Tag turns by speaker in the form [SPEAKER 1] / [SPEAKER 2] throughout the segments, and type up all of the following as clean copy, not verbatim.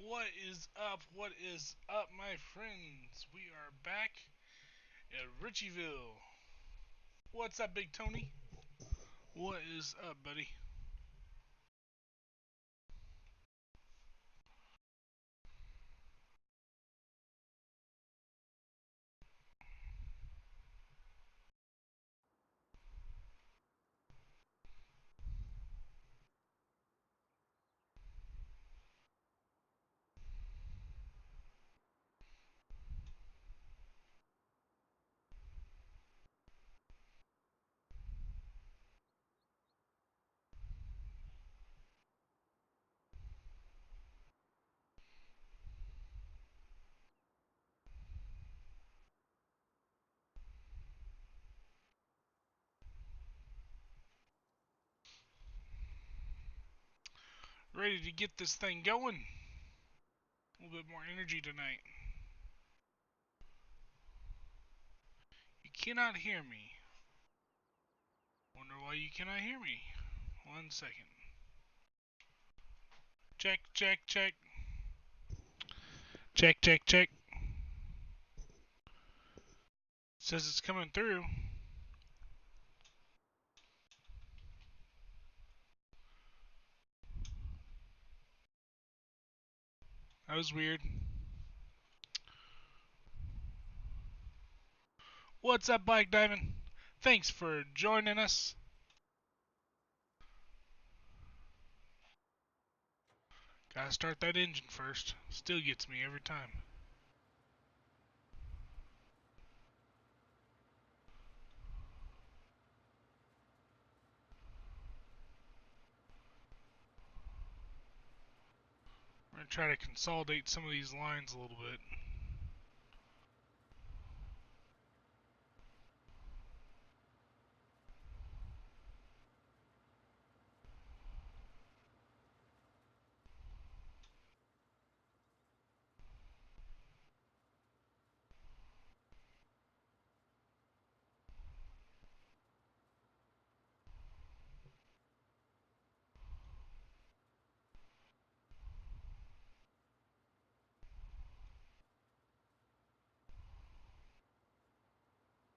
[SPEAKER 1] What is up? What is up, my friends? We are back at Ritchieville. What's up, Big Tony? What is up, buddy? Ready to get this thing going? A little bit more energy tonight. You cannot hear me. Wonder why you cannot hear me. 1 second. Check, check, check. Check, check, check. Says it's coming through. That was weird. What's up, Black Diamond? Thanks for joining us. Gotta start that engine first. Still gets me every time. We're going to try to consolidate some of these lines a little bit.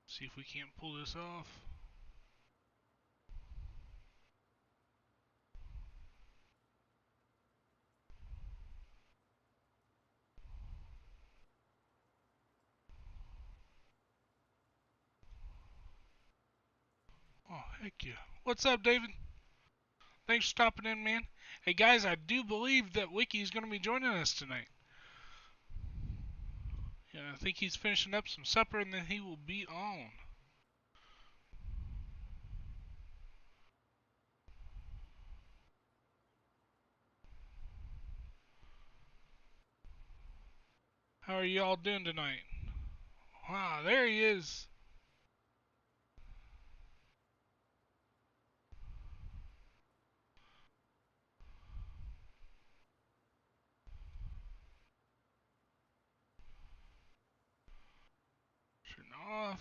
[SPEAKER 1] See if we can't pull this off. Oh, heck yeah. What's up, David? Thanks for stopping in, man. Hey, guys, I do believe that Wicky is going to be joining us tonight. Yeah, I think he's finishing up some supper and then he will be on. How are y'all doing tonight? Wow, there he is. Turn off.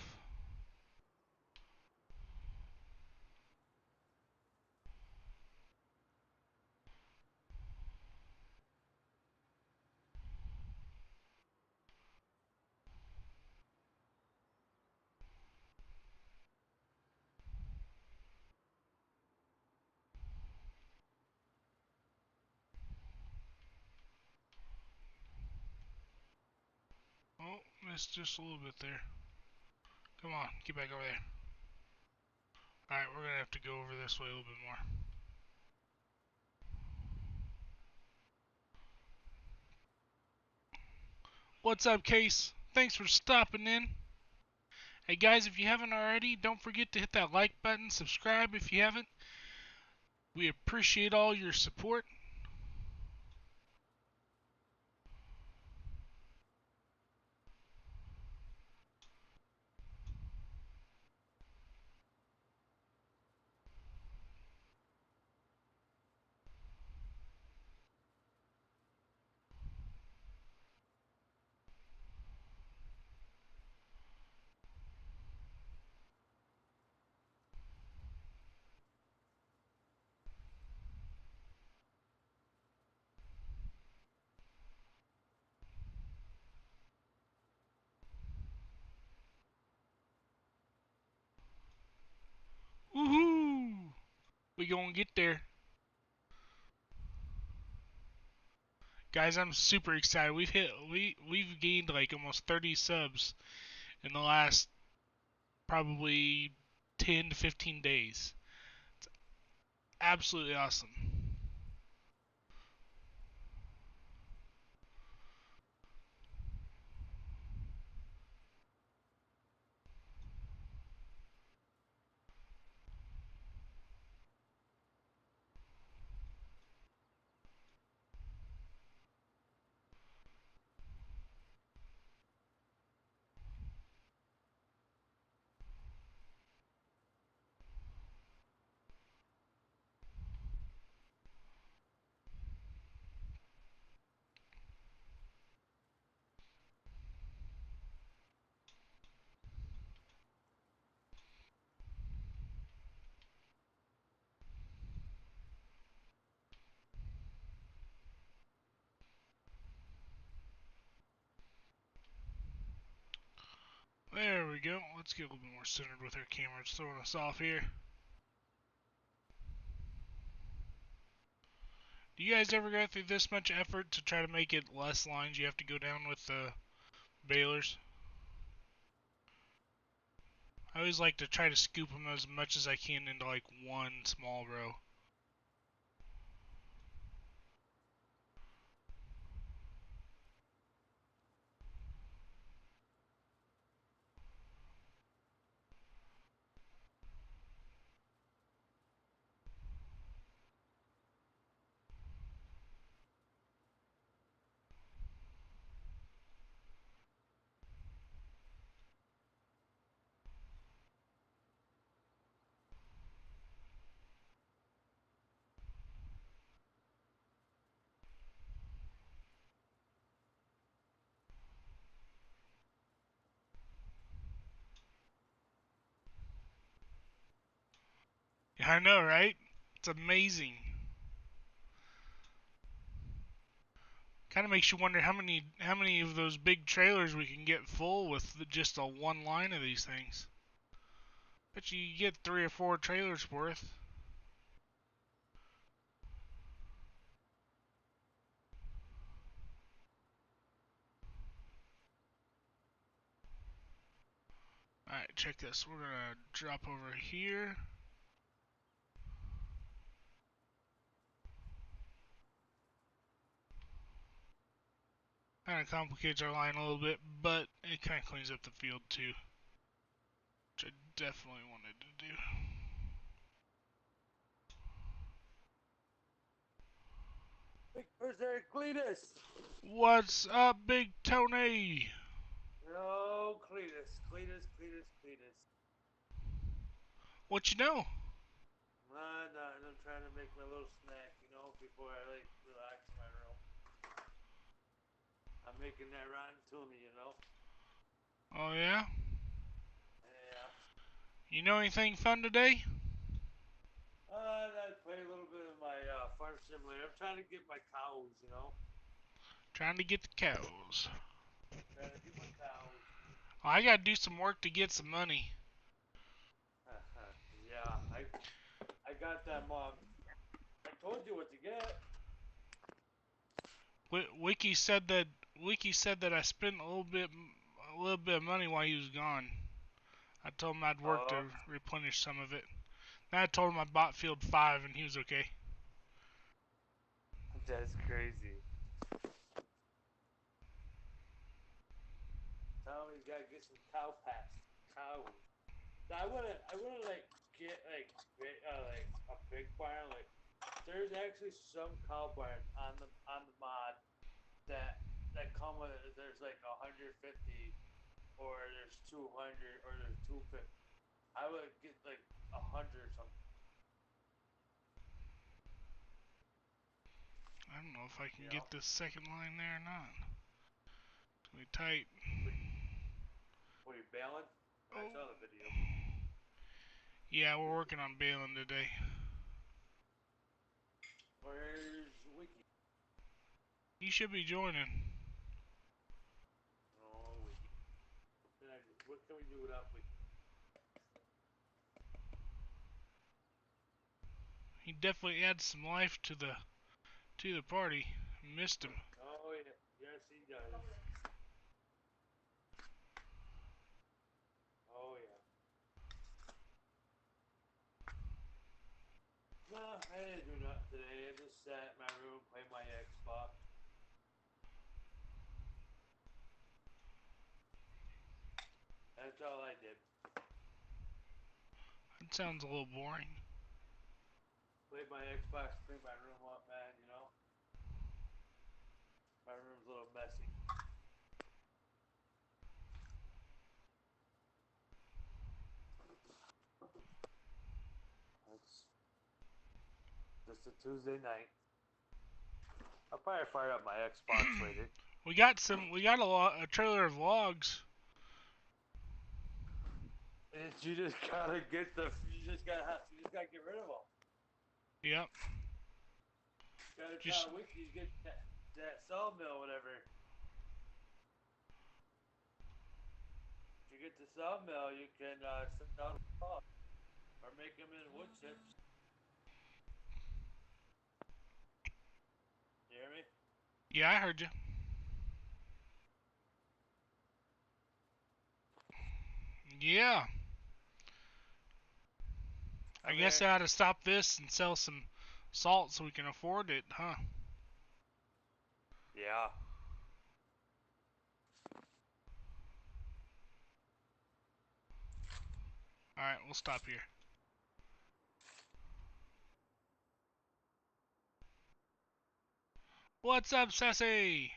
[SPEAKER 1] Oh, missed just a little bit there. Come on, get back over there. Alright, we're going to have to go over this way a little bit more. What's up, Case? Thanks for stopping in. Hey guys, if you haven't already, don't forget to hit that like button, subscribe if you haven't. We appreciate all your support. We gonna get there. Guys, I'm super excited. We've gained like almost 30 subs in the last probably 10 to 15 days. Absolutely awesome. There we go. Let's get a little bit more centered with our camera. It's throwing us off here. Do you guys ever go through this much effort to try to make it less lines you have to go down with the balers? I always like to try to scoop them as much as I can into like one small row. Yeah, I know, right? It's amazing. Kind of makes you wonder how many of those big trailers we can get full with just a one line of these things. Bet you get 3 or 4 trailers worth. Alright, check this. We're gonna drop over here. Kind of complicates our line a little bit, but it kind of cleans up the field too, which I definitely wanted to do.
[SPEAKER 2] Where's there, Cletus?
[SPEAKER 1] What's up, Big Tony?
[SPEAKER 2] No, Cletus.
[SPEAKER 1] What you know?
[SPEAKER 2] Nothing. I'm trying to make my little snack, before I like relax in my room. I'm making that rotten tuna.
[SPEAKER 1] Oh yeah?
[SPEAKER 2] Yeah.
[SPEAKER 1] You know anything fun today?
[SPEAKER 2] I play a little bit of my farm simulator. I'm trying to get my cows.
[SPEAKER 1] Trying to get the cows.
[SPEAKER 2] Trying to get my cows.
[SPEAKER 1] Well, I gotta do some work to get some money.
[SPEAKER 2] Yeah, I got them. I told you what to get.
[SPEAKER 1] Wicky said that I spent a little bit of money while he was gone. I told him I'd work
[SPEAKER 2] Oh,
[SPEAKER 1] to replenish some of it. Then I told him I bought field 5 and he was okay.
[SPEAKER 2] that's crazy. Tell me you gotta get some cow past cows. I wanna like get like a big barn. Like there's actually some cow barns on the mod that come with there's like 150 or there's 200 or there's 250. I would get like 100 or something.
[SPEAKER 1] I don't know if I can
[SPEAKER 2] You know,
[SPEAKER 1] get this second line there or not. It's gonna be tight.
[SPEAKER 2] what, what are you bailing? I
[SPEAKER 1] Oh.
[SPEAKER 2] saw the video.
[SPEAKER 1] Yeah, we're working on baling today.
[SPEAKER 2] Where's Wicky?
[SPEAKER 1] He should be joining.
[SPEAKER 2] Oh, Wicky. What can we do without Wicky?
[SPEAKER 1] He definitely adds some life to the party. Missed him.
[SPEAKER 2] Oh yeah, yes he does. Oh yeah. No, I didn't do nothing today. I just sat in my room, played my Xbox. That's all I did.
[SPEAKER 1] That sounds a little boring.
[SPEAKER 2] Played my Xbox, cleaned my room up, man. You know, my room's a little messy. It's just a Tuesday night. I'll probably fire up my Xbox later.
[SPEAKER 1] We got a trailer of logs.
[SPEAKER 2] And you just gotta get the. You just gotta get rid of them.
[SPEAKER 1] Yep.
[SPEAKER 2] Gotta
[SPEAKER 1] Just
[SPEAKER 2] tell Wicky to get that sawmill, whatever. If you get the sawmill, you can sell the saw or make them in wood chips. You hear me?
[SPEAKER 1] yeah, I heard you. Yeah. I
[SPEAKER 2] I'm
[SPEAKER 1] guess
[SPEAKER 2] here.
[SPEAKER 1] I ought to stop this and sell some salt so we can afford it, huh?
[SPEAKER 2] Yeah.
[SPEAKER 1] Alright, we'll stop here. What's up, Sassy?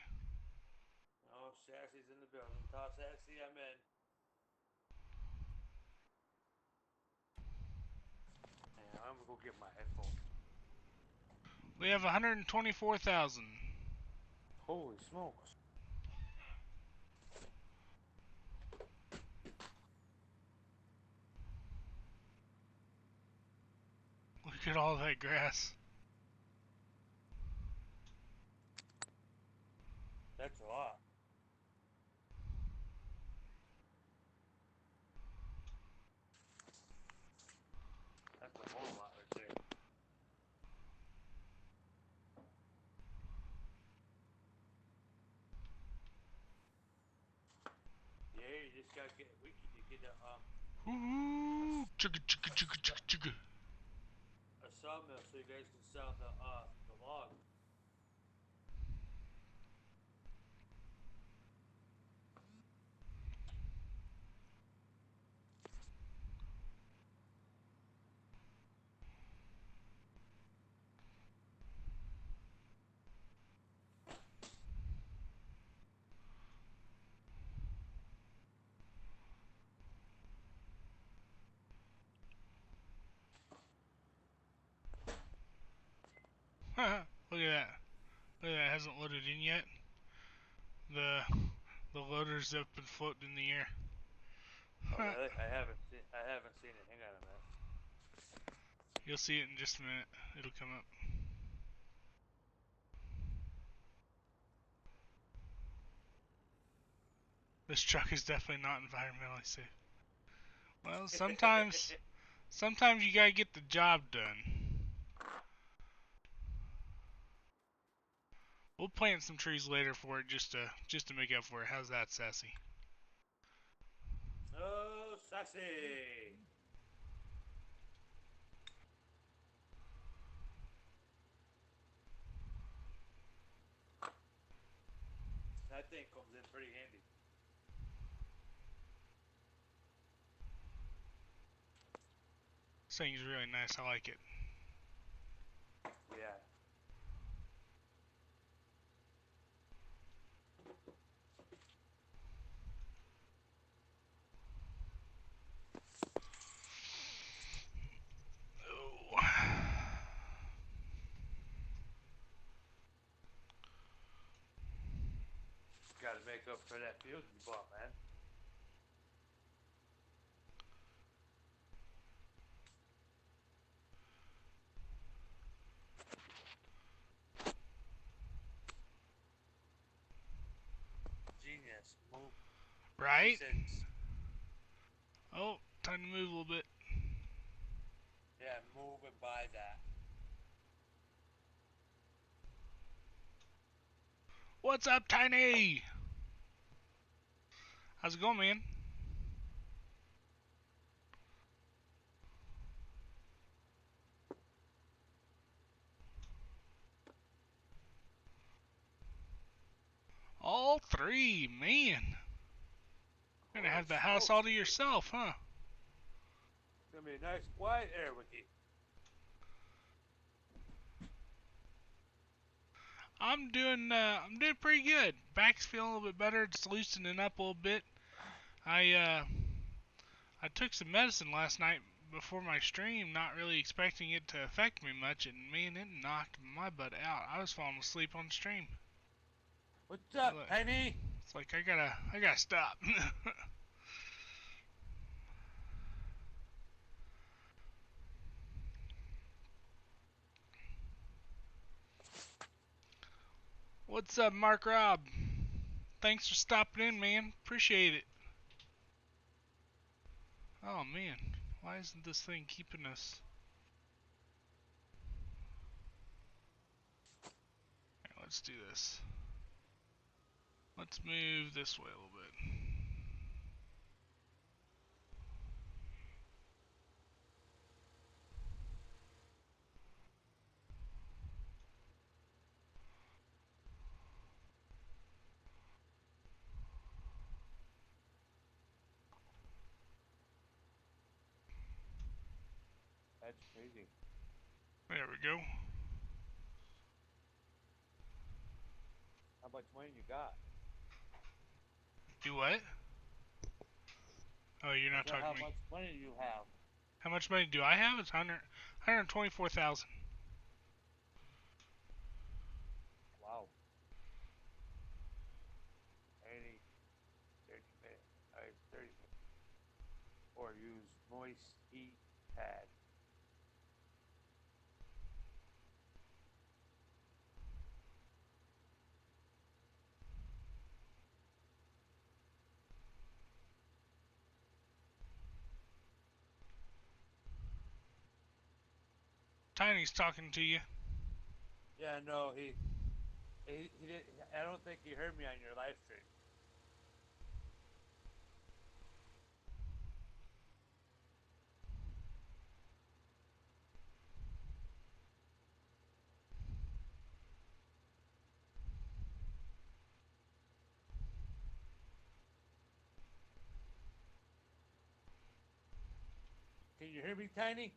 [SPEAKER 2] Oh, Sassy's in the building. Toss Sassy, I'm in. And I'm gonna go get my headphones.
[SPEAKER 1] We have 124,000.
[SPEAKER 2] Holy smokes.
[SPEAKER 1] Look at all that grass.
[SPEAKER 2] That's a lot. That's a whole lot right there. Yeah, you just gotta get Wicky to get
[SPEAKER 1] Ooh, chugga chugga chugga chugga chugga.
[SPEAKER 2] a sawmill so you guys can sell the log.
[SPEAKER 1] Look at that. Look at that. It hasn't loaded in yet. The the loader's up and floating in the air.
[SPEAKER 2] Oh really? I haven't seen it. Hang on a minute.
[SPEAKER 1] You'll see it in just a minute. It'll come up. This truck is definitely not environmentally safe. Well, sometimes you gotta get the job done. We'll plant some trees later for it just to make up for it. How's that, Sassy?
[SPEAKER 2] Oh, Sassy! That thing comes in pretty handy.
[SPEAKER 1] This thing's really nice. I like it.
[SPEAKER 2] Yeah.
[SPEAKER 1] Oh.
[SPEAKER 2] Gotta make up for that field you bought, man. Genius. Move. He
[SPEAKER 1] Right?
[SPEAKER 2] said,
[SPEAKER 1] Oh, time to move a little bit.
[SPEAKER 2] yeah, move and buy that.
[SPEAKER 1] What's up, Tiny? How's it going, man? All three, man. You're gonna
[SPEAKER 2] Holy
[SPEAKER 1] have the house
[SPEAKER 2] smokes.
[SPEAKER 1] all to yourself, huh?
[SPEAKER 2] It's gonna be a nice quiet air, Wicky.
[SPEAKER 1] I'm doing pretty good. Back's feeling a little bit better. It's loosening up a little bit. I uh, I took some medicine last night before my stream, not really expecting it to affect me much, and man, it knocked my butt out. I was falling asleep on the stream.
[SPEAKER 2] What's up,
[SPEAKER 1] Look,
[SPEAKER 2] Tiny?
[SPEAKER 1] it's like I gotta stop. What's up, Mark Rob? Thanks for stopping in, man. Appreciate it. Oh man, why isn't this thing keeping us? Here, let's do this. Let's move this way a little bit.
[SPEAKER 2] That's crazy.
[SPEAKER 1] There we go.
[SPEAKER 2] How much money you got?
[SPEAKER 1] Do what? Oh, you're
[SPEAKER 2] I
[SPEAKER 1] not
[SPEAKER 2] said,
[SPEAKER 1] talking
[SPEAKER 2] how
[SPEAKER 1] to me.
[SPEAKER 2] much money do you have?
[SPEAKER 1] How much money do I have? It's 124,000.
[SPEAKER 2] Wow. 80, 30 minutes. 30 minutes. Or use moist heat pad.
[SPEAKER 1] Tiny's talking to you.
[SPEAKER 2] Yeah, no, he didn't. I don't think he heard me on your live stream. Can you hear me, Tiny?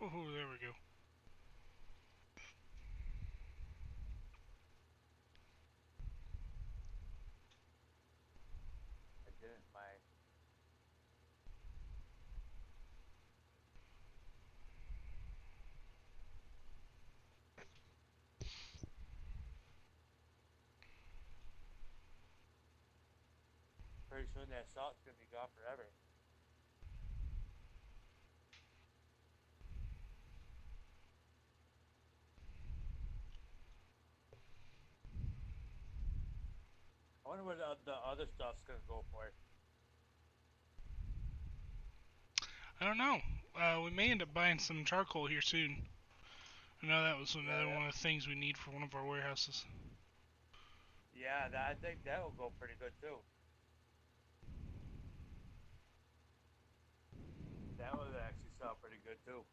[SPEAKER 1] Oh, there we go.
[SPEAKER 2] I didn't. My pretty soon that salt's gonna be gone forever. I wonder what the other stuff's gonna go for.
[SPEAKER 1] I don't know. We may end up buying some charcoal here soon. I know that was
[SPEAKER 2] Yeah,
[SPEAKER 1] another one of the things we need for one of our warehouses.
[SPEAKER 2] yeah. I think that will go pretty good too. That would actually sound pretty good too.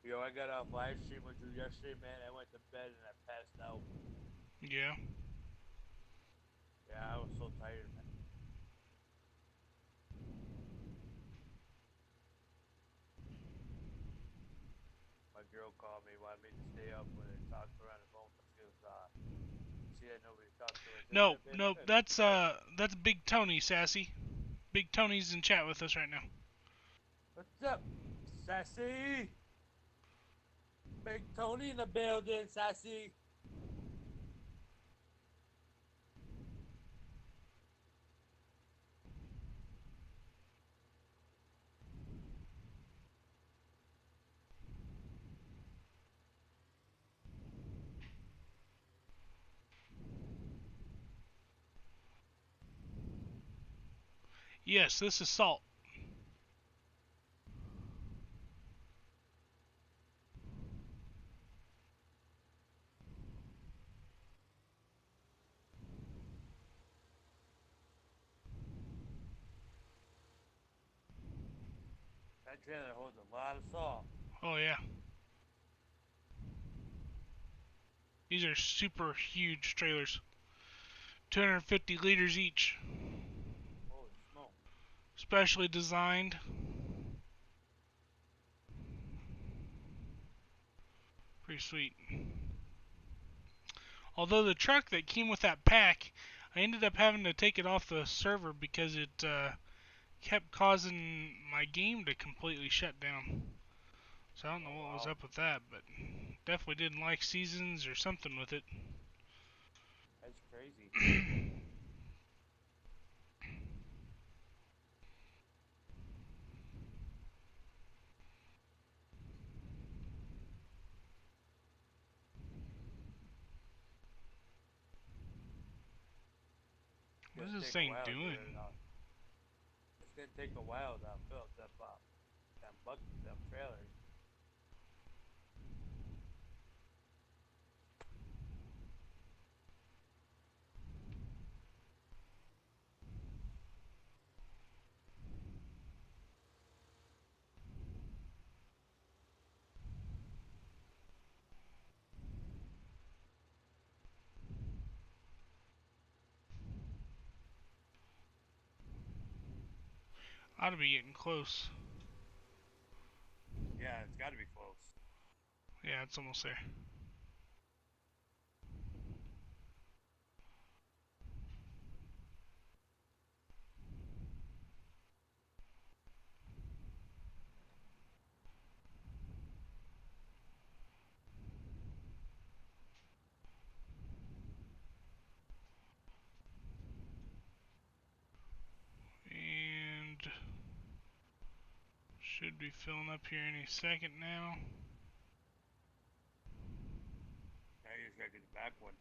[SPEAKER 2] Yo, I got off live stream with you yesterday, man. I went to bed and I passed out.
[SPEAKER 1] Yeah.
[SPEAKER 2] Yeah, I was so tired, man. My girl called me, wanted me to stay up with her, talk to her on the phone. She had nobody to talk to. I said,
[SPEAKER 1] No,
[SPEAKER 2] yeah, babe, I'm
[SPEAKER 1] no,
[SPEAKER 2] gonna go to
[SPEAKER 1] that's
[SPEAKER 2] bed.
[SPEAKER 1] that's Big Tony, Sassy. Big Tony's in chat with us right now.
[SPEAKER 2] What's up, Sassy? Big Tony in the building, Sassy.
[SPEAKER 1] Yes, this is salt.
[SPEAKER 2] That trailer holds a lot of salt.
[SPEAKER 1] Oh yeah. These are super huge trailers. 250 liters each.
[SPEAKER 2] Holy smoke.
[SPEAKER 1] Specially designed. Pretty sweet. Although the truck that came with that pack, I ended up having to take it off the server because it kept causing my game to completely shut down. So I don't know
[SPEAKER 2] Oh
[SPEAKER 1] what was
[SPEAKER 2] wow.
[SPEAKER 1] up with that, but definitely didn't like seasons or something with it.
[SPEAKER 2] That's crazy. It's
[SPEAKER 1] What is
[SPEAKER 2] gonna
[SPEAKER 1] this
[SPEAKER 2] take a
[SPEAKER 1] thing
[SPEAKER 2] while to
[SPEAKER 1] doing?
[SPEAKER 2] it's gonna take a while to fill them buckets, them trailers.
[SPEAKER 1] Ought to be getting close.
[SPEAKER 2] Yeah, it's gotta be close.
[SPEAKER 1] Yeah, it's almost there. And should be filling up here any second now.
[SPEAKER 2] Now you just gotta get the back one.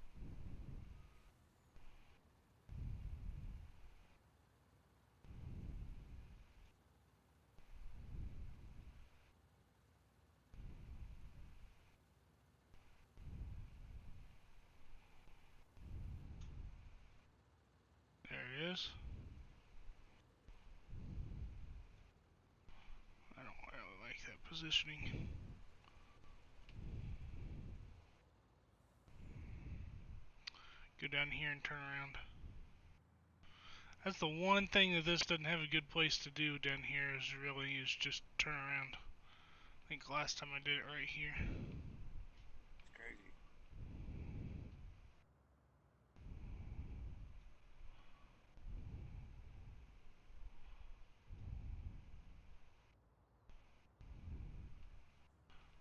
[SPEAKER 1] There it is. I don't really like that positioning. Go down here and turn around. That's the one thing that this doesn't have a good place to do down here is just turn around. I think last time I did it right here.
[SPEAKER 2] It's crazy.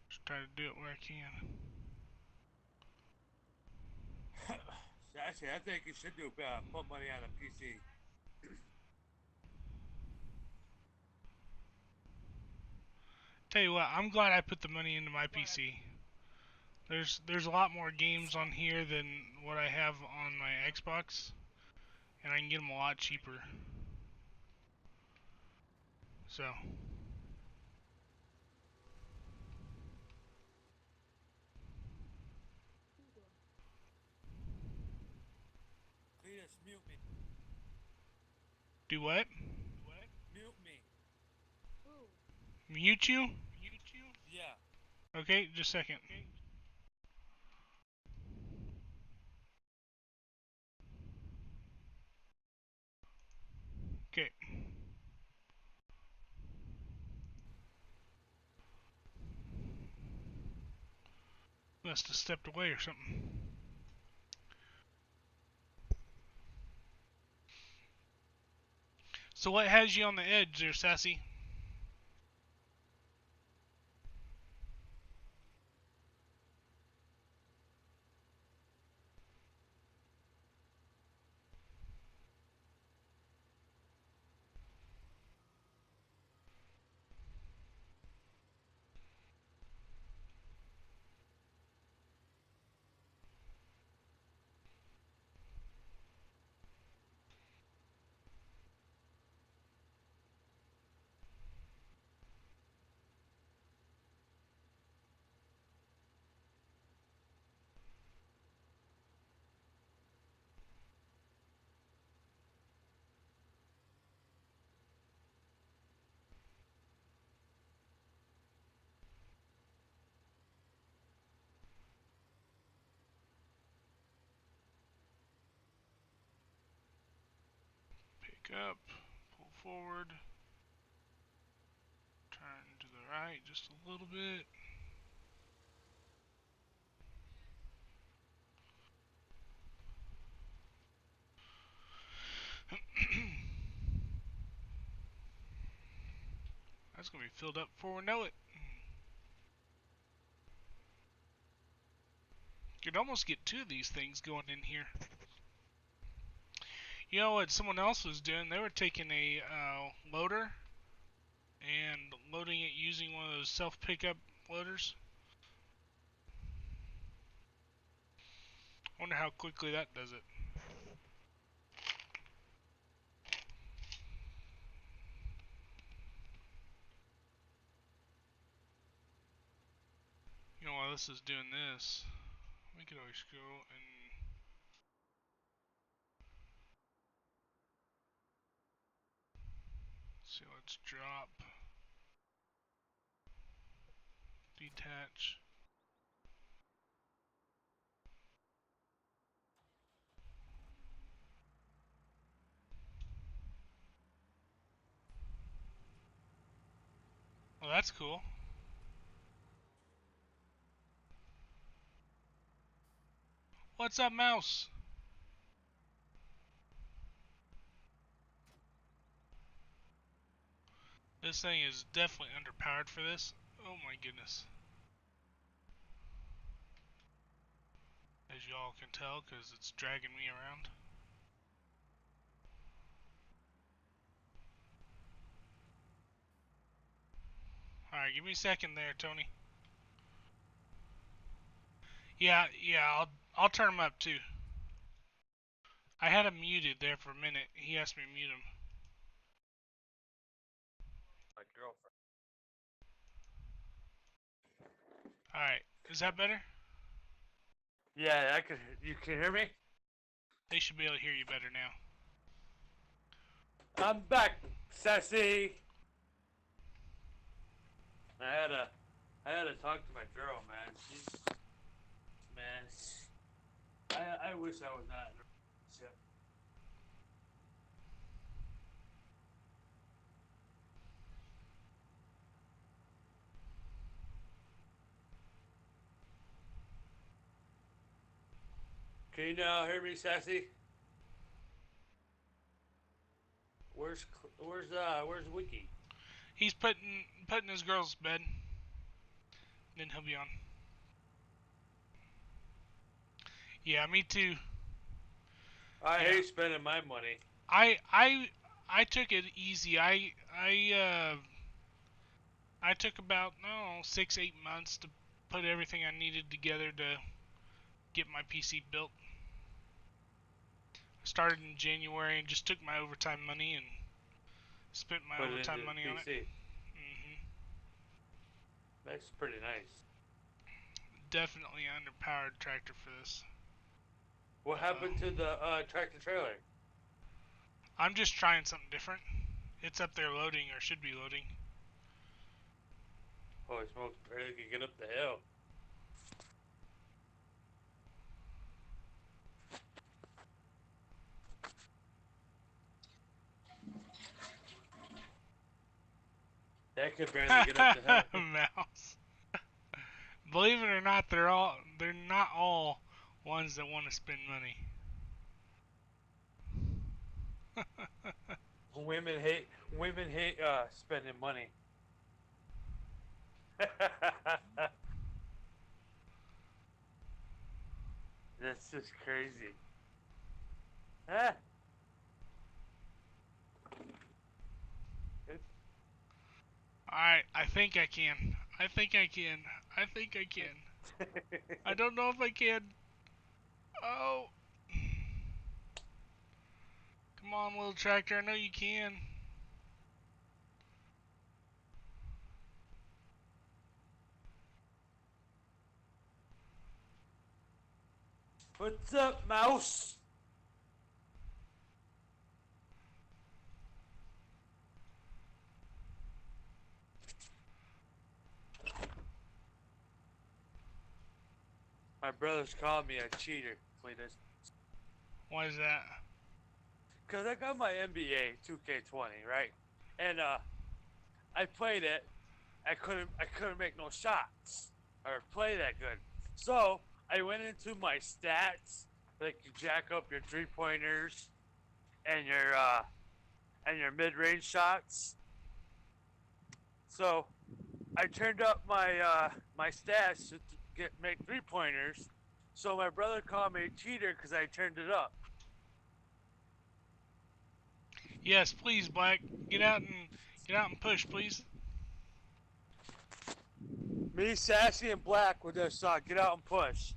[SPEAKER 1] Just try to do it where I can.
[SPEAKER 2] Actually, I think you should do put money on a PC.
[SPEAKER 1] Tell you what, I'm glad I put the money into my PC. There's a lot more games on here than what I have on my Xbox, and I can get them a lot cheaper. So,
[SPEAKER 2] Cletus, mute me.
[SPEAKER 1] do what?
[SPEAKER 2] Mute me.
[SPEAKER 1] Mute you?
[SPEAKER 2] Yeah.
[SPEAKER 1] Okay, just a second. Okay. Must have stepped away or something. So what has you on the edge there, Sassy? up, pull forward, turn to the right just a little bit. That's going to be filled up before we know it. You could almost get two of these things going in here. You know what someone else was doing? They were taking a loader and loading it using one of those self-pickup loaders. I wonder how quickly that does it. You know, while this is doing this, we could always go and see. Let's drop, detach. Well, that's cool. What's up, mouse? This thing is definitely underpowered for this. Oh my goodness. As y'all can tell, because it's dragging me around. Alright, give me a second there, Tony. Yeah, I'll turn him up too. I had him muted there for a minute. He asked me to mute him.
[SPEAKER 2] My girlfriend.
[SPEAKER 1] Alright, is that better?
[SPEAKER 2] Yeah, I could. You can hear me?
[SPEAKER 1] They should be able to hear you better now.
[SPEAKER 2] I'm back, sassy. I had to talk to my girl, man. I wish I was not in a relationship. Can you now hear me, sassy? Where's Wicky?
[SPEAKER 1] He's putting his girl's bed. Then he'll be on. Yeah, me too.
[SPEAKER 2] I
[SPEAKER 1] Yeah.
[SPEAKER 2] hate spending my money.
[SPEAKER 1] I took it easy. I took about 6-8 months to put everything I needed together to get my PC built. I started in January and just took my overtime money and spent my
[SPEAKER 2] Put it into
[SPEAKER 1] overtime
[SPEAKER 2] the
[SPEAKER 1] money on it.
[SPEAKER 2] PC.
[SPEAKER 1] hmm
[SPEAKER 2] That's pretty nice.
[SPEAKER 1] Definitely an underpowered tractor for this.
[SPEAKER 2] What happened to the tractor trailer?
[SPEAKER 1] I'm just trying something different. It's up there loading, or should be loading.
[SPEAKER 2] Holy smokes, barely could get up the hill. That could barely get up the hill.
[SPEAKER 1] Mouse. Believe it or not, they're not all ones that want to spend money.
[SPEAKER 2] Women hate spending money. That's just crazy. Ah.
[SPEAKER 1] Alright, I think I can. I think I can. I think I can. I don't know if I can. Oh. Come on, little tractor. I know you can.
[SPEAKER 2] What's up, mouse? My brother's called me a cheater, Cletus.
[SPEAKER 1] Why is that?
[SPEAKER 2] Cause I got my NBA 2K20, right? And I played it. I couldn't make no shots or play that good. So I went into my stats, like you jack up your 3 pointers and your mid range shots. So I turned up my stats to make 3 pointers. So my brother called me a cheater because I turned it up.
[SPEAKER 1] Yes, please, Black. Get out and push, please.
[SPEAKER 2] Me, Sassy, and Black with this get out and push.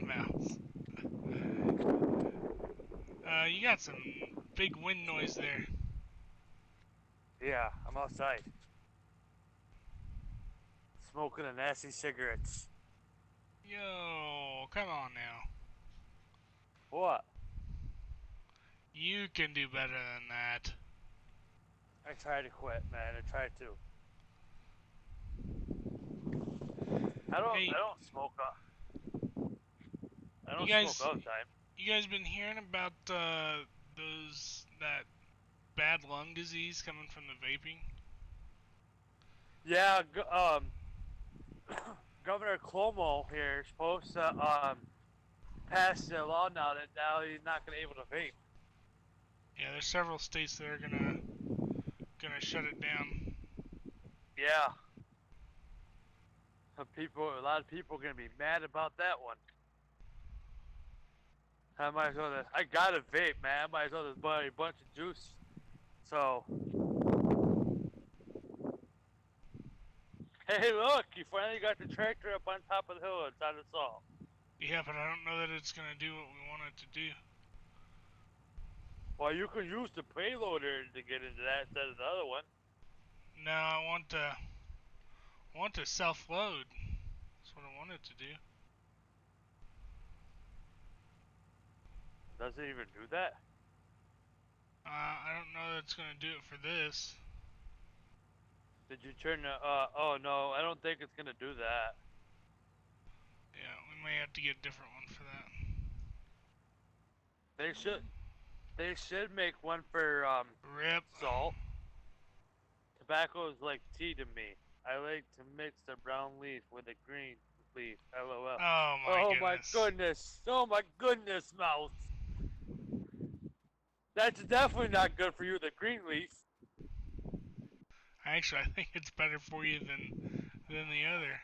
[SPEAKER 1] Mouse. You got some big wind noise there.
[SPEAKER 2] Yeah, I'm outside. Smoking a nasty cigarettes.
[SPEAKER 1] Yo, come on now.
[SPEAKER 2] What?
[SPEAKER 1] You can do better than that.
[SPEAKER 2] I tried to quit, man. I tried to.
[SPEAKER 1] Hey,
[SPEAKER 2] I don't smoke. I
[SPEAKER 1] you
[SPEAKER 2] don't smoke
[SPEAKER 1] guys,
[SPEAKER 2] all the time.
[SPEAKER 1] you guys been hearing about that bad lung disease coming from the vaping?
[SPEAKER 2] Yeah, Governor Cuomo here is supposed to pass a law now he's not gonna able to vape.
[SPEAKER 1] Yeah, there's several states that are gonna shut it down.
[SPEAKER 2] Yeah, a lot of people are gonna be mad about that one. I might as well. I got a vape, man. I might as well just buy a bunch of juice. So, hey, look, you finally got the tractor up on top of the hill inside the saw.
[SPEAKER 1] Yeah, but I don't know that it's gonna do what we want it to do.
[SPEAKER 2] Well, you can use the payloader to get into that instead of the other one.
[SPEAKER 1] No, I want to self-load. That's what I want it to do.
[SPEAKER 2] Does it even do that?
[SPEAKER 1] I don't know that it's gonna do it for this.
[SPEAKER 2] Did you turn the? Oh no, I don't think it's gonna do that.
[SPEAKER 1] Yeah, we may have to get a different one for that.
[SPEAKER 2] They should. They should make one for
[SPEAKER 1] Rip.
[SPEAKER 2] salt. Tobacco is like tea to me. I like to mix the brown leaf with the green leaf. LOL.
[SPEAKER 1] Oh my
[SPEAKER 2] Oh my
[SPEAKER 1] goodness.
[SPEAKER 2] goodness. Oh my goodness, mouse. That's definitely not good for you, the green leaf.
[SPEAKER 1] Actually, I think it's better for you than the other.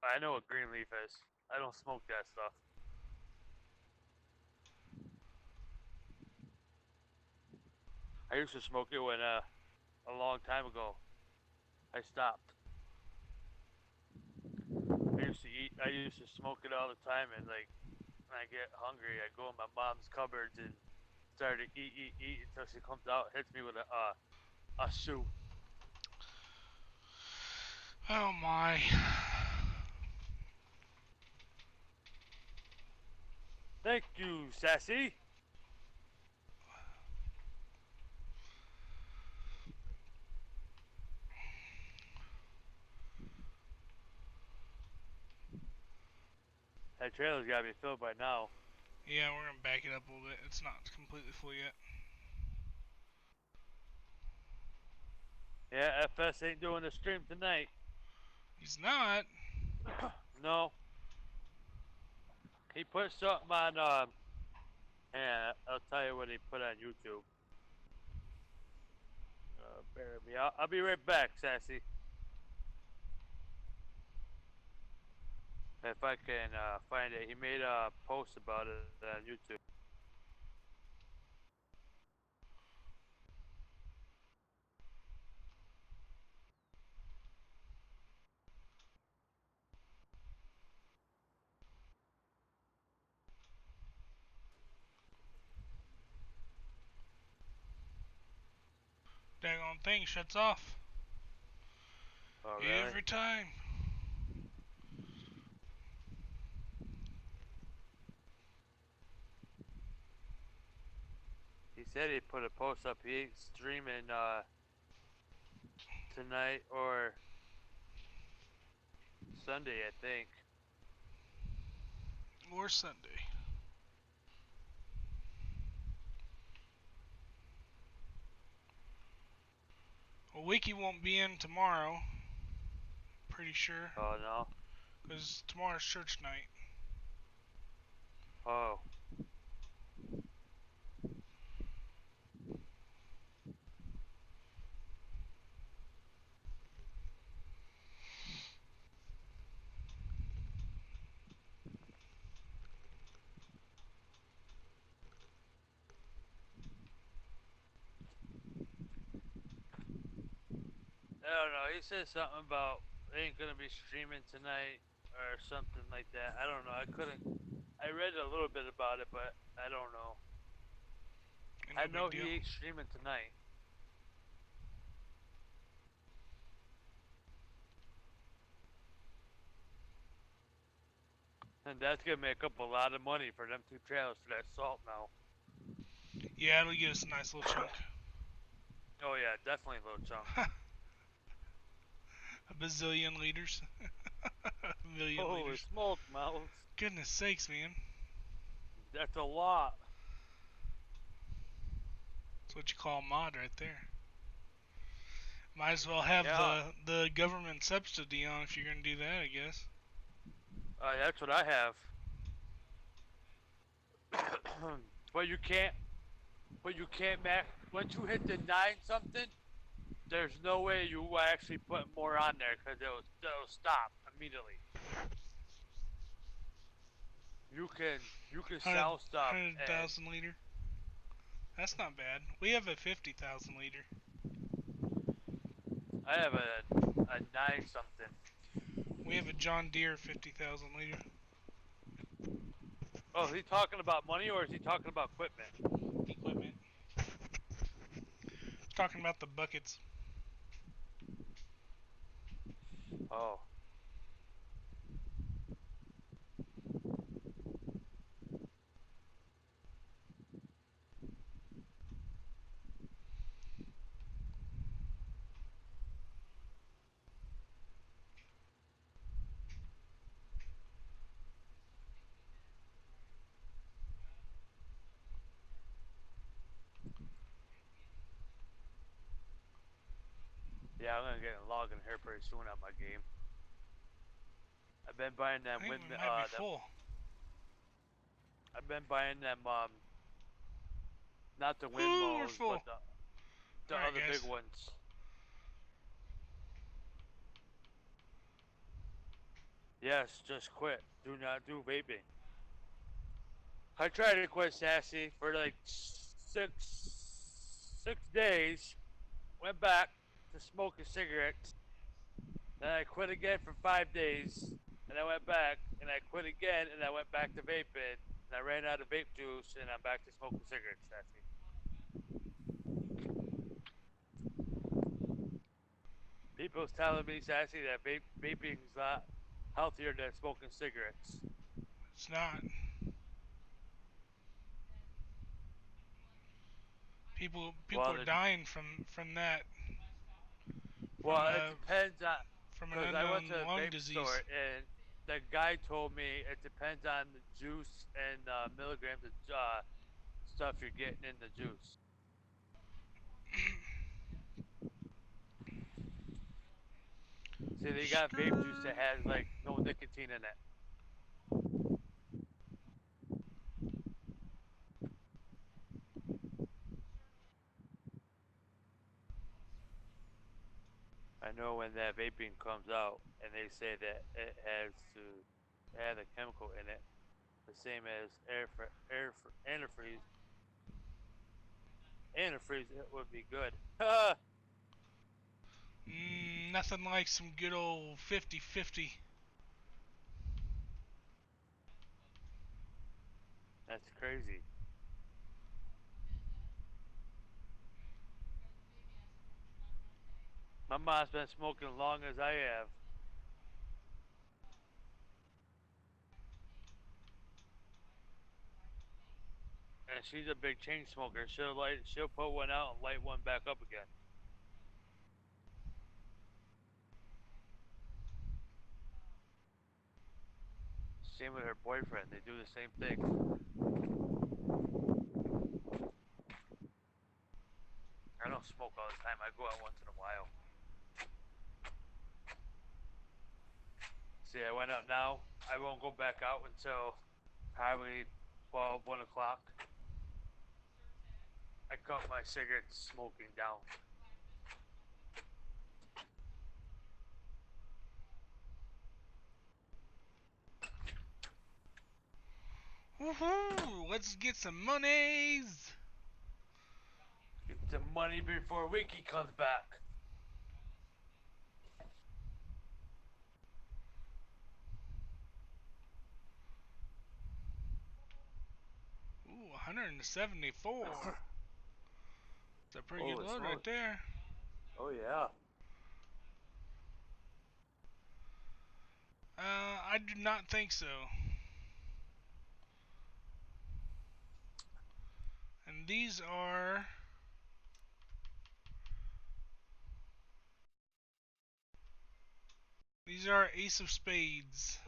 [SPEAKER 2] I know what green leaf is. I don't smoke that stuff. I used to smoke it when a long time ago. I stopped. I used to smoke it all the time, and like when I get hungry, I go in my mom's cupboards and start to eat until she comes out, hits me with a shoe.
[SPEAKER 1] Oh my.
[SPEAKER 2] Thank you, Sassy. That trailer's gotta be filled by now.
[SPEAKER 1] Yeah, we're gonna back it up a little bit. It's not completely full yet.
[SPEAKER 2] Yeah, FS ain't doing the stream tonight.
[SPEAKER 1] He's not.
[SPEAKER 2] No, he put something on. Yeah, I'll tell you what he put on YouTube. Bear with me. I'll be right back, Sassy. If I can find it, he made a post about it on YouTube.
[SPEAKER 1] Daggone thing shuts off.
[SPEAKER 2] Oh, really?
[SPEAKER 1] Every time.
[SPEAKER 2] He said he put a post up. He ain't streaming tonight or Sunday, I think.
[SPEAKER 1] Or Sunday. Well, Wicky won't be in tomorrow. Pretty sure.
[SPEAKER 2] Oh no.
[SPEAKER 1] Because tomorrow's church night.
[SPEAKER 2] Oh. I don't know. He said something about ain't gonna be streaming tonight or something like that. I don't know. I couldn't. I read a little bit about it, but I don't know.
[SPEAKER 1] Ain't
[SPEAKER 2] I
[SPEAKER 1] no
[SPEAKER 2] know
[SPEAKER 1] big deal.
[SPEAKER 2] he ain't streaming tonight. And that's gonna make up a lot of money for them two trailers for that salt now.
[SPEAKER 1] Yeah, it'll get us a nice little chunk.
[SPEAKER 2] Oh yeah, definitely a little chunk.
[SPEAKER 1] A bazillion liters. A million
[SPEAKER 2] Holy
[SPEAKER 1] liters.
[SPEAKER 2] smoke, Mouse.
[SPEAKER 1] Goodness sakes, man.
[SPEAKER 2] That's a lot.
[SPEAKER 1] That's what you call a mod right there. Might as well have
[SPEAKER 2] Yeah.
[SPEAKER 1] the government subsidy on if you're gonna do that, I guess.
[SPEAKER 2] That's what I have. But you can't. But you can't max. Once you hit the 9 something, there's no way you will actually put more on there because it'll stop immediately. You can
[SPEAKER 1] 100,
[SPEAKER 2] sell stuff and
[SPEAKER 1] 100,000 liter. That's not bad. We have a 50,000 liter.
[SPEAKER 2] I have a 9 something.
[SPEAKER 1] We have a John Deere 50,000 liter.
[SPEAKER 2] Oh, is he talking about money or is he talking about equipment?
[SPEAKER 1] Equipment. Talking about the buckets.
[SPEAKER 2] Oh. Yeah, I'm gonna get a login here pretty soon on my game. I've been buying them
[SPEAKER 1] I think
[SPEAKER 2] wind
[SPEAKER 1] we might be
[SPEAKER 2] them.
[SPEAKER 1] full.
[SPEAKER 2] I've been buying them not the
[SPEAKER 1] Ooh, we're
[SPEAKER 2] windmills, but
[SPEAKER 1] full.
[SPEAKER 2] the
[SPEAKER 1] Alright,
[SPEAKER 2] other big
[SPEAKER 1] guys.
[SPEAKER 2] ones. Yes, just quit. Do not do vaping. I tried to quit Sassy for like six days. Went back to smoking cigarettes. Then I quit again for 5 days. And I went back and I quit again and I went back to vaping. And I ran out of vape juice and I'm back to smoking cigarettes, Sassy. People's telling me, Sassy, that vaping's not healthier than smoking cigarettes.
[SPEAKER 1] It's not. People
[SPEAKER 2] Well,
[SPEAKER 1] are dying from that. From
[SPEAKER 2] it depends on,
[SPEAKER 1] from an
[SPEAKER 2] because I went
[SPEAKER 1] unknown
[SPEAKER 2] to a
[SPEAKER 1] lung
[SPEAKER 2] vape store
[SPEAKER 1] disease.
[SPEAKER 2] and the guy told me it depends on the juice and milligrams of stuff you're getting in the juice. See, they got vape juice that
[SPEAKER 1] Skirt.
[SPEAKER 2] has like no nicotine in it. I know when that vaping comes out and they say that it has to have a chemical in it, the same as antifreeze. Antifreeze, it would be good.
[SPEAKER 1] Nothing like some good old 50-50.
[SPEAKER 2] That's crazy. My mom's been smoking as long as I have. and she's a big chain smoker. She'll put one out and light one back up again. Same with her boyfriend. They do the same thing. I don't smoke all the time. I go out once in a while. See, I went out now. I won't go back out until probably 12, 1 o'clock. I cut my cigarette smoking down.
[SPEAKER 1] Woohoo! Let's get some monies!
[SPEAKER 2] Get the money before Wicky comes back.
[SPEAKER 1] Ooh, 174. That's a pretty good
[SPEAKER 2] Holy
[SPEAKER 1] load right
[SPEAKER 2] smokes.
[SPEAKER 1] there.
[SPEAKER 2] Oh, yeah.
[SPEAKER 1] I do not think so. And these are Ace of Spades.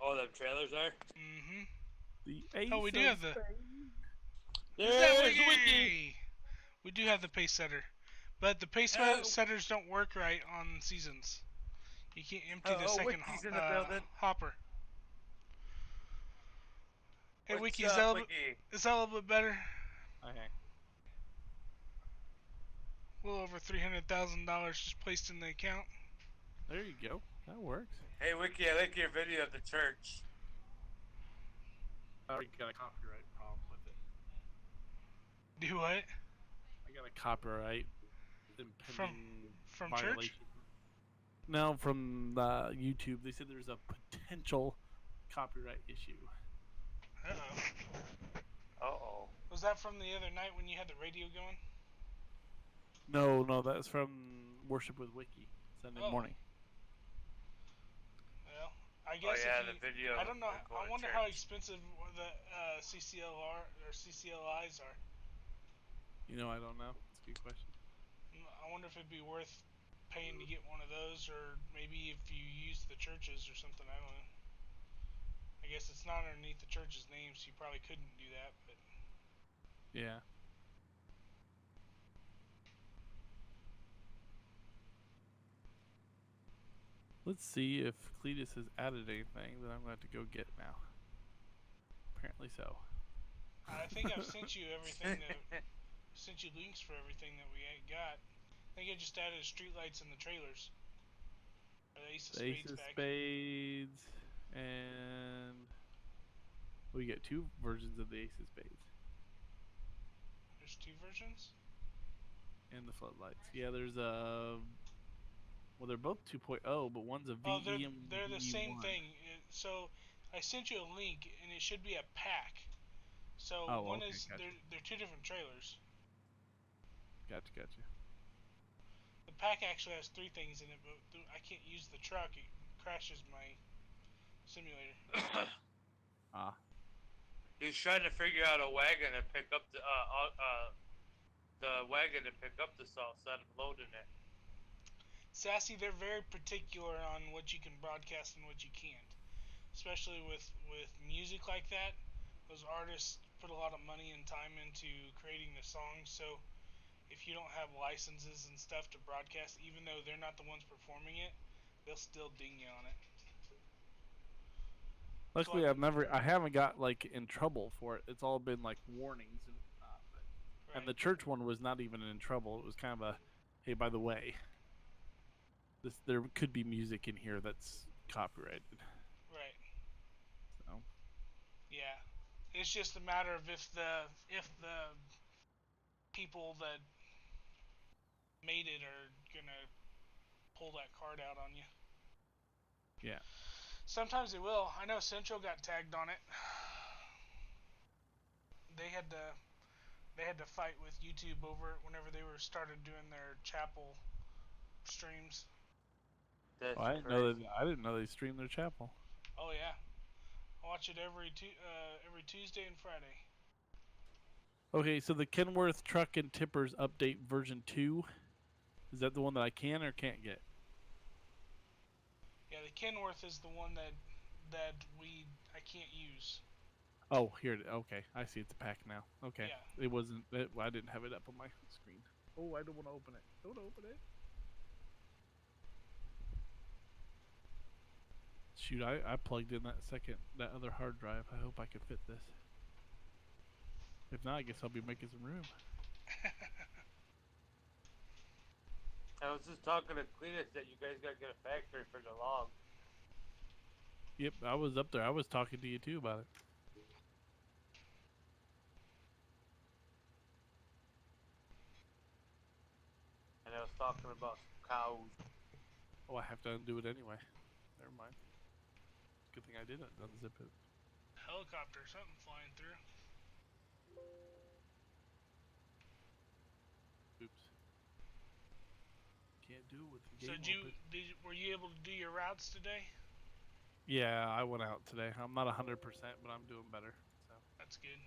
[SPEAKER 2] Oh, them trailers are?
[SPEAKER 1] Mm-hmm.
[SPEAKER 3] The
[SPEAKER 1] Oh, we
[SPEAKER 3] ace
[SPEAKER 1] do
[SPEAKER 3] of
[SPEAKER 1] have the.
[SPEAKER 3] spades.
[SPEAKER 1] Is that
[SPEAKER 2] There's Wicky!
[SPEAKER 1] Wicky? We do have the pace setter, but the pace setters don't work right on seasons. You can't empty the second
[SPEAKER 2] Wicky's in the building.
[SPEAKER 1] hopper. Hey,
[SPEAKER 2] What's
[SPEAKER 1] Wicky,
[SPEAKER 2] up, Wicky?
[SPEAKER 1] is that a little bit better?
[SPEAKER 3] Okay.
[SPEAKER 1] A little over $300,000 just placed in the account.
[SPEAKER 3] There you go. That works.
[SPEAKER 2] Hey, Wicky, I like your video of the church.
[SPEAKER 3] I already got a copyright problem with it.
[SPEAKER 1] Do what?
[SPEAKER 3] I got a copyright impending
[SPEAKER 1] From
[SPEAKER 3] violation.
[SPEAKER 1] church?
[SPEAKER 3] No, from YouTube. They said there's a potential copyright issue.
[SPEAKER 1] Uh-oh.
[SPEAKER 2] Uh-oh.
[SPEAKER 1] Was that from the other night when you had the radio going?
[SPEAKER 3] No, that's from Worship with Wicky Sunday morning.
[SPEAKER 1] Well, I guess
[SPEAKER 2] the video.
[SPEAKER 1] I don't know. I wonder how expensive the CCLR or CCLIs are.
[SPEAKER 3] You know, I don't know. That's a good question.
[SPEAKER 1] I wonder if it'd be worth paying to get one of those, or maybe if you use the churches or something. I don't know. I guess it's not underneath the church's name, so you probably couldn't do that. But
[SPEAKER 3] yeah. Let's see if Cletus has added anything that I'm going to have to go get now. Apparently so.
[SPEAKER 1] I think I've sent you everything. Sent you links for everything that we got. I think I just added streetlights in the trailers. The Ace of Spades back.
[SPEAKER 3] Spades, and we get two versions of the Ace of Spades.
[SPEAKER 1] There's two versions?
[SPEAKER 3] And the floodlights. Yeah, there's a. Well, they're both 2.0, but one's a VE and
[SPEAKER 1] they're the same
[SPEAKER 3] VE1.
[SPEAKER 1] thing. So I sent you a link, and it should be a pack. So
[SPEAKER 3] gotcha.
[SPEAKER 1] they're two different trailers.
[SPEAKER 3] Gotcha.
[SPEAKER 1] The pack actually has three things in it, but I can't use the truck. It crashes my simulator.
[SPEAKER 2] He's trying to figure out a wagon to pick up the wagon to pick up the salt instead of loading it.
[SPEAKER 1] Sassy, they're very particular on what you can broadcast and what you can't, especially with music like that. Those artists put a lot of money and time into creating the songs, so if you don't have licenses and stuff to broadcast, even though they're not the ones performing it, they'll still ding you on it.
[SPEAKER 3] Luckily, I haven't got like in trouble for it. It's all been like warnings and whatnot.
[SPEAKER 1] Right.
[SPEAKER 3] And the church one was not even in trouble. It was kind of a, hey, by the way, there could be music in here that's copyrighted.
[SPEAKER 1] Right.
[SPEAKER 3] So.
[SPEAKER 1] Yeah, it's just a matter of if the people that made it are gonna pull that card out on you.
[SPEAKER 3] Yeah.
[SPEAKER 1] Sometimes they will. I know Central got tagged on it. They had to fight with YouTube over it whenever they started doing their chapel streams.
[SPEAKER 2] That's
[SPEAKER 3] I didn't know they streamed their chapel.
[SPEAKER 1] Oh yeah, I watch it every Tuesday and Friday.
[SPEAKER 3] Okay, so the Kenworth Truck and Tippers update version 2, is that the one that I can or can't get?
[SPEAKER 1] Yeah, the Kenworth is the one that I can't use.
[SPEAKER 3] Oh, here it. Okay, I see. It's a pack now. Okay,
[SPEAKER 1] Yeah.
[SPEAKER 3] it wasn't. I didn't have it up on my screen. Oh, I don't want to open it. Don't open it. Shoot, I plugged in that other hard drive. I hope I can fit this. If not, I guess I'll be making some room.
[SPEAKER 2] I was just talking to Cletus that you guys gotta get a factory for the log.
[SPEAKER 3] Yep, I was up there. I was talking to you too about it.
[SPEAKER 2] And I was talking about some cows.
[SPEAKER 3] Oh, I have to undo it anyway. Never mind. Good thing I didn't unzip it.
[SPEAKER 1] Helicopter, something flying through.
[SPEAKER 3] Oops. Can't do it with the
[SPEAKER 1] So
[SPEAKER 3] game open.
[SPEAKER 1] were you able to do your routes today?
[SPEAKER 3] Yeah, I went out today. I'm not 100%, but I'm doing better. So.
[SPEAKER 1] That's good.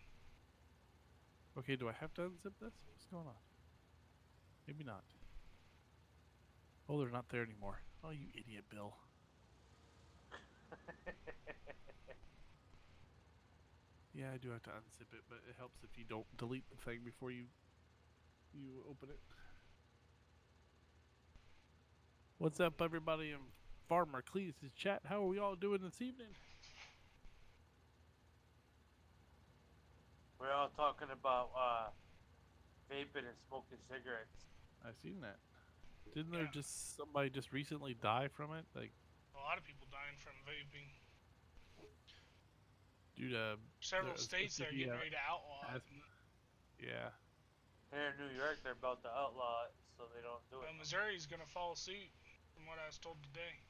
[SPEAKER 3] Okay, do I have to unzip this? What's going on? Maybe not. Oh, they're not there anymore. Oh, you idiot, Bill. Yeah, I do have to unzip it, but it helps if you don't delete the thing before you open it. What's up, everybody in Farmer Cletus' chat? How are we all doing this evening?
[SPEAKER 2] We're all talking about vaping and smoking cigarettes.
[SPEAKER 3] I seen that. Didn't there
[SPEAKER 1] Yeah.
[SPEAKER 3] just somebody just recently die from it? Like
[SPEAKER 1] A lot of people dying from vaping.
[SPEAKER 3] due to
[SPEAKER 1] Several states that are getting ready to outlaw it.
[SPEAKER 3] asthma. Yeah.
[SPEAKER 2] Here in New York, they're about to outlaw it, so they don't do it.
[SPEAKER 1] Missouri's going to follow suit, from what I was told today.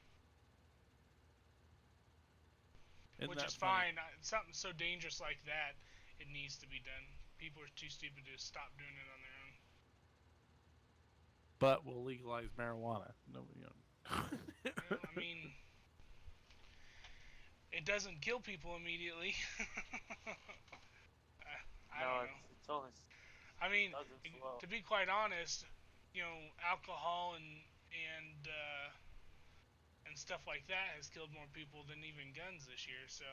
[SPEAKER 1] Which is fine. Something so dangerous like that, it needs to be done. People are too stupid to stop doing it on their own.
[SPEAKER 3] But we'll legalize marijuana. Nobody.
[SPEAKER 1] Well, I mean, it doesn't kill people immediately. I don't know.
[SPEAKER 2] It's only.
[SPEAKER 1] I mean,
[SPEAKER 2] Slow.
[SPEAKER 1] to be quite honest, you know, alcohol and stuff like that has killed more people than even guns this year. So.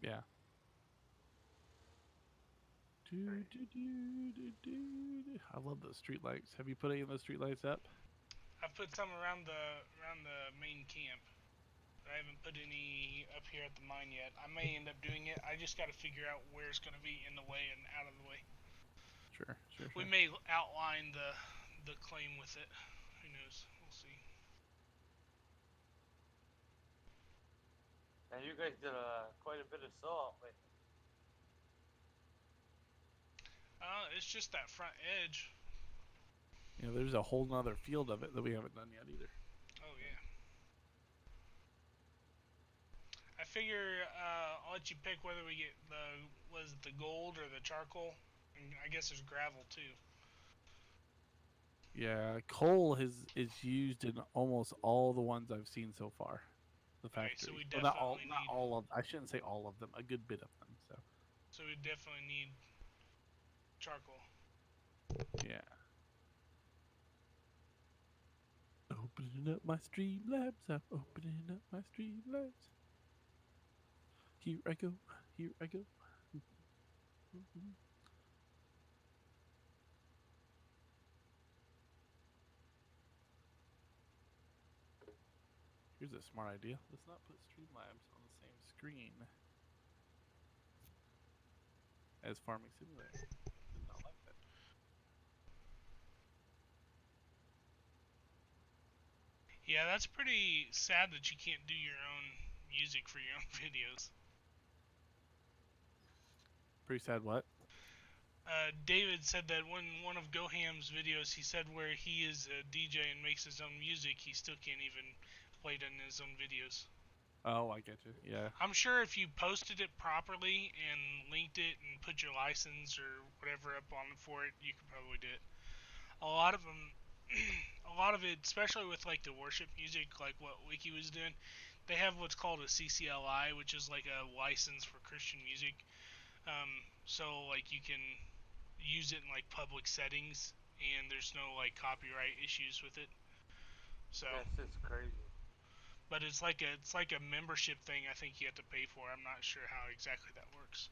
[SPEAKER 3] Yeah. I love those street lights. Have you put any of those street lights up?
[SPEAKER 1] I've put some around the main camp. But I haven't put any up here at the mine yet. I may end up doing it. I just got to figure out where it's going to be in the way and out of the way.
[SPEAKER 3] Sure.
[SPEAKER 1] We may outline the claim with it. Who knows? We'll see.
[SPEAKER 2] And you guys did quite a bit of salt lately.
[SPEAKER 1] It's just that front edge.
[SPEAKER 3] You know, there's a whole nother field of it that we haven't done yet either.
[SPEAKER 1] Oh yeah. I figure I'll let you pick whether we get the gold or the charcoal, and I guess there's gravel too.
[SPEAKER 3] Yeah, coal is used in almost all the ones I've seen so far. The factory.
[SPEAKER 1] Okay, so we
[SPEAKER 3] well,
[SPEAKER 1] definitely
[SPEAKER 3] not all of. I shouldn't say all of them. A good bit of them.
[SPEAKER 1] So we definitely need charcoal.
[SPEAKER 3] Yeah. Opening up my Streamlabs. I'm opening up my Streamlabs. Here I go. Here I go. Here's a smart idea. Let's not put Streamlabs on the same screen as Farming Simulator. Did not like that.
[SPEAKER 1] Yeah, that's pretty sad that you can't do your own music for your own videos.
[SPEAKER 3] Pretty sad what?
[SPEAKER 1] David said that when one of Goham's videos, he said where he is a DJ and makes his own music, he still can't even play it in his own videos.
[SPEAKER 3] Oh, I get you. Yeah.
[SPEAKER 1] I'm sure if you posted it properly and linked it and put your license or whatever up on it for it, you could probably do it. A lot of them, a lot of it, especially with like the worship music, like what Wicky was doing, they have what's called a CCLI, which is like a license for Christian music. So like you can use it in like public settings, and there's no like copyright issues with it. So,
[SPEAKER 2] That's just crazy.
[SPEAKER 1] but it's like a membership thing. I think you have to pay for. I'm not sure how exactly that works.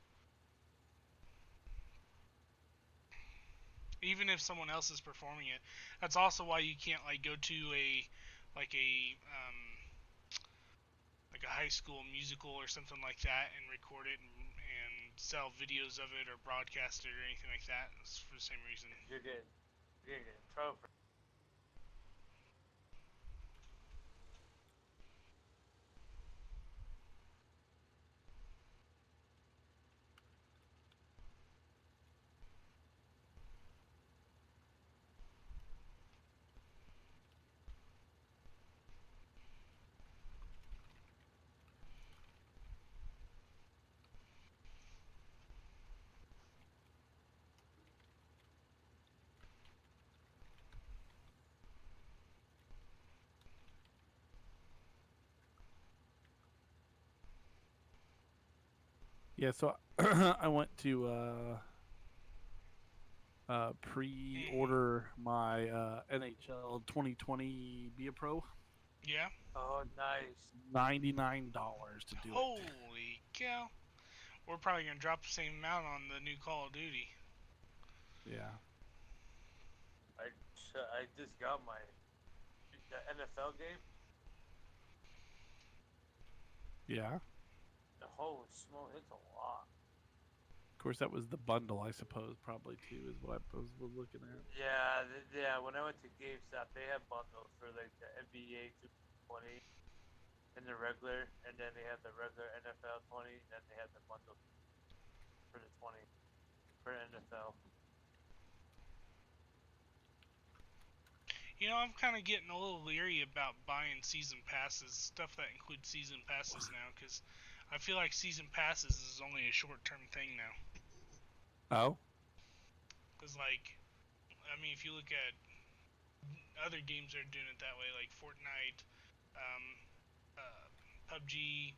[SPEAKER 1] Even if someone else is performing it, that's also why you can't like go to like a um, like a high school musical or something like that and record it and sell videos of it or broadcast it or anything like that. It's for the same reason.
[SPEAKER 2] You're getting in trouble for.
[SPEAKER 3] Yeah, so I went to
[SPEAKER 1] Hmm.
[SPEAKER 3] pre-order my NHL 2020 Be a Pro.
[SPEAKER 1] Yeah.
[SPEAKER 2] Oh, nice.
[SPEAKER 3] $99 to do it.
[SPEAKER 1] Holy cow. We're probably gonna drop the same amount on the new Call of Duty.
[SPEAKER 3] Yeah.
[SPEAKER 2] I just got my the NFL game.
[SPEAKER 3] Yeah.
[SPEAKER 2] Holy smoke, it's a lot.
[SPEAKER 3] Of course, that was the bundle, I suppose, probably too, is what I was looking at.
[SPEAKER 2] Yeah, yeah. When I went to GameStop, they have bundles for like the NBA 220 and the regular, and then they have the regular NFL 20, and then they have the bundle for the 20 for NFL.
[SPEAKER 1] You know, I'm kind of getting a little leery about buying season passes, stuff that includes season passes now, because I feel like season passes is only a short-term thing now.
[SPEAKER 3] Oh?
[SPEAKER 1] Because, like, I mean, if you look at other games that are doing it that way, like Fortnite, um, PUBG,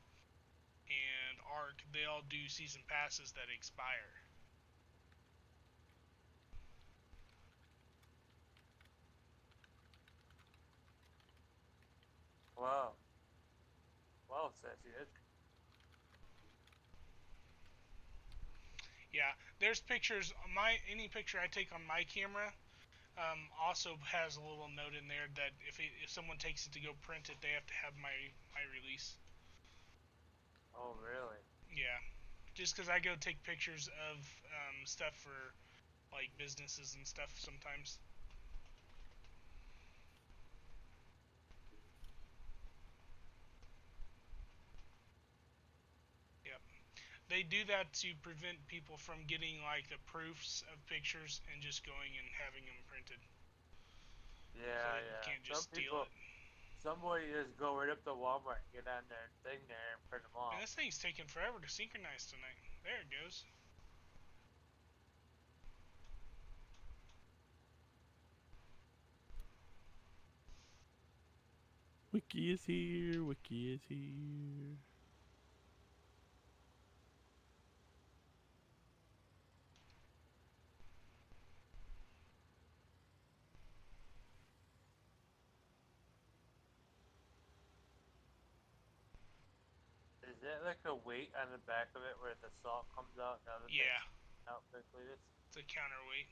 [SPEAKER 1] and Ark, they all do season passes that expire.
[SPEAKER 2] Wow, wow, Sassy, that's
[SPEAKER 1] Yeah, there's pictures. Any picture I take on my camera also has a little note in there that if someone takes it to go print it, they have to have my release.
[SPEAKER 2] oh really?
[SPEAKER 1] Yeah, just because I go take pictures of stuff for like businesses and stuff sometimes. Yep. They do that to prevent people from getting like the proofs of pictures and just going and having them printed, so
[SPEAKER 2] Yeah,
[SPEAKER 1] that you
[SPEAKER 2] yeah.
[SPEAKER 1] can't just steal it.
[SPEAKER 2] Somebody just go right up to Walmart and get on their thing there and print them
[SPEAKER 1] Man,
[SPEAKER 2] off.
[SPEAKER 1] this thing's taking forever to synchronize tonight. There it goes.
[SPEAKER 3] Wicky is here. Wicky is here.
[SPEAKER 2] Is that like a weight on the back of it where the salt comes out and the other
[SPEAKER 1] Yeah,
[SPEAKER 2] things out quickly?
[SPEAKER 1] it's a counterweight.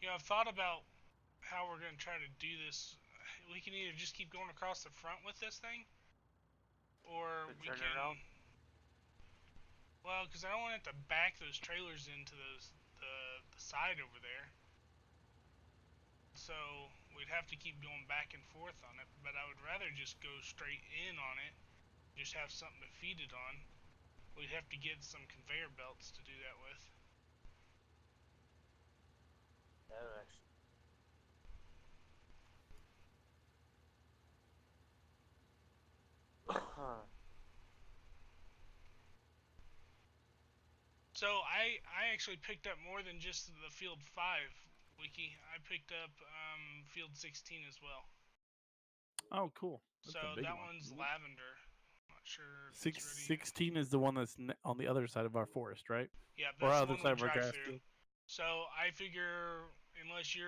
[SPEAKER 1] You know, I've thought about how we're going to try to do this. We can either just keep going across the front with this thing, or
[SPEAKER 2] The
[SPEAKER 1] we can.
[SPEAKER 2] turnaround?
[SPEAKER 1] Well, because I don't want it to back those trailers into the side over there. So we'd have to keep going back and forth on it. But I would rather just go straight in on it, just have something to feed it on. We'd have to get some conveyor belts to do that with.
[SPEAKER 2] That would actually.
[SPEAKER 1] So I actually picked up more than just the Field 5 Wiki. I picked up Field 16 as well.
[SPEAKER 3] Oh, cool. That's a
[SPEAKER 1] So
[SPEAKER 3] big
[SPEAKER 1] that
[SPEAKER 3] one.
[SPEAKER 1] one's
[SPEAKER 3] Isn't it?
[SPEAKER 1] lavender. Not sure if it's ready.
[SPEAKER 3] 16 is the one that's on the other side of our forest, right?
[SPEAKER 1] Yeah,
[SPEAKER 3] Or
[SPEAKER 1] that's the
[SPEAKER 3] other
[SPEAKER 1] one we
[SPEAKER 3] side of our
[SPEAKER 1] drive
[SPEAKER 3] grass
[SPEAKER 1] through.
[SPEAKER 3] field.
[SPEAKER 1] So I figure unless you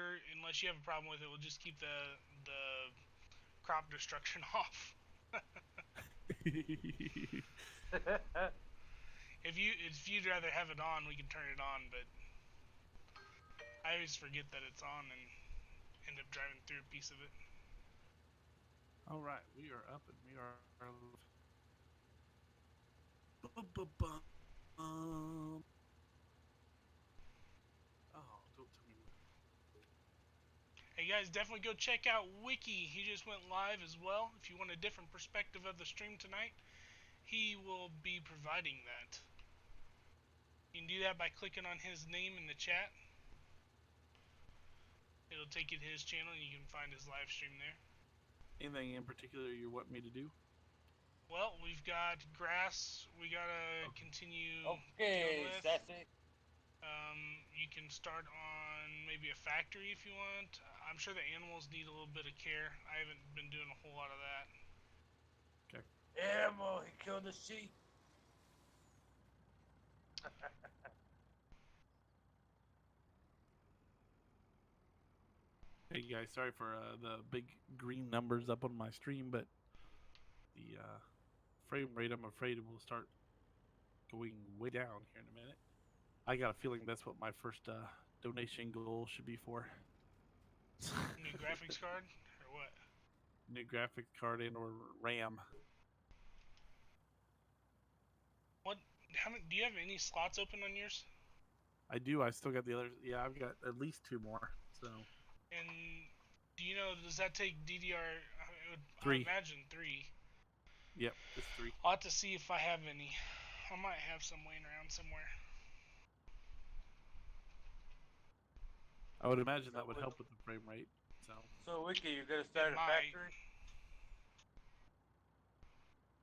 [SPEAKER 1] have a problem with it, we'll just keep the crop destruction off. If you'd rather have it on, we can turn it on, but I always forget that it's on and end up driving through a piece of it.
[SPEAKER 3] All right, we are up and we are live. Oh, don't tell me.
[SPEAKER 1] Hey guys, definitely go check out Wicky. He just went live as well. If you want a different perspective of the stream tonight, he will be providing that. You can do that by clicking on his name in the chat. It'll take you to his channel and you can find his live stream there.
[SPEAKER 3] Anything in particular you want me to do?
[SPEAKER 1] Well, we've got grass we gotta continue
[SPEAKER 2] Okay,
[SPEAKER 1] dealing with.
[SPEAKER 2] Sassy.
[SPEAKER 1] You can start on maybe a factory if you want. I'm sure the animals need a little bit of care. I haven't been doing a whole lot of that.
[SPEAKER 3] Okay.
[SPEAKER 2] Animal, he killed the sheep.
[SPEAKER 3] Hey guys, sorry for the big green numbers up on my stream, but the frame rate, I'm afraid, will start going way down here in a minute. I got a feeling that's what my first donation goal should be for.
[SPEAKER 1] New graphics card or what?
[SPEAKER 3] New graphics card and or RAM.
[SPEAKER 1] What? Do you have any slots open on yours?
[SPEAKER 3] I do. I still got the others. Yeah, I've got at least 2 more. So.
[SPEAKER 1] And do you know, does that take DDR? I
[SPEAKER 3] 3.
[SPEAKER 1] imagine 3.
[SPEAKER 3] Yep, it's 3.
[SPEAKER 1] I'll have to see if I have any. I might have some laying around somewhere.
[SPEAKER 3] I would imagine that would help with the frame rate.
[SPEAKER 2] So Wicky, you gonna start a factory?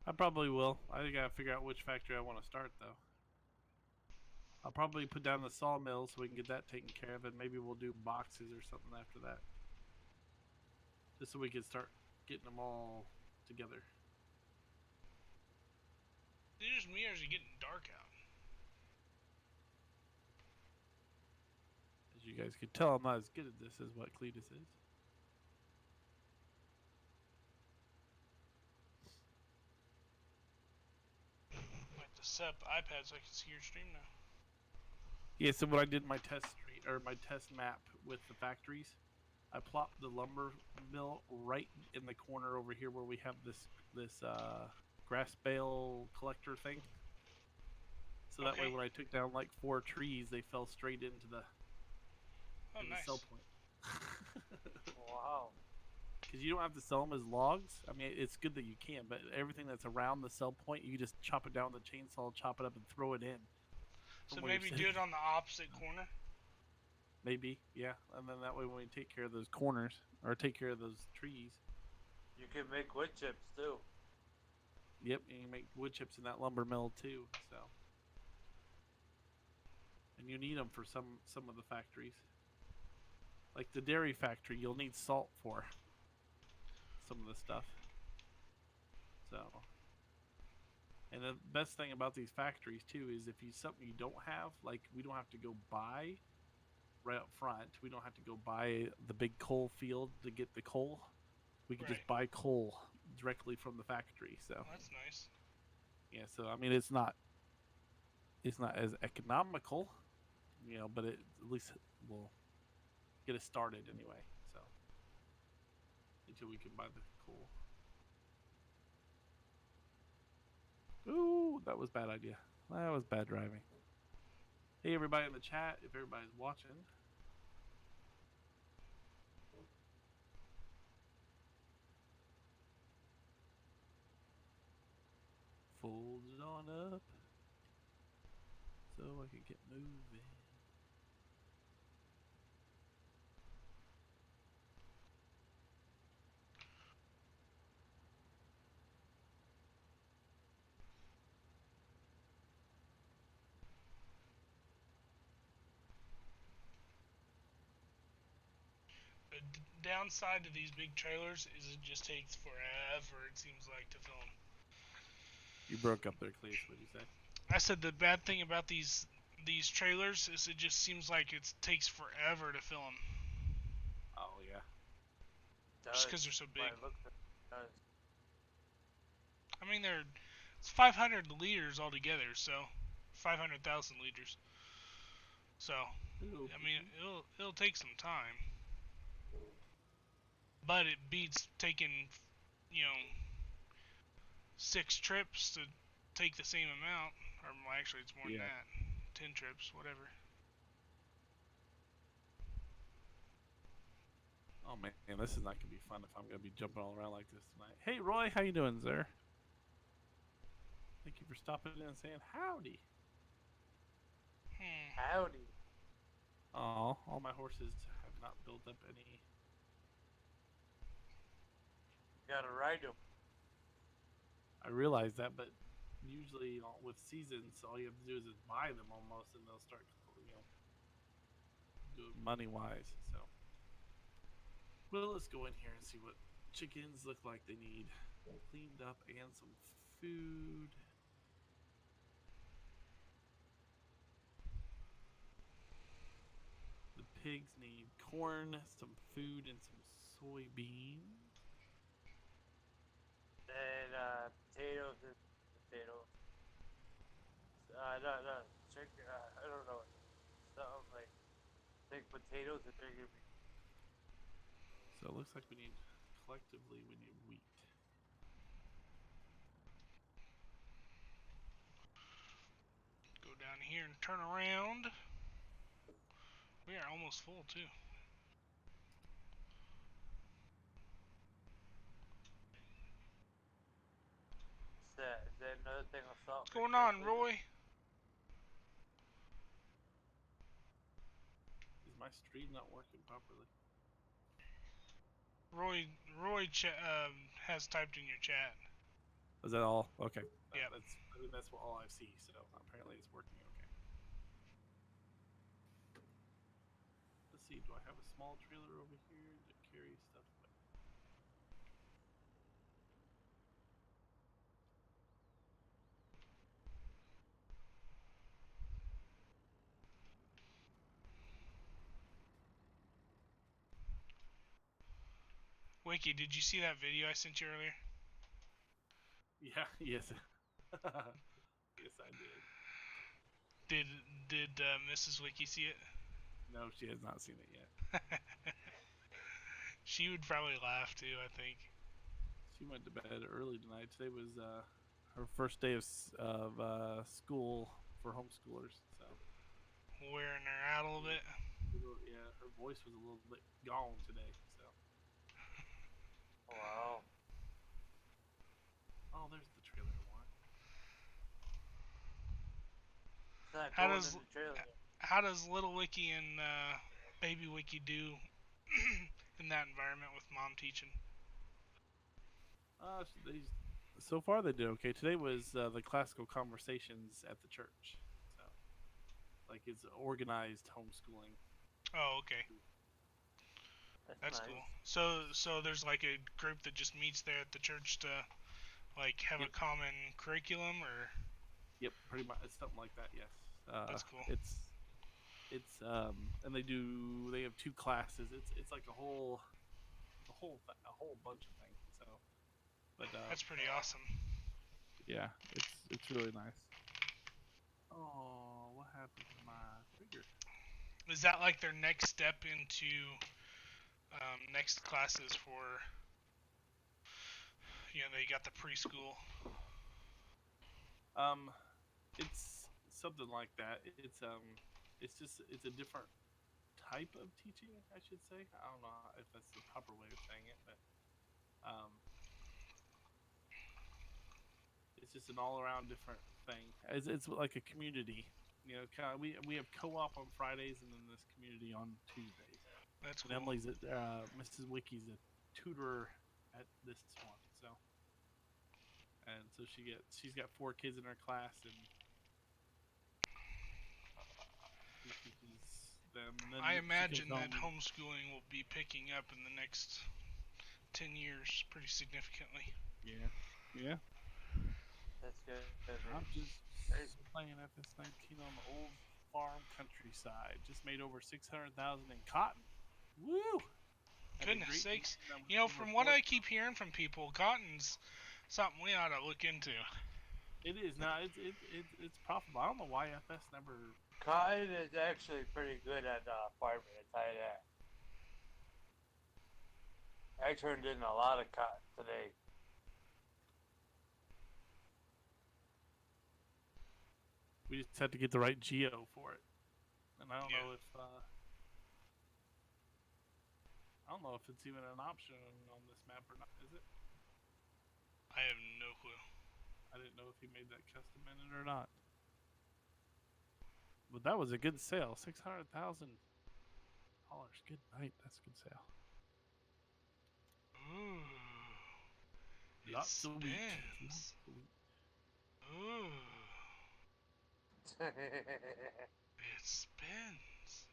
[SPEAKER 3] I probably will. I gotta figure out which factory I want to start though. I'll probably put down the sawmill so we can get that taken care of, and maybe we'll do boxes or something after that. Just so we can start getting them all together.
[SPEAKER 1] Is it just me or is it getting dark out?
[SPEAKER 3] As you guys can tell, I'm not as good at this as what Cletus is.
[SPEAKER 1] I have to set up the iPad so I can see your stream now.
[SPEAKER 3] Yeah, so what I did in my test street or my test map with the factories, I plopped the lumber mill right in the corner over here where we have this grass bale collector thing. So that way, when I took down like 4 trees, they fell straight into the
[SPEAKER 1] nice.
[SPEAKER 3] sell point.
[SPEAKER 2] Wow.
[SPEAKER 3] Because you don't have to sell them as logs. I mean, it's good that you can, but everything that's around the sell point, you just chop it down with the chainsaw, chop it up, and throw it in.
[SPEAKER 1] So maybe do it on the opposite corner?
[SPEAKER 3] Maybe, yeah. And then that way when we take care of those corners, or take care of those trees.
[SPEAKER 2] You can make wood chips too.
[SPEAKER 3] Yep, and you make wood chips in that lumber mill too, so. And you need them for some of the factories. Like the dairy factory, you'll need salt for some of the stuff. So. And the best thing about these factories too is if you something you don't have, like we don't have to go buy right up front. We don't have to go buy the big coal field to get the coal. We can just buy coal directly from the factory. So
[SPEAKER 1] that's nice.
[SPEAKER 3] Yeah, so I mean it's not as economical, you know, but it at least will get us started anyway. So until we can buy the coal. Ooh, that was a bad idea. That was bad driving. Hey, everybody in the chat, if everybody's watching. Fold it on up so I can get moving.
[SPEAKER 1] downside to these big trailers is it just takes forever. It seems like to film.
[SPEAKER 3] You broke up there, Cleese. What'd you say?
[SPEAKER 1] I said the bad thing about these trailers is it just seems like it takes forever to film,
[SPEAKER 3] Oh yeah.
[SPEAKER 1] just because they're so big.
[SPEAKER 2] Does.
[SPEAKER 1] I mean, it's 500 liters altogether, so 500,000 liters. So
[SPEAKER 3] Ooh.
[SPEAKER 1] I mean, it'll take some time, but it beats taking, 6 trips to take the same amount, or well, actually it's more than
[SPEAKER 3] Yeah.
[SPEAKER 1] that, 10 trips, whatever.
[SPEAKER 3] Oh man, this is not gonna be fun if I'm gonna be jumping all around like this tonight. Hey Roy, how you doing, sir? Thank you for stopping in and saying howdy.
[SPEAKER 2] Howdy.
[SPEAKER 3] Oh, all my horses have not built up any.
[SPEAKER 2] You gotta ride them.
[SPEAKER 3] I realize that, but usually with seasons, all you have to do is just buy them almost, and they'll start, doing money wise. So, well, let's go in here and see what chickens look like. They need cleaned up and some food. The pigs need corn, some food, and some soybeans.
[SPEAKER 2] And potatoes and potatoes. No, chicken. I don't know. Something like potatoes and they're gonna be.
[SPEAKER 3] So it looks like collectively we need wheat.
[SPEAKER 1] Go down here and turn around. We are almost full too.
[SPEAKER 2] Is that another thing of salt?
[SPEAKER 1] What's going on, Roy?
[SPEAKER 3] Is my stream not working properly?
[SPEAKER 1] Roy has typed in your chat.
[SPEAKER 3] Is that all? Okay.
[SPEAKER 1] Yeah.
[SPEAKER 3] That's all I see. So apparently it's working okay. Let's see. Do I have a small trailer over here to carry stuff away?
[SPEAKER 1] Wicky, did you see that video I sent you earlier?
[SPEAKER 3] Yeah. Yes. Yes, I did.
[SPEAKER 1] Did Mrs. Wicky see it?
[SPEAKER 3] No, she has not seen it yet.
[SPEAKER 1] She would probably laugh too, I think.
[SPEAKER 3] She went to bed early tonight. Today was her first day of school for homeschoolers. So
[SPEAKER 1] Wearing her out a little bit.
[SPEAKER 3] yeah, her voice was a little bit gone today. So
[SPEAKER 2] Wow.
[SPEAKER 3] oh, there's the trailer I want.
[SPEAKER 2] It's not
[SPEAKER 1] How
[SPEAKER 2] going
[SPEAKER 1] does
[SPEAKER 2] in the trailer.
[SPEAKER 1] how does little Wicky and baby Wicky do in that environment with mom teaching?
[SPEAKER 3] So far they did okay. Today was the classical conversations at the church. So like it's organized homeschooling.
[SPEAKER 1] Oh, okay. That's
[SPEAKER 2] nice.
[SPEAKER 1] cool. So there's like a group that just meets there at the church to like have a common curriculum, or
[SPEAKER 3] Yep, pretty much. It's something like that. Yes.
[SPEAKER 1] that's cool.
[SPEAKER 3] It's and they have 2 classes. It's like a whole bunch of things. So, but
[SPEAKER 1] That's pretty awesome.
[SPEAKER 3] yeah, it's really nice. Oh, what happened to my trigger?
[SPEAKER 1] Is that like their next step into next classes for? They got the preschool.
[SPEAKER 3] It's something like that. It's a different type of teaching, I should say. I don't know if that's the proper way of saying it, but it's just an all-around different thing. It's like a community, kind of. We have co-op on Fridays and then this community on Tuesdays.
[SPEAKER 1] That's
[SPEAKER 3] And
[SPEAKER 1] cool.
[SPEAKER 3] Emily's Mrs. Wicky's a tutor at this one, so she's got 4 kids in her class, and she teaches them. And then
[SPEAKER 1] I
[SPEAKER 3] she comes
[SPEAKER 1] imagine that
[SPEAKER 3] home.
[SPEAKER 1] homeschooling will be picking up in the next 10 years pretty significantly.
[SPEAKER 3] Yeah. Yeah.
[SPEAKER 2] That's good.
[SPEAKER 3] I'm just
[SPEAKER 2] There's-
[SPEAKER 3] playing FS19 on the old farm countryside. Just made over 600,000 in cotton. Woo! Had a
[SPEAKER 1] Goodness
[SPEAKER 3] great year.
[SPEAKER 1] sakes.
[SPEAKER 3] That was
[SPEAKER 1] You know,
[SPEAKER 3] over
[SPEAKER 1] from what
[SPEAKER 3] four.
[SPEAKER 1] I keep hearing from people, cotton's something we ought to look into.
[SPEAKER 3] It is now. It's profitable. I don't know why FS never.
[SPEAKER 2] Cotton is actually pretty good at farming, I tell you that. I turned in a lot of cotton today.
[SPEAKER 3] We just had to get the right geo for it, and I don't
[SPEAKER 1] Yeah.
[SPEAKER 3] know if it's even an option on this map or not. Is it?
[SPEAKER 1] I have no clue.
[SPEAKER 3] I didn't know if he made that custom in it or not. But that was a good sale. $600,000. Good night. That's a good sale.
[SPEAKER 1] Ooh. It
[SPEAKER 3] Lots of wheat.
[SPEAKER 1] spins.
[SPEAKER 3] Lots of wheat.
[SPEAKER 1] Ooh. It spins.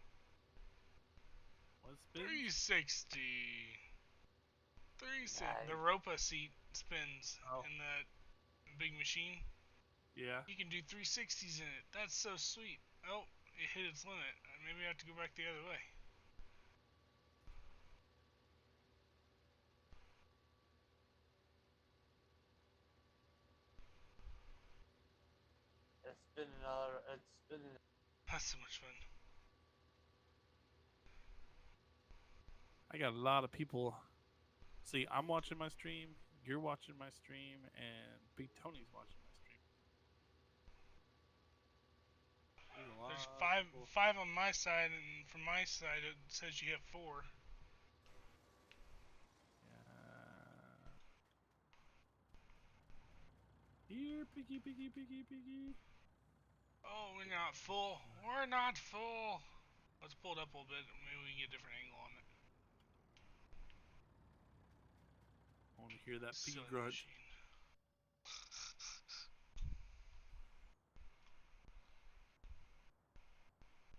[SPEAKER 3] What spins?
[SPEAKER 1] 360. 360. The
[SPEAKER 2] Nice.
[SPEAKER 1] Ropa seat spins
[SPEAKER 3] Oh.
[SPEAKER 1] in that big machine.
[SPEAKER 3] Yeah.
[SPEAKER 1] You can do 360s in it. That's so sweet. Oh, it hit its limit. Maybe I have to go back the other way.
[SPEAKER 2] It's been another. It's been.
[SPEAKER 1] That's so much fun.
[SPEAKER 3] I got a lot of people. See, I'm watching my stream. You're watching my stream, and Big Tony's watching my stream. There's a lot
[SPEAKER 1] There's
[SPEAKER 3] of
[SPEAKER 1] five
[SPEAKER 3] people.
[SPEAKER 1] five on my side, and from my side it says you have 4.
[SPEAKER 3] Here, piggy.
[SPEAKER 1] Oh, we're not full. We're not full. Let's pull it up a little bit. Maybe we can get a different angle on it.
[SPEAKER 3] I want to hear that piggy
[SPEAKER 1] Silly
[SPEAKER 3] grunt.
[SPEAKER 1] machine.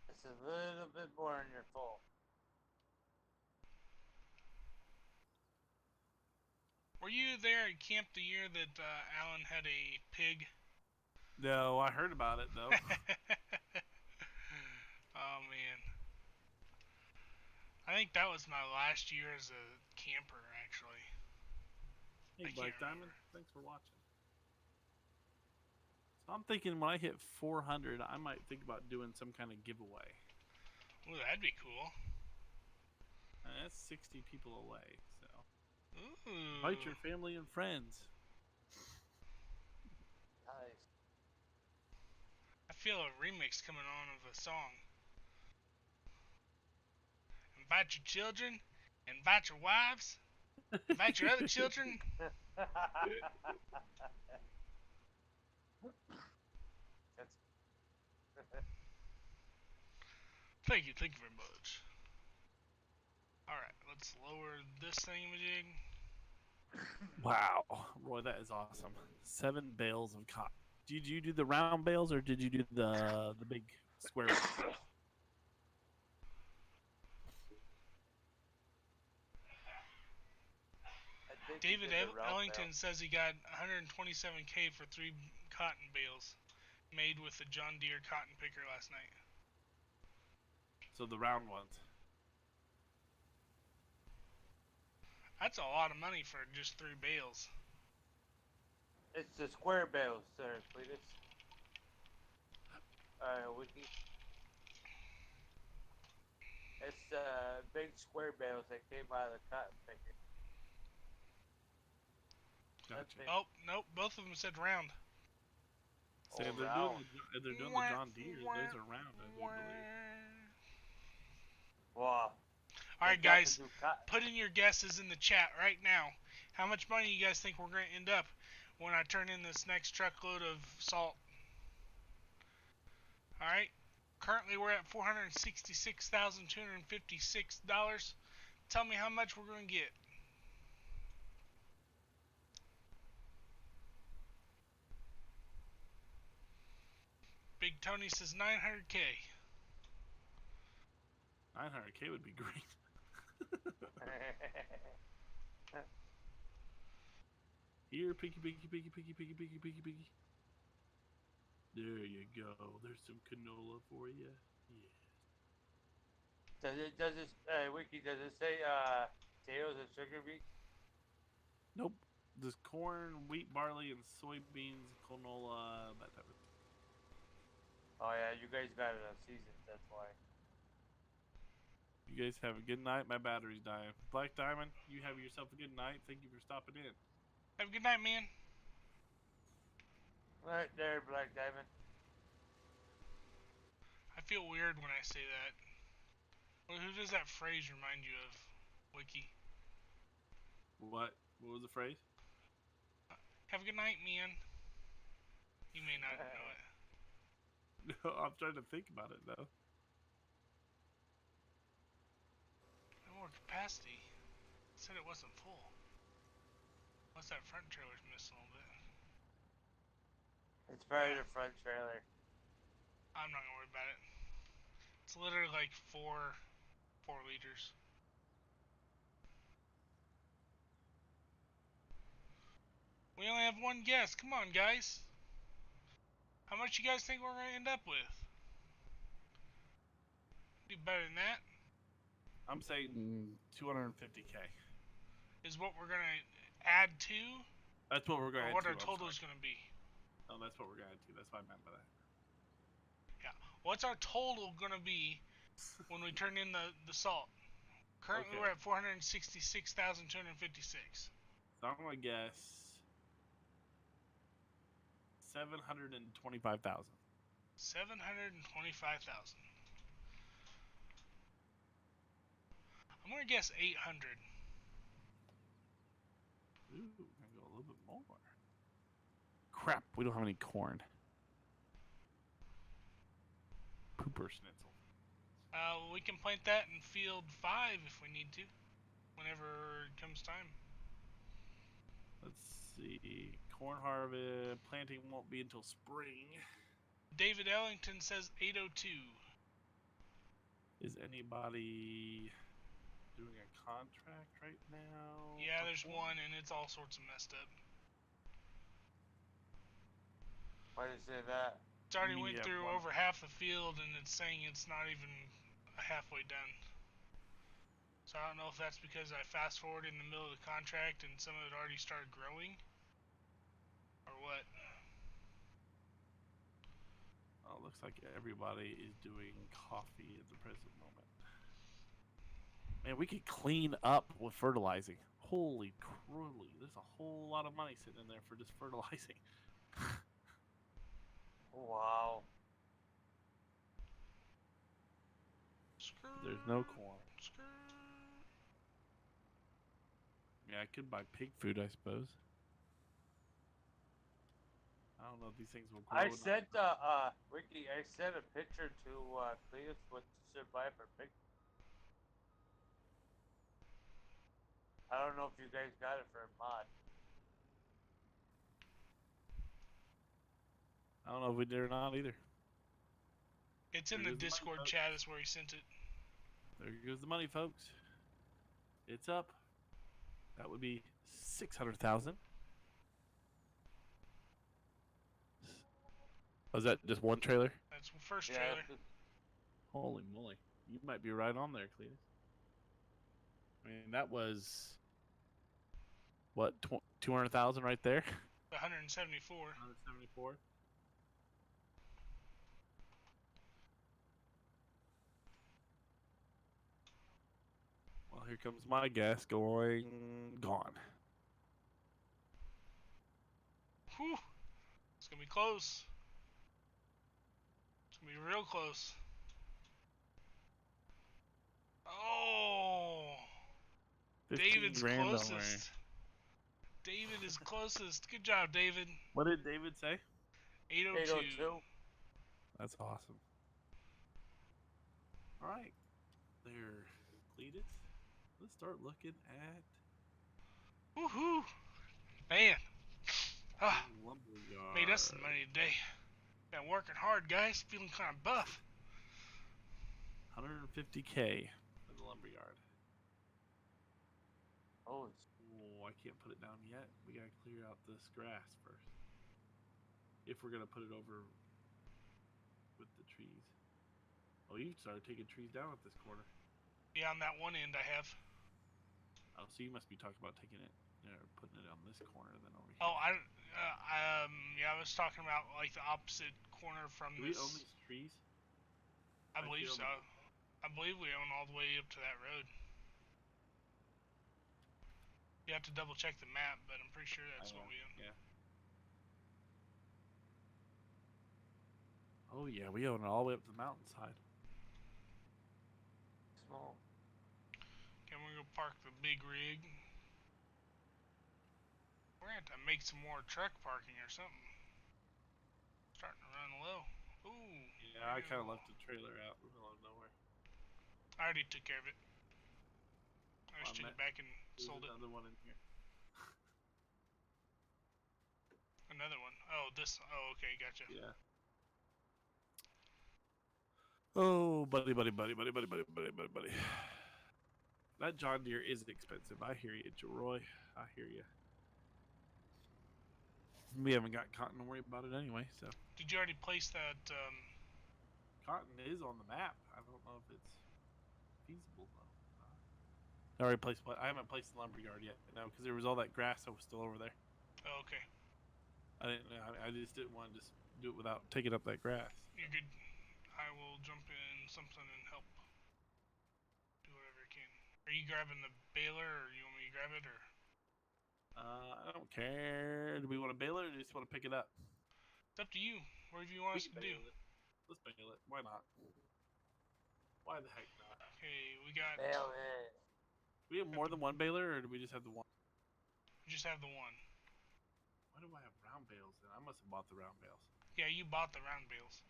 [SPEAKER 2] It's a little bit more than you're full.
[SPEAKER 1] Were you there at camp the year that Alan had a pig?
[SPEAKER 3] No, I heard about it though.
[SPEAKER 1] Oh man. I think that was my last year as a camper, actually.
[SPEAKER 3] Hey,
[SPEAKER 1] I can't
[SPEAKER 3] Black
[SPEAKER 1] remember.
[SPEAKER 3] Diamond, thanks for watching. So I'm thinking when I hit 400, I might think about doing some kind of giveaway.
[SPEAKER 1] Ooh, that'd be cool.
[SPEAKER 3] And that's 60 people away, so
[SPEAKER 1] Ooh.
[SPEAKER 3] invite your family and friends.
[SPEAKER 2] Nice.
[SPEAKER 1] I feel a remix coming on of a song. Invite your children, invite your wives, invite your other children.
[SPEAKER 2] That's
[SPEAKER 1] Thank you very much. Alright, let's lower this thingamajig.
[SPEAKER 3] Wow, Roy, that is awesome. 7 bales of cotton. Did you do the round bales or did you do the big square ones?
[SPEAKER 2] I think he
[SPEAKER 1] David
[SPEAKER 2] did the round
[SPEAKER 1] Ellington
[SPEAKER 2] bale.
[SPEAKER 1] says he got 127K for 3 cotton bales made with the John Deere cotton picker last night.
[SPEAKER 3] So the round ones.
[SPEAKER 1] That's a lot of money for just 3 bales.
[SPEAKER 2] It's the square bales, sir, Cletus. Wicky. It's the big square bales that came out of the cotton picker.
[SPEAKER 3] Gotcha.
[SPEAKER 1] Oh, nope, both of them said round.
[SPEAKER 3] So
[SPEAKER 2] Oh,
[SPEAKER 3] if they're
[SPEAKER 2] round.
[SPEAKER 3] doing the John Deere, those are round, I do believe.
[SPEAKER 2] Wow.
[SPEAKER 1] Alright
[SPEAKER 2] They got
[SPEAKER 1] guys,
[SPEAKER 2] to do cotton.
[SPEAKER 1] put in your guesses in the chat right now. How much money you guys think we're going to end up when I turn in this next truckload of salt? Alright, currently we're at $466,256. Tell me how much we're going to get. Big Tony says 900K.
[SPEAKER 3] 900K would be great. Here, piggy, piggy, piggy, piggy, piggy, piggy, piggy, piggy. There you go. There's some canola for you. Yeah.
[SPEAKER 2] does it, Wiki, does it say, potatoes and sugar beets?
[SPEAKER 3] Nope. There's corn, wheat, barley, and soybeans, canola, that type of thing.
[SPEAKER 2] Oh yeah, you guys got it on seasons, that's why.
[SPEAKER 3] You guys have a good night. My battery's dying. Black Diamond, you have yourself a good night. Thank you for stopping in.
[SPEAKER 1] Have a good night, man.
[SPEAKER 2] Right there, Black Diamond.
[SPEAKER 1] I feel weird when I say that. Well, who does that phrase remind you of, Wicky?
[SPEAKER 3] What? What was the phrase?
[SPEAKER 1] Have a good night, man. You may not know it.
[SPEAKER 3] No, I'm trying to think about it though.
[SPEAKER 1] No more capacity. It said it wasn't full. Unless that front trailer's missing a little bit.
[SPEAKER 2] It's probably the front trailer.
[SPEAKER 1] I'm not gonna worry about it. It's literally like 4 liters. We only have one guest. Come on, guys. How much you guys think we're gonna end up with? Do better than that.
[SPEAKER 3] I'm saying 250K.
[SPEAKER 1] Is what we're gonna add to,
[SPEAKER 3] That's what we're going to
[SPEAKER 1] or
[SPEAKER 3] add
[SPEAKER 1] what
[SPEAKER 3] to.
[SPEAKER 1] our total is gonna be?
[SPEAKER 3] Oh, that's what we're going to add to. That's what I meant by that.
[SPEAKER 1] Yeah. What's our total gonna be when we turn in the salt? Currently,
[SPEAKER 3] Okay.
[SPEAKER 1] we're at 466,256.
[SPEAKER 3] So I'm going to guess 725,000.
[SPEAKER 1] 725,000. I'm gonna guess 800.
[SPEAKER 3] Ooh, I'm going to go a little bit more. Crap, we don't have any corn. Pooper schnitzel.
[SPEAKER 1] We can plant that in field 5 if we need to, whenever it comes time.
[SPEAKER 3] Let's see. Corn harvest. Planting won't be until spring.
[SPEAKER 1] David Ellington says 802.
[SPEAKER 3] Is anybody doing a contract right now?
[SPEAKER 1] Yeah, there's one, and it's all sorts of messed up.
[SPEAKER 2] Why do you say that?
[SPEAKER 1] It's already
[SPEAKER 3] You
[SPEAKER 1] went
[SPEAKER 3] have
[SPEAKER 1] through
[SPEAKER 3] one.
[SPEAKER 1] over half the field, and it's saying it's not even halfway done. So I don't know if that's because I fast forwarded in the middle of the contract and some of it already started growing, or what.
[SPEAKER 3] Oh, looks like everybody is doing coffee at the present moment. Man, we could clean up with fertilizing. Holy cruelly. There's a whole lot of money sitting in there for just fertilizing.
[SPEAKER 2] Wow.
[SPEAKER 3] There's no corn.
[SPEAKER 1] Skirt.
[SPEAKER 3] Yeah, I could buy pig food, I suppose. I don't know if these things will grow.
[SPEAKER 2] I sent Wiki. I sent a picture to Cletus what you should buy for pig. I don't know if you guys got it for a mod.
[SPEAKER 3] I don't know if we did or not either.
[SPEAKER 1] It's in the Discord chat is where he sent it.
[SPEAKER 3] There goes the money, folks. It's up. That would be 600,000. Was that just one trailer?
[SPEAKER 1] That's the first trailer.
[SPEAKER 3] Holy moly. You might be right on there, Cletus. I mean, that was, what, 200,000 right there?
[SPEAKER 1] 174.
[SPEAKER 3] 174. Well, here comes my gas going gone.
[SPEAKER 1] Whew. It's gonna be close. It's gonna be real close. Oh, David's closest. David is closest. Good job, David.
[SPEAKER 3] What did David say?
[SPEAKER 1] 802.
[SPEAKER 3] That's awesome. All right. There, Cletus. Let's start looking at
[SPEAKER 1] Woohoo! Man. Ah,
[SPEAKER 3] lumberyard.
[SPEAKER 1] made us some money today. Been working hard, guys. Feeling kind of buff.
[SPEAKER 3] 150K for the lumberyard.
[SPEAKER 2] Oh,
[SPEAKER 3] Oh, I can't put it down yet. We gotta clear out this grass first. If we're gonna put it over with the trees. Oh, you started taking trees down at this corner.
[SPEAKER 1] Yeah, on that one end I have.
[SPEAKER 3] Oh, so you must be talking about taking it, putting it on this corner then over here.
[SPEAKER 1] Oh, yeah, I was talking about like the opposite corner from
[SPEAKER 3] Do
[SPEAKER 1] this.
[SPEAKER 3] we own these trees?
[SPEAKER 1] I believe so. I believe we own all the way up to that road. You have to double check the map, but I'm pretty sure that's what we own.
[SPEAKER 3] Yeah. Oh yeah, we own it all the way up to the mountainside.
[SPEAKER 2] small.
[SPEAKER 1] Can we go park the big rig? We're gonna have to make some more truck parking or something. Starting to run low. Ooh.
[SPEAKER 3] Yeah, I kind of left the trailer out in the middle of nowhere.
[SPEAKER 1] I already took care of it. I just took it back and sold it.
[SPEAKER 3] Another one in here.
[SPEAKER 1] Another one. Oh, this. Oh, okay, gotcha.
[SPEAKER 3] Yeah. Oh, buddy. That John Deere is expensive. I hear you, Roy. I hear you. We haven't got cotton to worry about it anyway, so.
[SPEAKER 1] Did you already place that?
[SPEAKER 3] Cotton is on the map. I don't know if it's feasible though. I already placed. I haven't placed the lumberyard yet. No, because there was all that grass that was still over there.
[SPEAKER 1] Oh, okay.
[SPEAKER 3] I didn't. I just didn't want to just do it without taking up that grass.
[SPEAKER 1] You're good. I will jump in something and help. Do whatever I can. Are you grabbing the baler, or you want me to grab it, or?
[SPEAKER 3] I don't care. Do we want to bale it, or do you just want to pick it up?
[SPEAKER 1] It's up to you. Whatever you want us to do.
[SPEAKER 3] Let's bale it. Why not? Why the heck not?
[SPEAKER 1] Okay, we got.
[SPEAKER 2] Bail it.
[SPEAKER 3] We have more than one baler, or do we just have the one?
[SPEAKER 1] We just have the one.
[SPEAKER 3] Why do I have round bales then? I must have bought the round bales.
[SPEAKER 1] Yeah, you bought the round bales.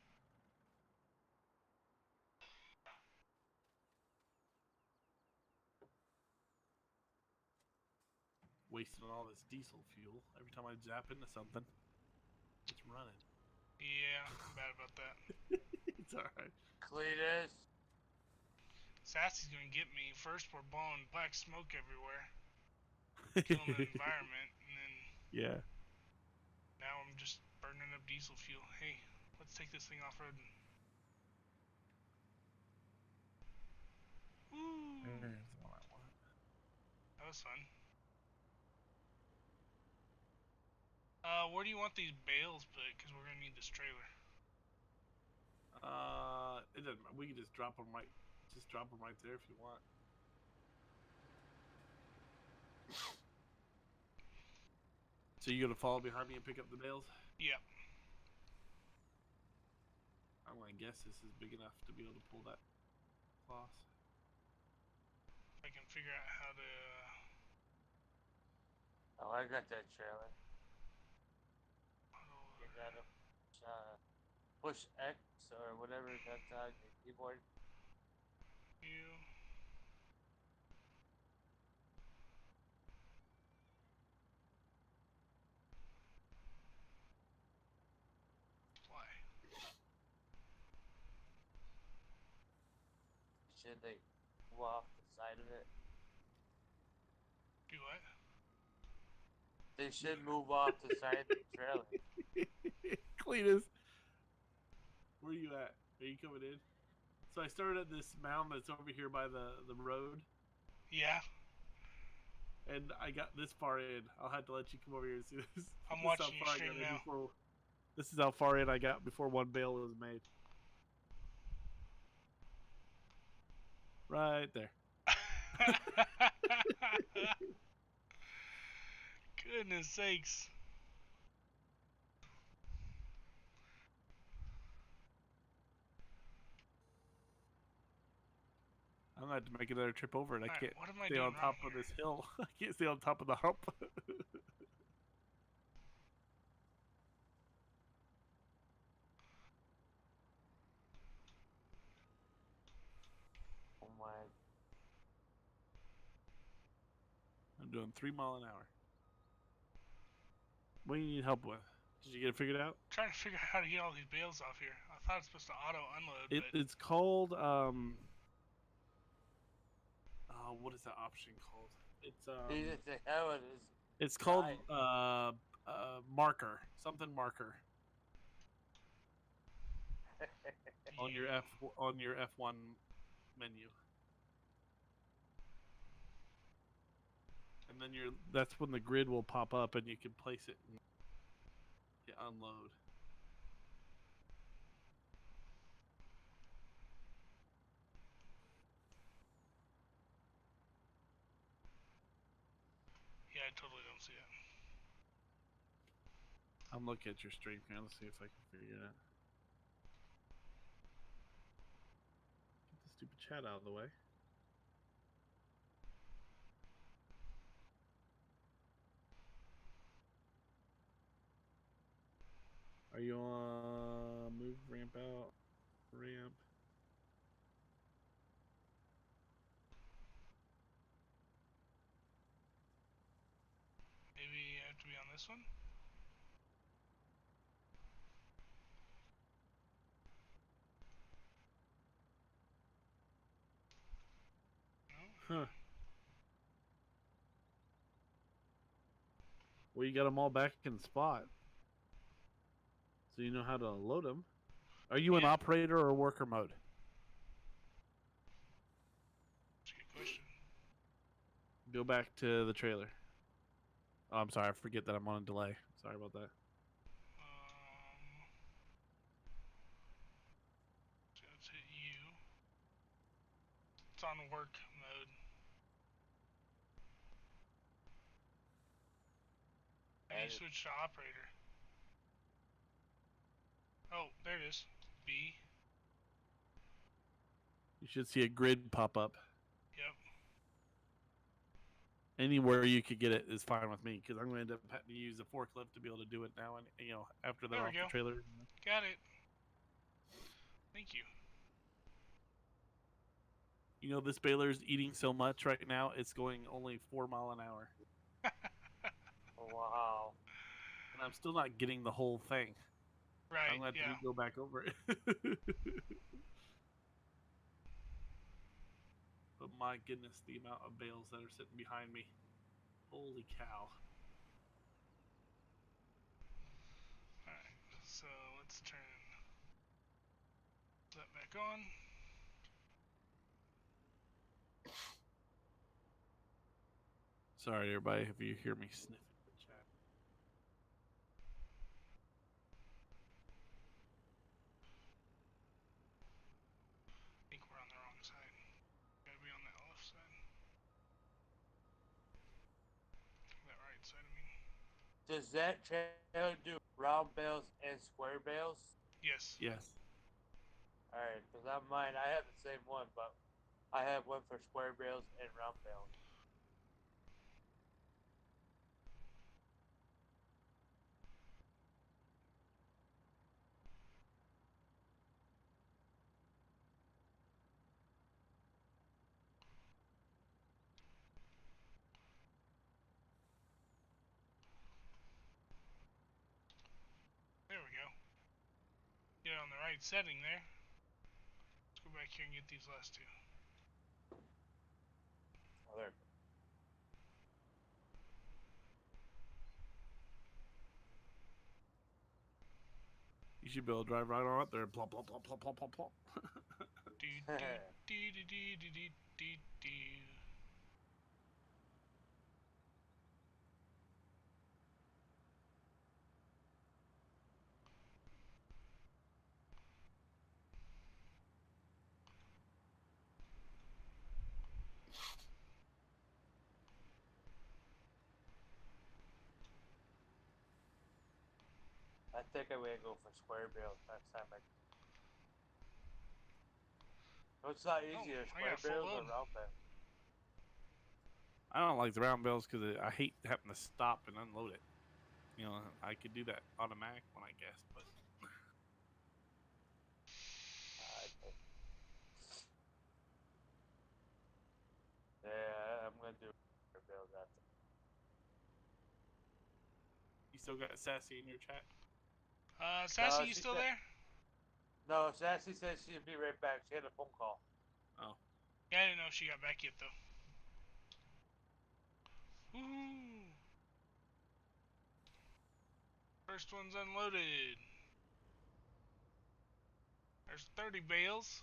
[SPEAKER 3] Wasting all this diesel fuel. Every time I zap into something, it's running.
[SPEAKER 1] Yeah, I'm bad about that.
[SPEAKER 3] It's alright.
[SPEAKER 2] Cletus.
[SPEAKER 1] Sassy's gonna get me. First, we're blowing black smoke everywhere, killing the environment, and then
[SPEAKER 3] Yeah.
[SPEAKER 1] now I'm just burning up diesel fuel. Hey, let's take this thing off road. Woo!
[SPEAKER 3] There's the one I want.
[SPEAKER 1] That was fun. Where do you want these bales put? Because we're gonna need this trailer.
[SPEAKER 3] It doesn't matter. We can just drop them right there if you want. So you gonna follow behind me and pick up the bales?
[SPEAKER 1] Yep.
[SPEAKER 3] I'm gonna guess this is big enough to be able to pull that cloth.
[SPEAKER 1] If I can figure out how to.
[SPEAKER 2] Oh, I got that trailer. You gotta push X or whatever that's on your keyboard.
[SPEAKER 1] You. Fly.
[SPEAKER 2] Should they go off the side of it?
[SPEAKER 1] Do what?
[SPEAKER 2] They should move off the side of the trailer.
[SPEAKER 3] Cletus, where are you at? Are you coming in? So I started at this mound that's over here by the road.
[SPEAKER 1] Yeah.
[SPEAKER 3] And I got this far in. I'll have to let you come over here and see this.
[SPEAKER 1] I'm watching your stream now.
[SPEAKER 3] This is how far in I got before one bale was made. Right there.
[SPEAKER 1] Goodness sakes.
[SPEAKER 3] I'm gonna have to make another trip over it. I can't
[SPEAKER 1] what am I
[SPEAKER 3] stay
[SPEAKER 1] doing
[SPEAKER 3] on top
[SPEAKER 1] wrong
[SPEAKER 3] of
[SPEAKER 1] here?
[SPEAKER 3] this hill. I can't stay on top of the hump.
[SPEAKER 2] Oh my.
[SPEAKER 3] I'm doing 3 miles an hour. What do you need help with? Did you get it figured out?
[SPEAKER 1] Trying to figure out how to get all these bales off here. I thought it's supposed to auto unload.
[SPEAKER 3] It's called What is that option called? It's
[SPEAKER 2] He just said, hell it is.
[SPEAKER 3] it's called
[SPEAKER 2] Nice.
[SPEAKER 3] marker, something marker on your
[SPEAKER 1] Yeah.
[SPEAKER 3] F1 menu, and then that's when the grid will pop up and you can place it and hit unload.
[SPEAKER 1] Yeah, I totally don't see it.
[SPEAKER 3] I'm looking at your stream here. Let's see if I can figure it out. Get the stupid chat out of the way. Are you on move ramp out ramp?
[SPEAKER 1] Maybe I have to be on this one? No?
[SPEAKER 3] Huh. Well, you got them all back in spot, so you know how to load them. Are you in
[SPEAKER 1] Yeah.
[SPEAKER 3] operator or worker mode?
[SPEAKER 1] That's a good question.
[SPEAKER 3] Go back to the trailer. Oh, I'm sorry. I forget that I'm on a delay. Sorry about that.
[SPEAKER 1] So let's hit U. It's on work mode. How do you switch to operator? Oh, there it is. B.
[SPEAKER 3] You should see a grid pop up.
[SPEAKER 1] Yep.
[SPEAKER 3] Anywhere you could get it is fine with me because I'm going to end up having to use a forklift to be able to do it now. And after they're
[SPEAKER 1] There we
[SPEAKER 3] off the
[SPEAKER 1] go.
[SPEAKER 3] trailer.
[SPEAKER 1] Got it. Thank you.
[SPEAKER 3] This baler's eating so much right now, it's going only 4 mile an hour.
[SPEAKER 2] Wow.
[SPEAKER 3] And I'm still not getting the whole thing.
[SPEAKER 1] Right,
[SPEAKER 3] I'm going to have to go back over it. But my goodness, the amount of bales that are sitting behind me. Holy cow.
[SPEAKER 1] Alright, so let's turn that back on.
[SPEAKER 3] Sorry, everybody, if you hear me sniffing the chat.
[SPEAKER 1] I think we're on the wrong side. Gotta be on that left side. That right side, I mean.
[SPEAKER 2] Does that trailer do round bales and square bales?
[SPEAKER 1] Yes.
[SPEAKER 3] Yes.
[SPEAKER 2] Alright, because on mine, I have the same one, but I have one for square bales and round bales.
[SPEAKER 1] There we go. Get on the right setting there. Let's go back here and get these last two.
[SPEAKER 2] Oh, there.
[SPEAKER 3] You should be able to drive right on up there and plop, plop, plop, plop, plop, plop, plop.
[SPEAKER 1] Do do do do do do do do do.
[SPEAKER 2] I think I'm going to go for square bales next time. It's not easier,
[SPEAKER 1] I got
[SPEAKER 2] square
[SPEAKER 1] a full
[SPEAKER 2] bales or
[SPEAKER 1] load.
[SPEAKER 2] round bales?
[SPEAKER 3] I don't like the round bales because I hate having to stop and unload it. I could do that automatic one, I guess, but
[SPEAKER 2] Yeah, I'm going to do square bales after.
[SPEAKER 3] you still got Sassy in your chat.
[SPEAKER 1] Sassy, you
[SPEAKER 2] she
[SPEAKER 1] still
[SPEAKER 2] said,
[SPEAKER 1] there?
[SPEAKER 2] no, Sassy said she'd be right back. She had a phone call.
[SPEAKER 3] Oh,
[SPEAKER 1] Yeah, I didn't know if she got back yet though. Woo! First one's unloaded. There's 30 bales.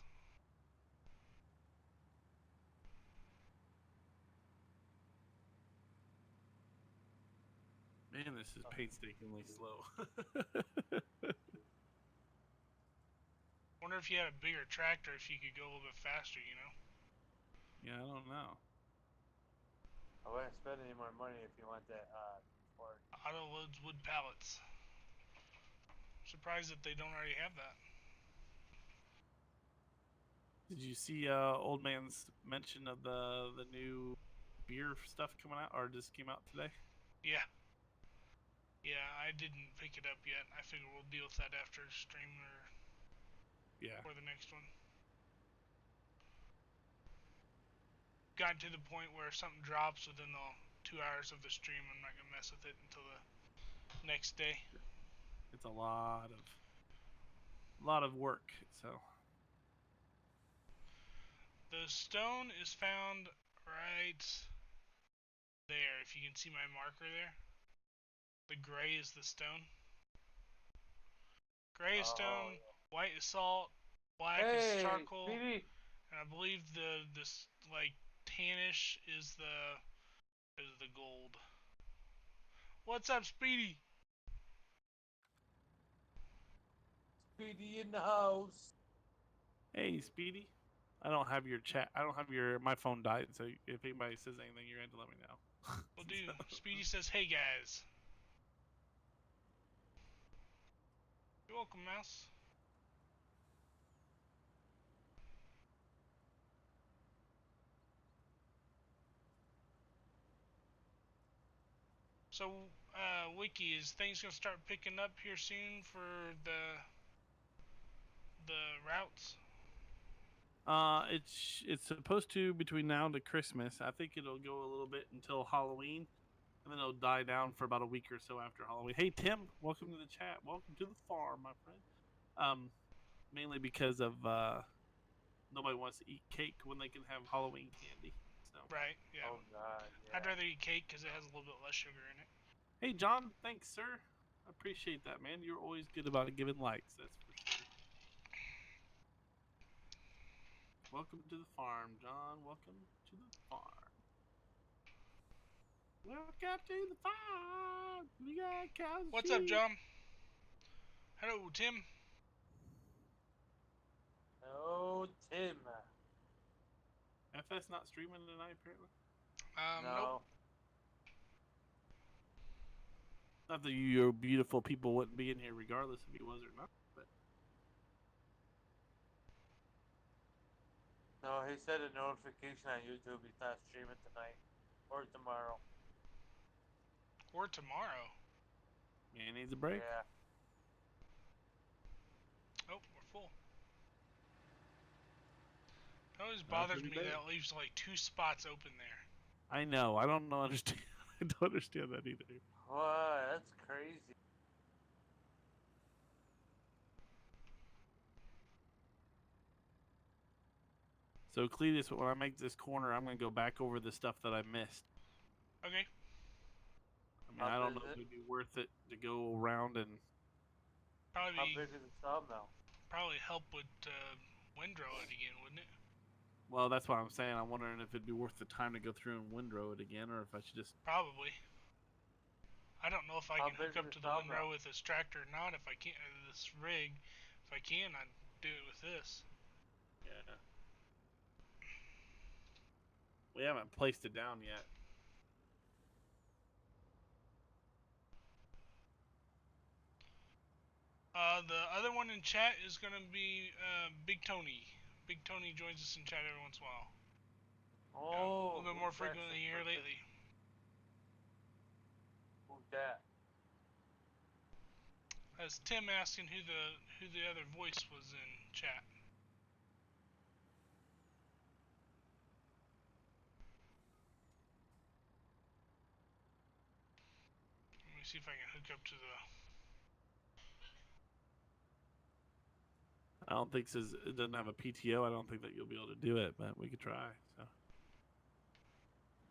[SPEAKER 3] Man, this is painstakingly slow.
[SPEAKER 1] Wonder if you had a bigger tractor, if you could go a little bit faster, you know?
[SPEAKER 3] Yeah, I don't know.
[SPEAKER 2] I wouldn't spend any more money if you want that Ford.
[SPEAKER 1] Auto loads wood pallets. Surprised that they don't already have that.
[SPEAKER 3] Did you see old man's mention of the new beer stuff coming out, or just came out today?
[SPEAKER 1] Yeah. Yeah, I didn't pick it up yet. I figure we'll deal with that after stream
[SPEAKER 3] Yeah.
[SPEAKER 1] or the next one. Got to the point where if something drops within the 2 hours of the stream, I'm not gonna mess with it until the next day.
[SPEAKER 3] It's a lot of work. So
[SPEAKER 1] The stone is found right there. If you can see my marker there, the gray is the stone. Gray is stone, white is salt, black is charcoal,
[SPEAKER 2] Stevie.
[SPEAKER 1] and I believe this like tannish is the gold. What's up, Speedy?
[SPEAKER 2] Speedy in the house.
[SPEAKER 3] hey, Speedy, I don't have your chat. I don't have your. My phone died, so if anybody says anything, you're going to let me know.
[SPEAKER 1] Well, dude, Speedy says, "Hey guys." You're welcome, Mouse. So, Wicky, is things gonna start picking up here soon for the routes?
[SPEAKER 3] It's supposed to between now and Christmas. I think it'll go a little bit until Halloween, and then it'll die down for about a week or so after Halloween. Hey Tim, welcome to the chat. Welcome to the farm, my friend. Mainly because of nobody wants to eat cake when they can have Halloween candy. So
[SPEAKER 1] Right. Yeah.
[SPEAKER 2] Oh God. Yeah.
[SPEAKER 1] I'd rather eat cake because it has a little bit less sugar in it.
[SPEAKER 3] hey John, thanks sir. I appreciate that, man. You're always good about giving likes. That's for sure. Welcome to the farm, John. Welcome to the farm. Welcome to the farm. We got cows and
[SPEAKER 1] What's up,
[SPEAKER 3] sheep.
[SPEAKER 1] John? Hello, Tim.
[SPEAKER 2] Oh, Tim.
[SPEAKER 3] FS not streaming tonight, apparently.
[SPEAKER 1] Nope.
[SPEAKER 2] No.
[SPEAKER 3] Not that you beautiful people wouldn't be in here regardless if he was or not. But
[SPEAKER 2] No, he said a notification on YouTube he's not streaming tonight or tomorrow.
[SPEAKER 1] Or tomorrow.
[SPEAKER 3] man needs a break.
[SPEAKER 2] Yeah.
[SPEAKER 1] Oh, we're full. It always
[SPEAKER 3] Not
[SPEAKER 1] bothers
[SPEAKER 3] pretty
[SPEAKER 1] me
[SPEAKER 3] bad.
[SPEAKER 1] that it leaves like 2 spots open there.
[SPEAKER 3] I know. I don't know. Understand. I don't understand that either.
[SPEAKER 2] What? That's crazy.
[SPEAKER 3] So Cletus, when I make this corner, I'm gonna go back over the stuff that I missed.
[SPEAKER 1] Okay.
[SPEAKER 3] I mean,
[SPEAKER 2] How
[SPEAKER 3] I don't
[SPEAKER 2] big
[SPEAKER 3] know
[SPEAKER 2] is
[SPEAKER 3] if
[SPEAKER 2] it?
[SPEAKER 3] it'd be worth it to go around and.
[SPEAKER 2] How
[SPEAKER 1] Probably
[SPEAKER 2] big is the sawmill?
[SPEAKER 1] help with windrow it again, wouldn't it?
[SPEAKER 3] Well, that's what I'm saying. I'm wondering if it'd be worth the time to go through and windrow it again, or if I should just.
[SPEAKER 1] Probably. I don't know if I
[SPEAKER 2] How
[SPEAKER 1] can
[SPEAKER 2] big
[SPEAKER 1] hook
[SPEAKER 2] is
[SPEAKER 1] up
[SPEAKER 2] the
[SPEAKER 1] to the
[SPEAKER 2] sawmill?
[SPEAKER 1] windrow with this tractor or not. If I can't, this rig. If I can, I'd do it with this.
[SPEAKER 3] Yeah. We haven't placed it down yet.
[SPEAKER 1] The other one in chat is gonna be Big Tony. Big Tony joins us in chat every once in a while.
[SPEAKER 2] Oh,
[SPEAKER 1] A little bit more frequently here lately.
[SPEAKER 2] Who's that?
[SPEAKER 1] That's Tim asking who the other voice was in chat. Let me see if I can hook up to the.
[SPEAKER 3] I don't think it doesn't have a PTO. I don't think that you'll be able to do it, but we could try. So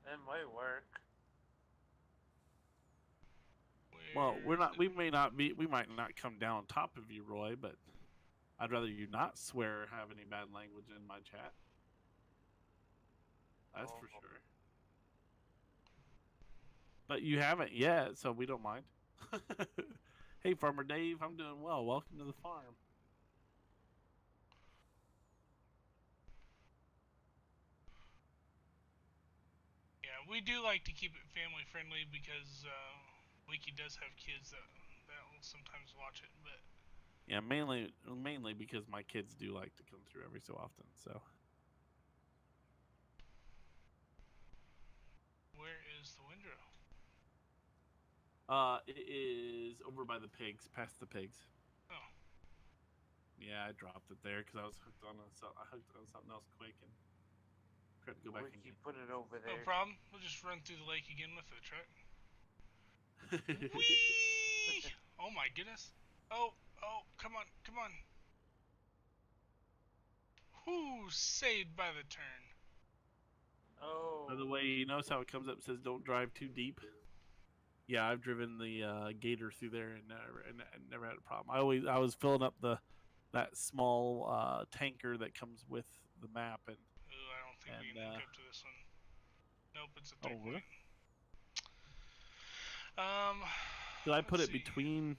[SPEAKER 2] It might work.
[SPEAKER 3] Well, we're not. We may not be. We might not come down on top of you, Roy, but I'd rather you not swear or have any bad language in my chat. That's for
[SPEAKER 2] Oh.
[SPEAKER 3] sure. But you haven't yet, so we don't mind. Hey, Farmer Dave, I'm doing well. Welcome to the farm.
[SPEAKER 1] Yeah, we do like to keep it family friendly because Wicky does have kids that will sometimes watch it. But
[SPEAKER 3] Yeah, mainly because my kids do like to come through every so often. So
[SPEAKER 1] where is the windrow?
[SPEAKER 3] it is over by the pigs, past the pigs.
[SPEAKER 1] Oh,
[SPEAKER 3] Yeah, I dropped it there because I was hooked on something else quick and tried to go back
[SPEAKER 2] Wicky put it over
[SPEAKER 1] no
[SPEAKER 2] there.
[SPEAKER 1] problem. We'll just run through the lake again with the truck.
[SPEAKER 3] and
[SPEAKER 1] Whee! Oh my goodness! Oh, come on, come on! Whoo! Saved by the turn.
[SPEAKER 2] Oh.
[SPEAKER 3] By the way, you notice how it comes up and says don't drive too deep? Yeah, I've driven the Gator through there and never had a problem. I was filling up that small tanker that comes with the map and
[SPEAKER 1] Ooh, I don't think we can hook up to this one. Nope, it's a 3-point.
[SPEAKER 3] Did I put
[SPEAKER 1] let's
[SPEAKER 3] it
[SPEAKER 1] see.
[SPEAKER 3] between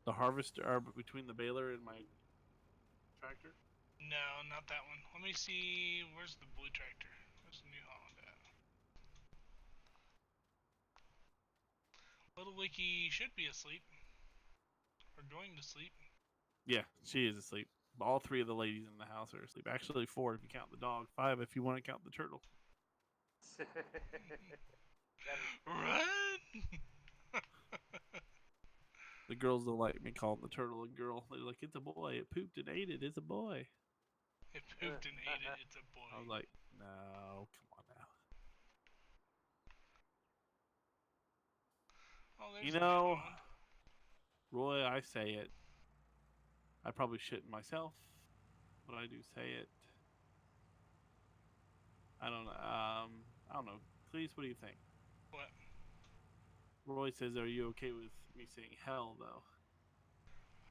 [SPEAKER 3] the harvester or between the baler and my tractor?
[SPEAKER 1] No, not that one. Let me see. Where's the blue tractor? Where's the New Holland at? Little Wicky should be asleep. Or going to sleep.
[SPEAKER 3] Yeah, she is asleep. All three of the ladies in the house are asleep. Actually, 4 if you count the dog. 5 if you want to count the turtle.
[SPEAKER 1] Run!
[SPEAKER 3] The girls don't like me calling the turtle a girl. They're like, it's a boy. It pooped and ate it. It's a boy.
[SPEAKER 1] It pooped and ate it. It's a boy.
[SPEAKER 3] I was like, no, come on now.
[SPEAKER 1] Oh, there's
[SPEAKER 3] You
[SPEAKER 1] a New
[SPEAKER 3] know,
[SPEAKER 1] Holland.
[SPEAKER 3] Roy, I say it. I probably shouldn't myself, but I do say it. I don't know. I don't know. Please, what do you think?
[SPEAKER 1] What?
[SPEAKER 3] Roy says, "Are you okay with me saying hell, though?"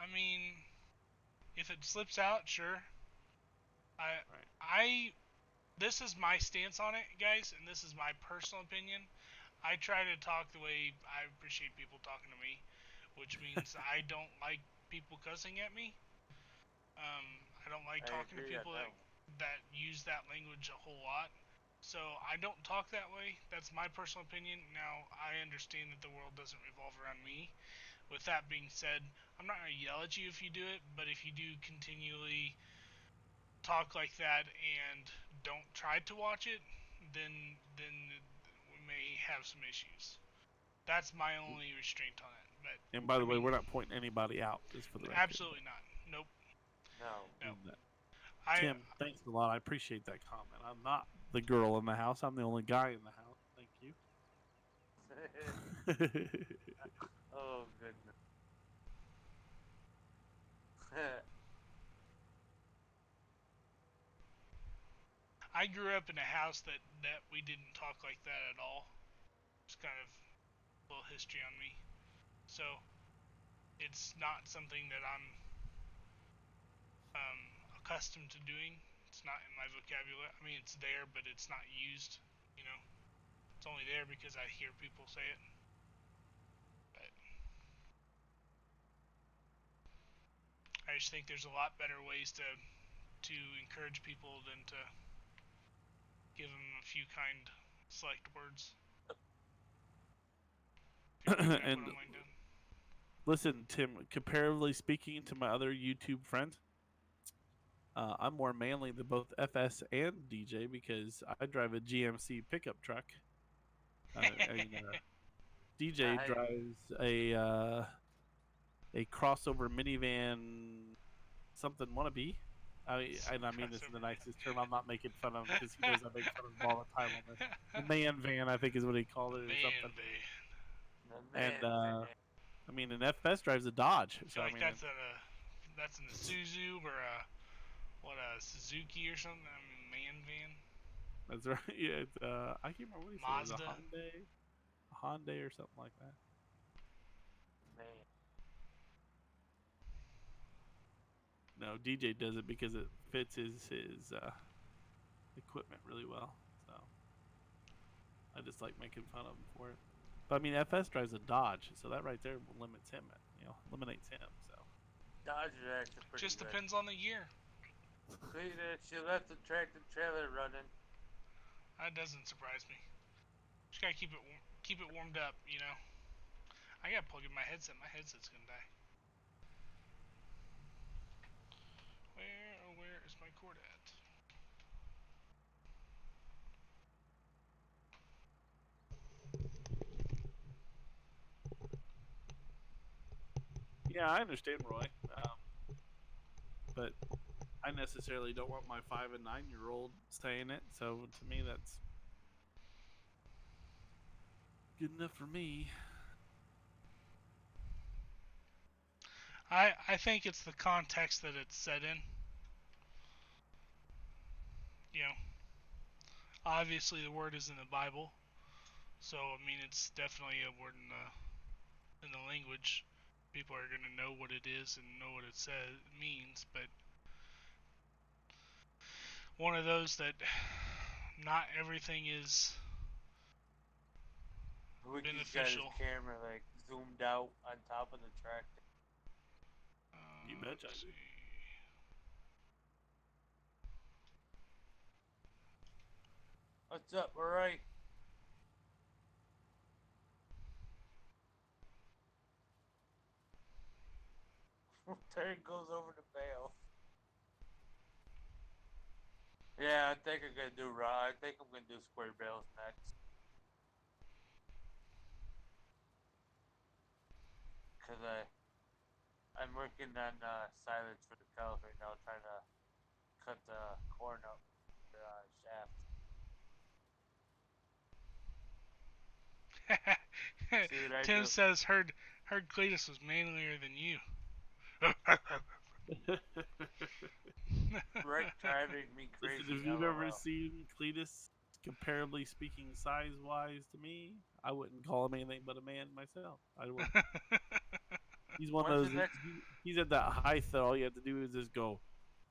[SPEAKER 1] I mean, if it slips out, sure.
[SPEAKER 3] Right.
[SPEAKER 1] This is my stance on it, guys, and this is my personal opinion. I try to talk the way I appreciate people talking to me, which means I don't like people cussing at me. I don't like talking to people that use that language a whole lot. So I don't talk that way. That's my personal opinion. Now, I understand that the world doesn't revolve around me. With that being said, I'm not going to yell at you if you do it, but if you do continually talk like that and don't try to watch it, then we may have some issues. That's my only restraint on it. But
[SPEAKER 3] And by the way, we're not pointing anybody out, just for the record.
[SPEAKER 1] Absolutely not. Nope.
[SPEAKER 2] No.
[SPEAKER 3] And, Tim, thanks a lot. I appreciate that comment. I'm not the girl in the house. I'm the only guy in the house. Thank you.
[SPEAKER 2] Oh goodness.
[SPEAKER 1] I grew up in a house that we didn't talk like that at all. It's kind of a little history on me. So it's not something that I'm accustomed to doing. It's not in my vocabulary. I mean, it's there, but it's not used. You know, it's only there because I hear people say it. But I just think there's a lot better ways to encourage people than to give them a few kind, select words.
[SPEAKER 3] And listen, Tim, comparatively speaking to my other YouTube friends, I'm more manly than both FS and DJ because I drive a GMC pickup truck. DJ drives a crossover minivan, something wannabe. I mean this in the nicest term. I'm not making fun of him because he knows I make fun of him all the time on this. A man van, I think, is what he called it, or something. And I mean, an FS drives a Dodge.
[SPEAKER 1] I feel like that's an Isuzu or a Suzuki or something. I mean, man van.
[SPEAKER 3] That's right. Yeah, it's, I can't remember what he said.
[SPEAKER 1] Mazda.
[SPEAKER 3] A Hyundai or something like that.
[SPEAKER 2] man.
[SPEAKER 3] No, DJ does it because it fits his equipment really well. So I just like making fun of him for it. But I mean, FS drives a Dodge, so that right there limits him. Eliminates him. So
[SPEAKER 2] Dodge is actually pretty
[SPEAKER 1] Just
[SPEAKER 2] good.
[SPEAKER 1] depends on the year.
[SPEAKER 2] She left the tractor trailer running.
[SPEAKER 1] That doesn't surprise me. Just gotta keep it warmed up, you know. I gotta plug in my headset. My headset's gonna die. Where is my cord at?
[SPEAKER 3] yeah, I understand, Roy. But I necessarily don't want my 5 and 9-year-old saying it. So to me, that's good enough for me.
[SPEAKER 1] I think it's the context that it's set in. You know, obviously the word is in the Bible, so I mean it's definitely a word in the language. People are gonna know what it is and know what it means, but one of those that not everything is
[SPEAKER 2] Wicky's got his
[SPEAKER 1] beneficial.
[SPEAKER 2] camera like zoomed out on top of the tractor.
[SPEAKER 3] You betcha.
[SPEAKER 1] Let's see.
[SPEAKER 2] What's up, Roy? Terry goes over to bail. Yeah, I think I'm gonna do raw. I think I'm gonna do square bales next. Cause I'm working on silage for the cows right now, trying to cut the corn up the shaft. See what I
[SPEAKER 1] Tim
[SPEAKER 2] do?
[SPEAKER 1] says heard Cletus was manlier than you.
[SPEAKER 2] Right, driving me crazy.
[SPEAKER 3] Listen, if you've ever
[SPEAKER 2] LOL.
[SPEAKER 3] seen Cletus comparably speaking size-wise to me, I wouldn't call him anything but a man myself. I would. He's one
[SPEAKER 2] When's
[SPEAKER 3] of
[SPEAKER 2] the
[SPEAKER 3] those.
[SPEAKER 2] next?
[SPEAKER 3] He's at that height that all you have to do is just go,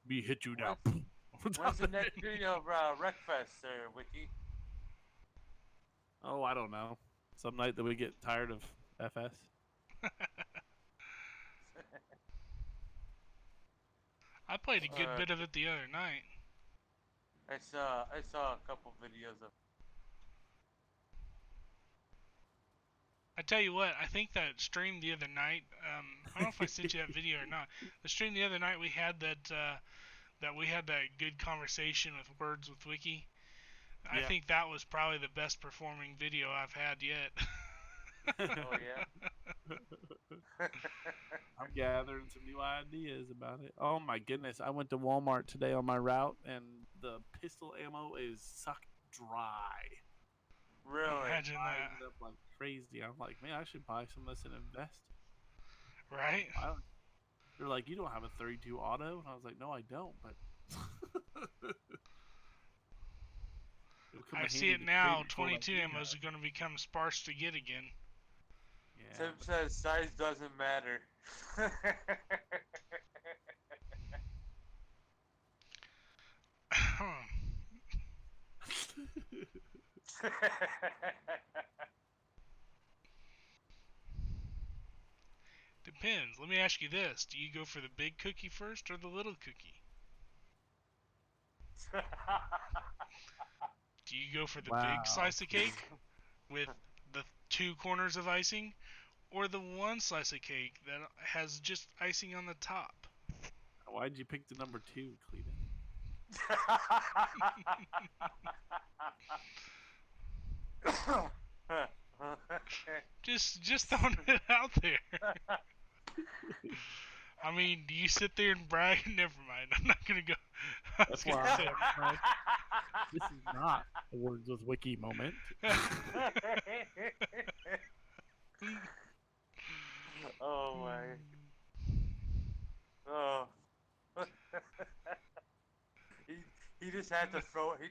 [SPEAKER 3] "Me hit you now."
[SPEAKER 2] When's, when's the next video of Wreckfest, there, Wicky?
[SPEAKER 3] Oh, I don't know. Some night that we get tired of FS.
[SPEAKER 1] I played a good bit of it the other night.
[SPEAKER 2] I saw a couple videos of.
[SPEAKER 1] I tell you what, I think that stream the other night. I don't know if I sent you that video or not. The stream the other night we had that we had that good conversation with Words with Wicky. I
[SPEAKER 3] Yeah.
[SPEAKER 1] think that was probably the best performing video I've had yet.
[SPEAKER 2] Oh yeah.
[SPEAKER 3] I'm gathering some new ideas about it. Oh my goodness! I went to Walmart today on my route, and the pistol ammo is sucked dry.
[SPEAKER 2] Really?
[SPEAKER 1] Imagine
[SPEAKER 3] Buying
[SPEAKER 1] that,
[SPEAKER 3] it up like crazy. I'm like, man, I should buy some of this and invest.
[SPEAKER 1] right?
[SPEAKER 3] I don't, they're like, you don't have a 32 auto, and I was like, no, I don't. But it'll come
[SPEAKER 1] I
[SPEAKER 3] in
[SPEAKER 1] see
[SPEAKER 3] handy
[SPEAKER 1] it
[SPEAKER 3] to trade
[SPEAKER 1] now.
[SPEAKER 3] it for what I
[SPEAKER 1] 22
[SPEAKER 3] do
[SPEAKER 1] ammos
[SPEAKER 3] have.
[SPEAKER 1] are going to become sparse to get again.
[SPEAKER 3] Yeah,
[SPEAKER 2] Tim
[SPEAKER 3] but
[SPEAKER 2] says size doesn't matter.
[SPEAKER 1] Depends. Let me ask you this: do you go for the big cookie first or the little cookie? Do you go for the big
[SPEAKER 3] wow.
[SPEAKER 1] slice of cake with the two corners of icing, or the one slice of cake that has just icing on the top?
[SPEAKER 3] Why'd you pick the number 2, Cletus?
[SPEAKER 1] Just throwing it out there. I mean, do you sit there and brag? Never mind. I'm not gonna go. I was
[SPEAKER 3] That's why
[SPEAKER 1] gonna say.
[SPEAKER 3] I'm like, this is not a Words with Wiki moment.
[SPEAKER 2] Oh my. Oh. he he just had to throw it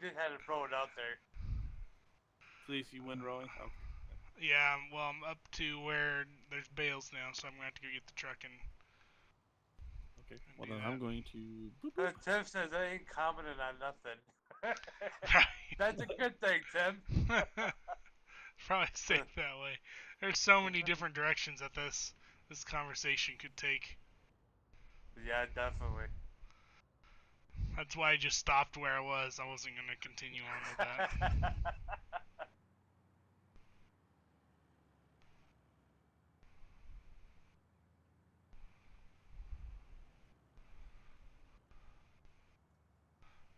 [SPEAKER 2] out there.
[SPEAKER 3] Please, you win, Roy. Okay.
[SPEAKER 1] Yeah, well, I'm up to where there's bales now, so I'm gonna have to go get the truck and.
[SPEAKER 3] Okay.
[SPEAKER 1] And
[SPEAKER 3] Well
[SPEAKER 1] do
[SPEAKER 3] then
[SPEAKER 1] that.
[SPEAKER 3] I'm going to. Boop, boop.
[SPEAKER 2] Tim says I ain't commenting on nothing.
[SPEAKER 1] Right.
[SPEAKER 2] That's a good thing, Tim.
[SPEAKER 1] Probably say it that way. There's so many different directions that this conversation could take.
[SPEAKER 2] Yeah, definitely.
[SPEAKER 1] That's why I just stopped where I was. I wasn't gonna continue on with that.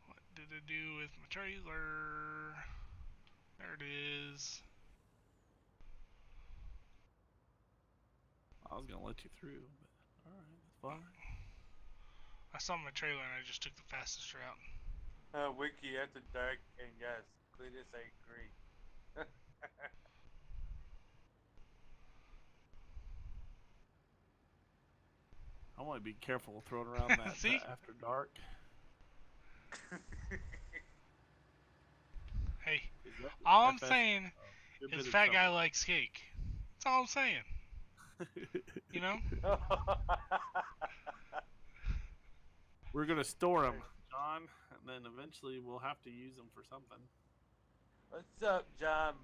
[SPEAKER 1] What did I do with my trailer? There it is.
[SPEAKER 3] I was gonna let you through, but all right, that's fine.
[SPEAKER 1] I saw my trailer and I just took the fastest route.
[SPEAKER 2] Wicky after dark, and yes, Cletus, I agree.
[SPEAKER 3] I want to be careful throwing around that
[SPEAKER 1] See?
[SPEAKER 3] after dark.
[SPEAKER 1] Hey,
[SPEAKER 3] 'Cause that
[SPEAKER 1] all I'm
[SPEAKER 3] FS
[SPEAKER 1] saying
[SPEAKER 3] good
[SPEAKER 1] is
[SPEAKER 3] bit of
[SPEAKER 1] fat guy
[SPEAKER 3] trouble.
[SPEAKER 1] likes cake. That's all I'm saying. You know?
[SPEAKER 3] We're gonna store them, John, and then eventually we'll have to use them for something.
[SPEAKER 2] What's up, John?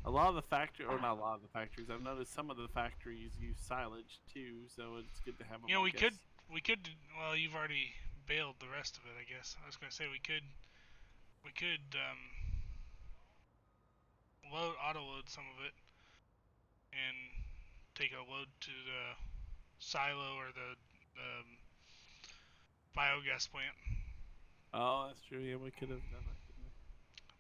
[SPEAKER 3] A lot of the factory, or not a lot of the factories, I've noticed some of the factories use silage too, so it's good to have them.
[SPEAKER 1] You know,
[SPEAKER 3] I
[SPEAKER 1] we
[SPEAKER 3] guess.
[SPEAKER 1] could. Well, you've already bailed the rest of it, I guess. I was gonna say we could auto load some of it and take a load to the silo or the biogas plant.
[SPEAKER 3] Oh, that's true. Yeah, we could have done that.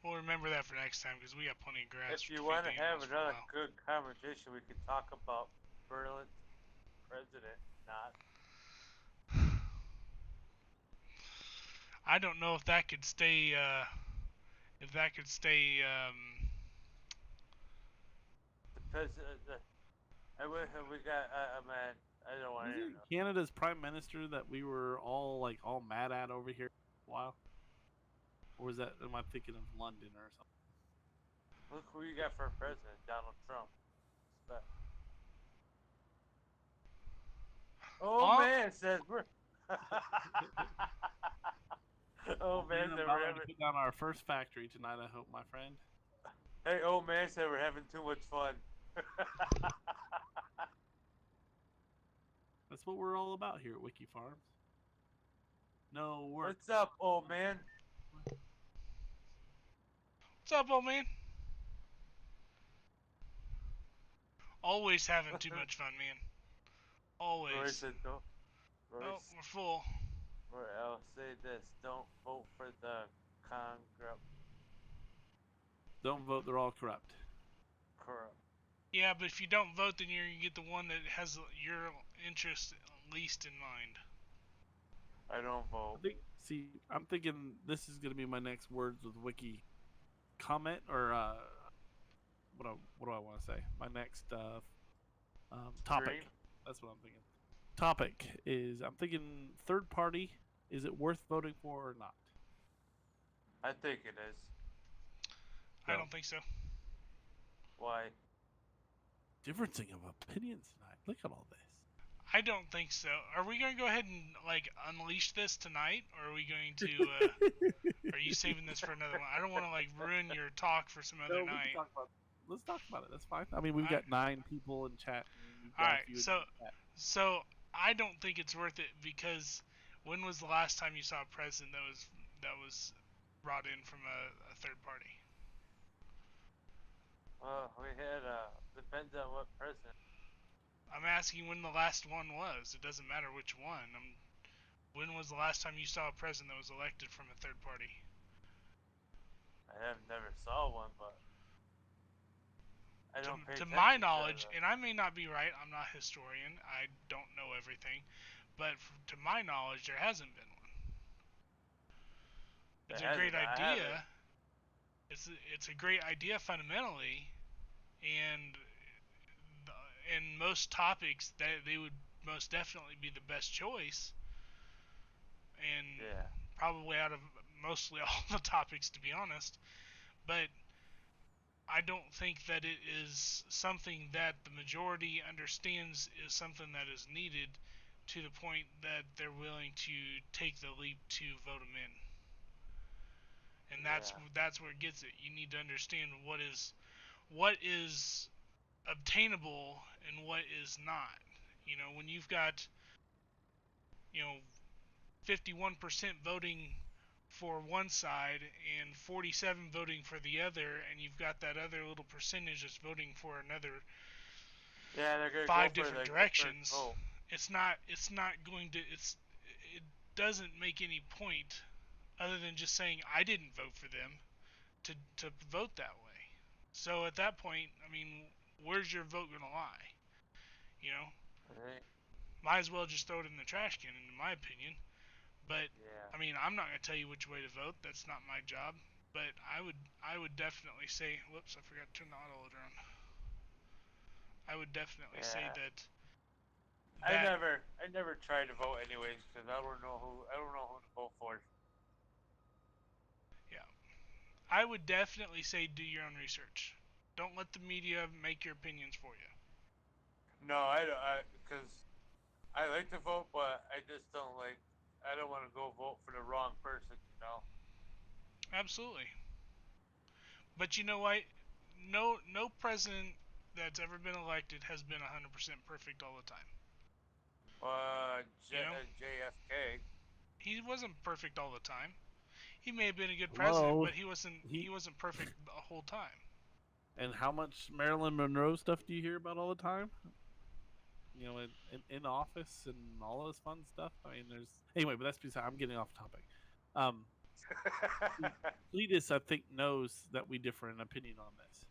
[SPEAKER 1] We'll remember that for next time because we got plenty of grass
[SPEAKER 2] If
[SPEAKER 1] to
[SPEAKER 2] you
[SPEAKER 1] feed
[SPEAKER 2] want
[SPEAKER 1] the
[SPEAKER 2] to have
[SPEAKER 1] animals for a
[SPEAKER 2] another
[SPEAKER 1] while.
[SPEAKER 2] good conversation, we could talk about Berlin's president not.
[SPEAKER 1] I don't know if that could stay. If that could stay.
[SPEAKER 2] The president. We got. Man, I don't want
[SPEAKER 3] Was
[SPEAKER 2] to
[SPEAKER 3] it
[SPEAKER 2] know.
[SPEAKER 3] Canada's prime minister that we were all mad at over here for a while? Or was that, am I thinking of London or something?
[SPEAKER 2] Look who you got for president, Donald Trump. But, oh
[SPEAKER 1] Oh,
[SPEAKER 2] man, says we're. Oh man,
[SPEAKER 3] I'm
[SPEAKER 2] said
[SPEAKER 3] about
[SPEAKER 2] we're
[SPEAKER 3] ready to
[SPEAKER 2] having.
[SPEAKER 3] put down our first factory tonight, I hope, my friend.
[SPEAKER 2] Hey, old man said we're having too much fun.
[SPEAKER 3] That's what we're all about here at Wiki Farms. No work.
[SPEAKER 2] What's up, old man?
[SPEAKER 1] what's up, old man? Always having too much fun, man.
[SPEAKER 2] Roy
[SPEAKER 1] Always.
[SPEAKER 2] said don't. Roy,
[SPEAKER 1] Oh, we're full.
[SPEAKER 2] or I'll say this: don't vote for the Congress.
[SPEAKER 3] Don't vote, they're all corrupt.
[SPEAKER 2] Corrupt.
[SPEAKER 1] Yeah, but if you don't vote, then you're gonna get the one that has your interest least in mind.
[SPEAKER 2] I don't vote.
[SPEAKER 3] See, I'm thinking this is going to be my next words with Wiki comment, or what do I want to say? My next topic.
[SPEAKER 2] Dream?
[SPEAKER 3] That's what I'm thinking. Topic is, I'm thinking third party. Is it worth voting for or not?
[SPEAKER 2] I think it is.
[SPEAKER 1] I
[SPEAKER 3] So,
[SPEAKER 1] don't think so.
[SPEAKER 2] Why?
[SPEAKER 3] differencing of opinions tonight. Look at all this.
[SPEAKER 1] I don't think so. Are we gonna go ahead and like unleash this tonight, or are we going to? Are you saving this for another one? I don't want to like ruin your talk for some other
[SPEAKER 3] No, we can
[SPEAKER 1] night.
[SPEAKER 3] talk about. Let's talk about it. That's fine. I mean, we've
[SPEAKER 1] Alright.
[SPEAKER 3] got 9 people in chat, and we've
[SPEAKER 1] All
[SPEAKER 3] got a
[SPEAKER 1] right,
[SPEAKER 3] few in
[SPEAKER 1] so
[SPEAKER 3] chat.
[SPEAKER 1] so I don't think it's worth it because when was the last time you saw a president that was brought in from a third party?
[SPEAKER 2] Well, we had depends on what president.
[SPEAKER 1] I'm asking when the last one was. It doesn't matter which one. When was the last time you saw a president that was elected from a third party?
[SPEAKER 2] I have never saw one, but I
[SPEAKER 1] To,
[SPEAKER 2] don't pay
[SPEAKER 1] to
[SPEAKER 2] attention
[SPEAKER 1] my
[SPEAKER 2] to
[SPEAKER 1] knowledge, and I may not be right, I'm not a historian, I don't know everything, but to my knowledge, there hasn't been one.
[SPEAKER 2] It
[SPEAKER 1] It's a
[SPEAKER 2] hasn't.
[SPEAKER 1] great
[SPEAKER 2] I haven't.
[SPEAKER 1] idea. It's a great idea fundamentally, and in most topics that they would most definitely be the best choice, and
[SPEAKER 2] Yeah.
[SPEAKER 1] probably out of mostly all the topics, to be honest. But I don't think that it is something that the majority understands is something that is needed to the point that they're willing to take the leap to vote them in. And that's where it gets it. You need to understand what is obtainable and what is not. When you've got, you know, 51% voting for one side and 47 voting for the other, and you've got that other little percentage that's voting for another
[SPEAKER 2] Yeah, they're gonna go
[SPEAKER 1] five
[SPEAKER 2] for
[SPEAKER 1] different
[SPEAKER 2] like the first
[SPEAKER 1] directions.
[SPEAKER 2] vote.
[SPEAKER 1] It's not going to it doesn't make any point other than just saying I didn't vote for them to vote that way. So at that point, I mean, where's your vote gonna lie? You know,
[SPEAKER 2] Right?
[SPEAKER 1] might as well just throw it in the trash can, in my opinion. But
[SPEAKER 2] Yeah.
[SPEAKER 1] I mean, I'm not gonna tell you which way to vote. That's not my job. But I would definitely say, whoops, I forgot to turn the auto loader on. I would definitely say
[SPEAKER 2] Yeah.
[SPEAKER 1] that
[SPEAKER 2] I
[SPEAKER 1] that
[SPEAKER 2] never, I never tried to vote anyways because I don't know who to vote for.
[SPEAKER 1] yeah, I would definitely say do your own research. Don't let the media make your opinions for you.
[SPEAKER 2] No, I don't, because I like to vote, but I just don't like. I don't want to go vote for the wrong person.
[SPEAKER 1] Absolutely. But you know what? No president that's ever been elected has been 100% perfect all the time. You know,
[SPEAKER 2] JFK.
[SPEAKER 1] he wasn't perfect all the time. He may have been a good president,
[SPEAKER 3] Hello.
[SPEAKER 1] but he wasn't perfect the whole time.
[SPEAKER 3] And how much Marilyn Monroe stuff do you hear about all the time? In office and all this fun stuff. I mean, there's anyway, but that's beside. I'm getting off topic. Um, Cletus, I think, knows that we differ in opinion on this.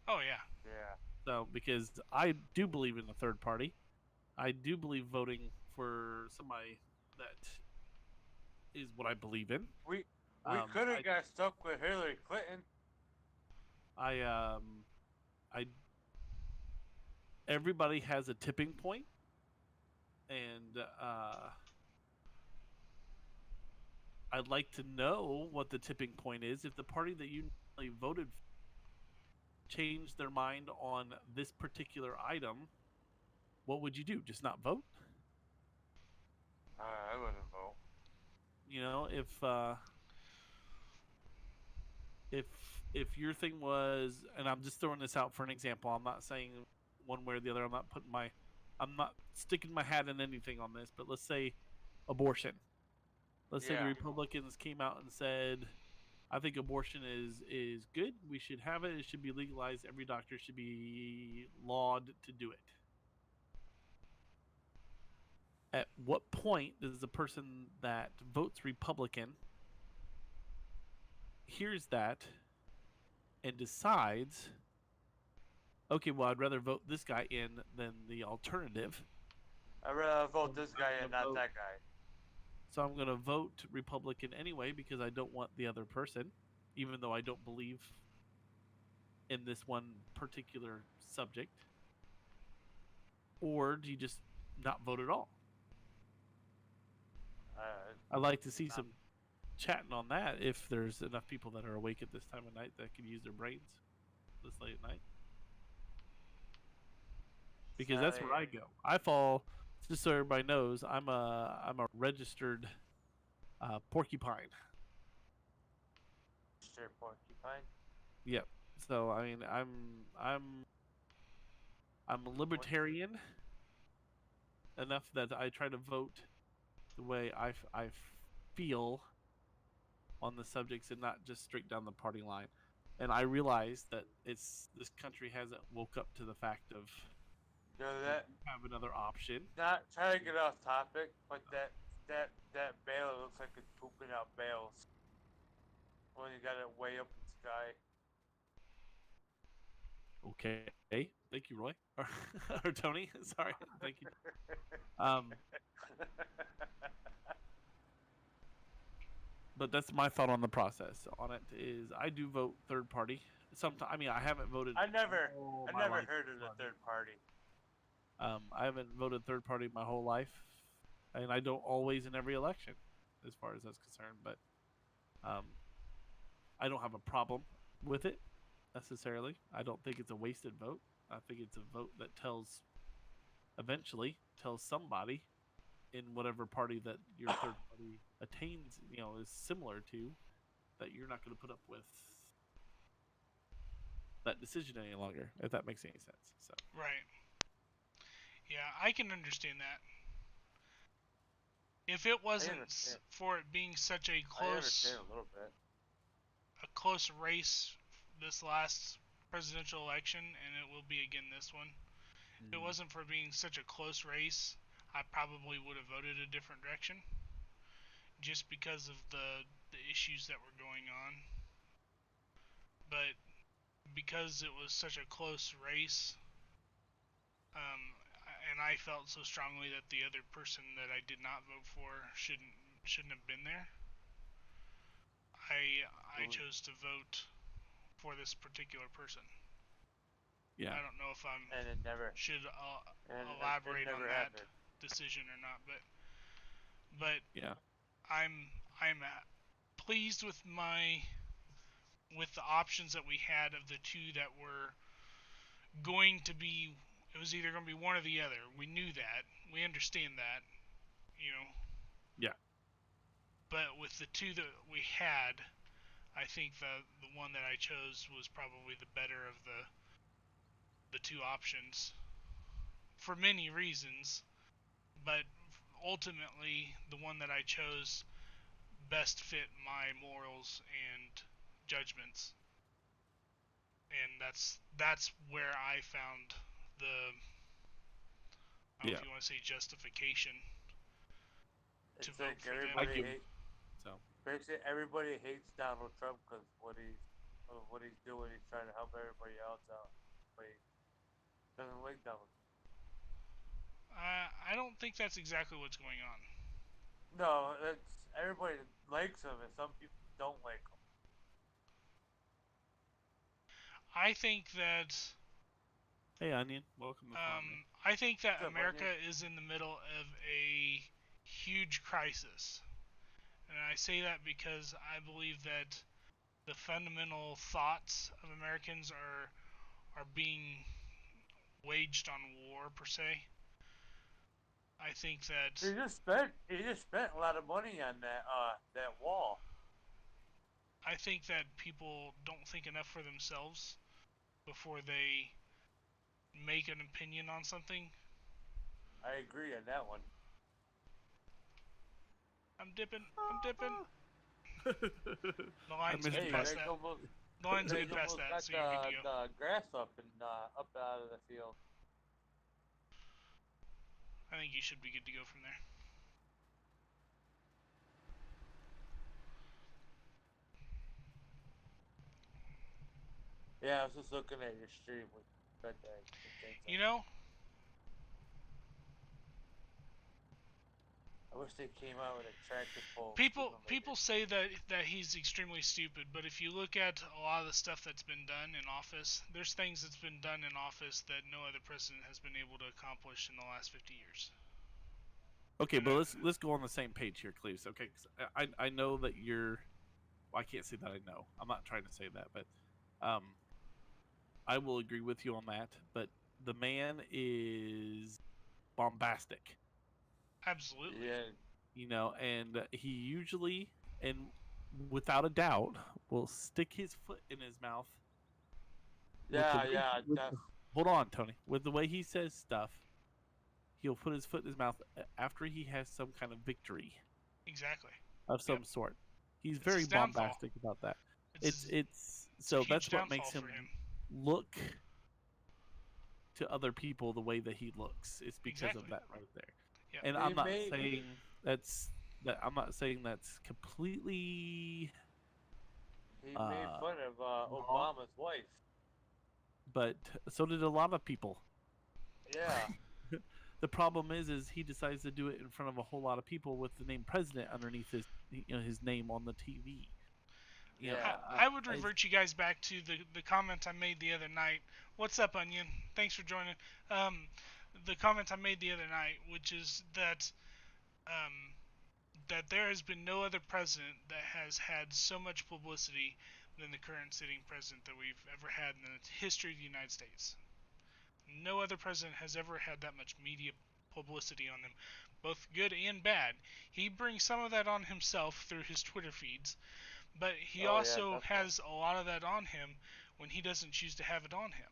[SPEAKER 1] Oh yeah.
[SPEAKER 2] Yeah.
[SPEAKER 3] So, because I do believe in the third party, I do believe voting for somebody that is what I believe in.
[SPEAKER 2] We could have got stuck with Hillary Clinton.
[SPEAKER 3] I, I, everybody has a tipping point, and I'd like to know what the tipping point is. If the party that you voted for changed their mind on this particular item, what would you do? Just not vote?
[SPEAKER 2] I wouldn't vote.
[SPEAKER 3] If your thing was, and I'm just throwing this out for an example, I'm not saying one way or the other. I'm not sticking my hat in anything on this, but let's say abortion. Let's say the
[SPEAKER 2] Yeah.
[SPEAKER 3] Republicans came out and said, I think abortion is good. We should have it. It should be legalized. Every doctor should be lawed to do it. At what point does the person that votes Republican hears that and decides, okay, well, I'd rather vote this guy in than the alternative.
[SPEAKER 2] I'd rather vote this guy and not that guy.
[SPEAKER 3] So I'm going to vote Republican anyway because I don't want the other person, even though I don't believe in this one particular subject. Or do you just not vote at all? I'd like to see some chatting on that if there's enough people that are awake at this time of night that can use their brains this late at night. Because that's where I go. I fall, just so everybody knows, I'm a registered porcupine.
[SPEAKER 2] Registered porcupine.
[SPEAKER 3] Yep. So I mean, I'm a libertarian enough that I try to vote the way I feel on the subjects and not just straight down the party line. And I realize that this country hasn't woke up to the fact of have another option.
[SPEAKER 2] Not trying to get off topic, but that bale looks like it's pooping out bales when you got it way up in the sky.
[SPEAKER 3] Okay, thank you, Roy or Tony. Sorry, thank you. Um, but that's my thought on the process on it. Is I do vote third party. Sometimes, I mean, I haven't voted.
[SPEAKER 2] I never heard of the third party.
[SPEAKER 3] I haven't voted third party my whole life, and I don't always in every election, as far as that's concerned. But I don't have a problem with it. necessarily. I don't think it's a wasted vote. I think it's a vote that eventually tells somebody in whatever party that your third party attains, is similar to, that you're not going to put up with that decision any longer, if that makes any sense. So
[SPEAKER 1] Right. Yeah, I can understand that. If it
[SPEAKER 2] I
[SPEAKER 1] wasn't
[SPEAKER 2] understand.
[SPEAKER 1] for it being such
[SPEAKER 2] I understand a little bit.
[SPEAKER 1] a close race this last presidential election, and it will be again this one. If it wasn't for being such a close race, I probably would have voted a different direction, just because of the issues that were going on. But because it was such a close race, um, and I felt so strongly that the other person that I did not vote for shouldn't have been there, I chose to vote for this particular person.
[SPEAKER 3] yeah,
[SPEAKER 1] I don't know if I'm
[SPEAKER 2] And it never
[SPEAKER 1] should
[SPEAKER 2] it
[SPEAKER 1] elaborate on
[SPEAKER 2] never
[SPEAKER 1] that
[SPEAKER 2] happened.
[SPEAKER 1] decision or not, but
[SPEAKER 3] yeah,
[SPEAKER 1] I'm pleased with the options that we had of the two that were going to be. It was either going to be one or the other. We knew that. We understand that, you know.
[SPEAKER 3] yeah,
[SPEAKER 1] But with the two that we had, I think the one that I chose was probably the better of the two options for many reasons. But ultimately, the one that I chose best fit my morals and judgments, and that's where I found the, I don't know
[SPEAKER 3] yeah.
[SPEAKER 1] if you want to say justification to
[SPEAKER 2] It's
[SPEAKER 1] vote
[SPEAKER 2] like
[SPEAKER 1] for them.
[SPEAKER 3] I
[SPEAKER 2] everybody
[SPEAKER 3] give
[SPEAKER 2] hates.
[SPEAKER 3] so.
[SPEAKER 2] Basically, everybody hates Donald Trump because what he's doing. He's trying to help everybody else out, but he doesn't like Donald.
[SPEAKER 1] I don't think that's exactly what's going on.
[SPEAKER 2] No, it's everybody likes him, and some people don't like him.
[SPEAKER 1] I think that
[SPEAKER 3] Hey, Onion, welcome to Farm, man.
[SPEAKER 1] I think that
[SPEAKER 2] What's up, Onion?
[SPEAKER 1] America is in the middle of a huge crisis, and I say that because I believe that the fundamental thoughts of Americans are being waged on war per se. I think that
[SPEAKER 2] He just spent a lot of money on that wall.
[SPEAKER 1] people don't think enough for themselves before they make an opinion on something.
[SPEAKER 2] I agree on that one.
[SPEAKER 1] I'm dipping. I'm dipping. The
[SPEAKER 3] I
[SPEAKER 1] line's
[SPEAKER 3] missed
[SPEAKER 1] good
[SPEAKER 2] Hey,
[SPEAKER 3] that.
[SPEAKER 1] past that. The line's
[SPEAKER 2] you
[SPEAKER 1] good
[SPEAKER 2] guys
[SPEAKER 1] past
[SPEAKER 2] almost
[SPEAKER 1] that,
[SPEAKER 2] got
[SPEAKER 1] so you're good to go.
[SPEAKER 2] the grass up and up out of the field.
[SPEAKER 1] I think you should be good to go from there.
[SPEAKER 2] Yeah, I was just looking at your stream with that thing.
[SPEAKER 1] You know,
[SPEAKER 2] I wish they came out with a tractor pull
[SPEAKER 1] people
[SPEAKER 2] simulator.
[SPEAKER 1] say that he's extremely stupid, but if you look at a lot of the stuff that's been done in office, there's things that's been done in office that no other president has been able to accomplish in the last 50 years.
[SPEAKER 3] Okay,
[SPEAKER 1] And
[SPEAKER 3] but let's go on the same page here, Cleves. Okay, 'cause I know that you're. Well, I can't say that I know. I'm not trying to say that, but um, I will agree with you on that. But the man is bombastic,
[SPEAKER 1] absolutely.
[SPEAKER 2] Yeah,
[SPEAKER 3] and he usually and without a doubt will stick his foot in his mouth with the way.
[SPEAKER 2] yeah,
[SPEAKER 3] Hold on, Tony. With the way he says stuff, he'll put his foot in his mouth after he has some kind of victory
[SPEAKER 1] Exactly.
[SPEAKER 3] of
[SPEAKER 1] Yep.
[SPEAKER 3] some sort. He's
[SPEAKER 1] It's
[SPEAKER 3] very
[SPEAKER 1] his downfall.
[SPEAKER 3] bombastic about that.
[SPEAKER 1] It's
[SPEAKER 3] It's
[SPEAKER 1] it's a
[SPEAKER 3] so
[SPEAKER 1] huge
[SPEAKER 3] that's what
[SPEAKER 1] downfall
[SPEAKER 3] makes
[SPEAKER 1] for
[SPEAKER 3] him
[SPEAKER 1] him.
[SPEAKER 3] look to other people the way that he looks. It's because
[SPEAKER 1] Exactly.
[SPEAKER 3] of that right there.
[SPEAKER 1] Yep.
[SPEAKER 3] And
[SPEAKER 2] he
[SPEAKER 3] I'm not
[SPEAKER 2] made
[SPEAKER 3] saying I'm not saying that's completely
[SPEAKER 2] he made
[SPEAKER 3] uh
[SPEAKER 2] fun of
[SPEAKER 3] wrong,
[SPEAKER 2] Obama's wife.
[SPEAKER 3] but so did a lot of people.
[SPEAKER 2] Yeah,
[SPEAKER 3] The problem is he decides to do it in front of a whole lot of people with the name president underneath his name on the TV. You know,
[SPEAKER 2] yeah.
[SPEAKER 1] I would revert you guys back to the comment I made the other night. What's up, Onion? Thanks for joining. Um, the comment I made the other night, which is um, that there has been no other president that has had so much publicity than the current sitting president that we've ever had in the history of the United States. No other president has ever had that much media publicity on them, both good and bad. He brings some of that on himself through his Twitter feeds, but he also has a lot of that on him when he doesn't choose to have it on him.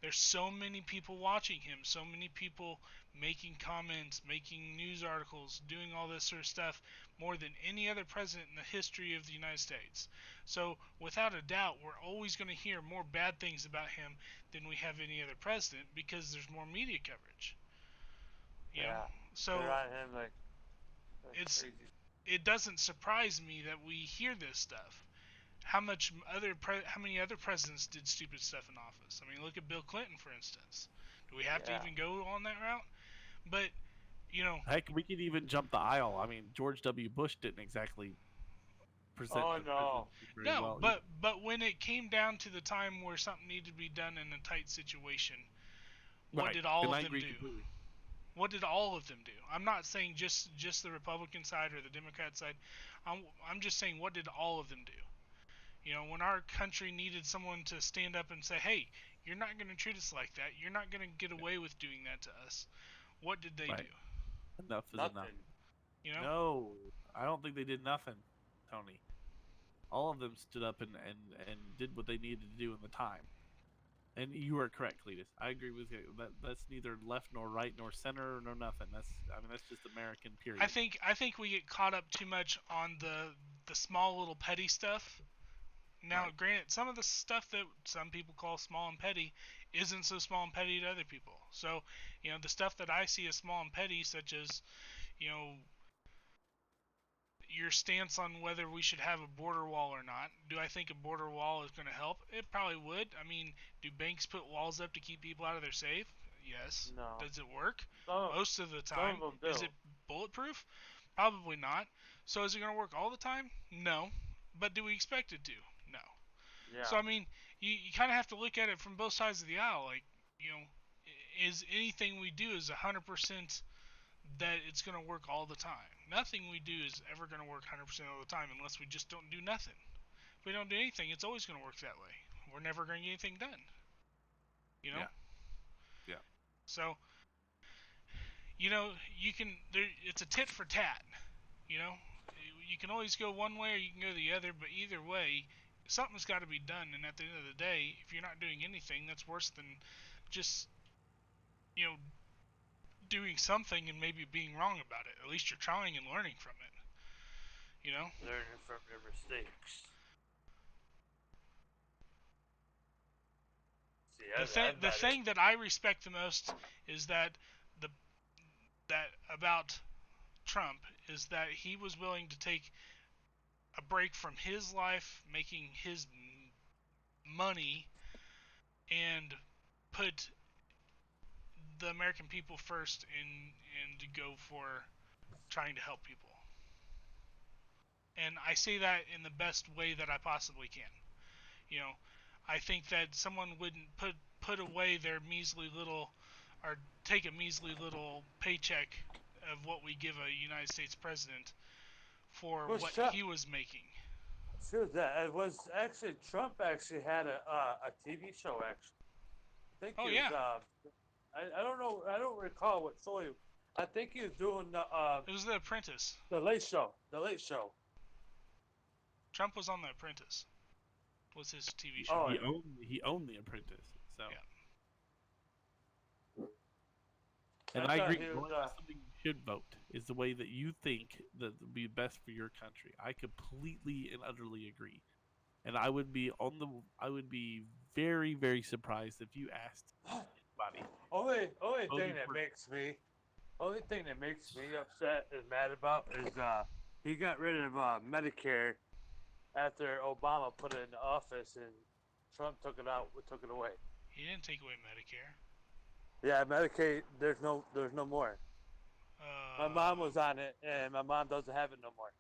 [SPEAKER 1] There's so many people watching him, so many people making comments, making news articles, doing all this sort of stuff more than any other president in the history of the United States. So, without a doubt, we're always going to hear more bad things about him than we have any other president because there's more media coverage. You know? So
[SPEAKER 2] they're on him like
[SPEAKER 1] it's
[SPEAKER 2] crazy.
[SPEAKER 1] it doesn't surprise me that we hear this stuff. How many other presidents did stupid stuff in office? I mean, look at Bill Clinton, for instance. Do we have to even go on that route? But
[SPEAKER 3] Heck, we could even jump the aisle. I mean, George W. Bush didn't exactly present the presidency very well.
[SPEAKER 1] But when it came down to the time where something needed to be done in a tight situation, what did all of them do?
[SPEAKER 3] Completely.
[SPEAKER 1] What did all of them do? I'm not saying just the Republican side or the Democrat side. I'm just saying, what did all of them do? When our country needed someone to stand up and say, hey, you're not going to treat us like that. You're not going to get away with doing that to us. What did they do?
[SPEAKER 3] Enough is enough. No, I don't think they did nothing, Tony. All of them stood up and did what they needed to do in the time. And you are correct, Cletus. I agree with you. That's neither left nor right nor center nor nothing. That's just American, period.
[SPEAKER 1] I think we get caught up too much on the small little petty stuff. Now, granted, some of the stuff that some people call small and petty isn't so small and petty to other people. So, the stuff that I see as small and petty, such as, your stance on whether we should have a border wall or not. Do I think a border wall is going to help? It probably would. I mean, do banks put walls up to keep people out of their safe? Yes.
[SPEAKER 2] No.
[SPEAKER 1] Does it work? Most of the time.
[SPEAKER 2] Some of them do.
[SPEAKER 1] Is it bulletproof? Probably not. So is it going to work all the time? No. But do we expect it to? No.
[SPEAKER 2] Yeah.
[SPEAKER 1] So, I mean, you kind of have to look at it from both sides of the aisle. Like, is anything we do is 100% that it's going to work all the time? Nothing we do is ever going to work 100% all the time unless we just don't do nothing. If we don't do anything, it's always going to work that way. We're never going to get anything done.
[SPEAKER 3] Yeah.
[SPEAKER 1] So, it's a tit for tat. You can always go one way or you can go the other, but either way, something's got to be done. And at the end of the day, if you're not doing anything, that's worse than just, doing something and maybe being wrong about it. At least you're trying and learning from it.
[SPEAKER 2] Learning from your mistakes. See,
[SPEAKER 1] the thing that I respect the most is that about Trump is that he was willing to take a break from his life, making his money, and put the American people first and to go for trying to help people. And I say that in the best way that I possibly can. I think that someone wouldn't put away their measly little, or take a measly little paycheck of what we give a United States president for what he was making.
[SPEAKER 2] Sure, that it was actually Trump actually had a TV show actually. I think he was, I don't know. I don't recall what show. I think he was doing the.
[SPEAKER 1] It was The Apprentice.
[SPEAKER 2] The Late Show. The Late Show.
[SPEAKER 1] Trump was on The Apprentice. Was his TV show?
[SPEAKER 3] Oh, he owned The Apprentice. So.
[SPEAKER 1] Yeah.
[SPEAKER 3] And I agree. Something you should vote is the way that you think that would be best for your country. I completely and utterly agree. And I would be very, very surprised if you asked anybody.
[SPEAKER 2] Only thing that makes me upset and mad about is he got rid of Medicare after Obama put it in office and Trump took it away.
[SPEAKER 1] He didn't take away Medicare.
[SPEAKER 2] Yeah, Medicaid. There's no more. My mom was on it, and my mom doesn't have it no more.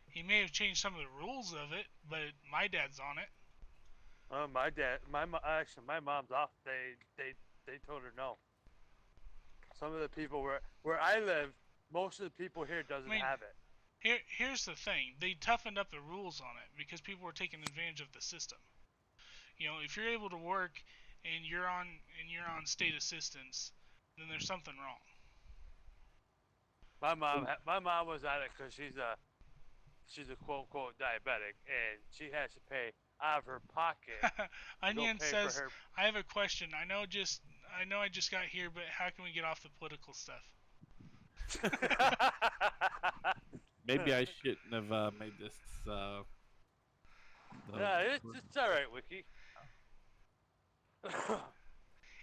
[SPEAKER 1] He may have changed some of the rules of it, but my dad's on it.
[SPEAKER 2] My mom's off. They told her no. Some of the people where I live, most of the people here doesn't have it.
[SPEAKER 1] Here's the thing: they toughened up the rules on it because people were taking advantage of the system. If you're able to work and you're on state assistance, then there's something wrong.
[SPEAKER 2] My mom was on it because she's a quote unquote diabetic, and she has to pay out of her pocket to go
[SPEAKER 1] Onion
[SPEAKER 2] pay for
[SPEAKER 1] says,
[SPEAKER 2] her.
[SPEAKER 1] "I have a question. I know I just got here, but how can we get off the political stuff?"
[SPEAKER 3] Maybe I shouldn't have made this.
[SPEAKER 2] Yeah, it's all right, Wicky.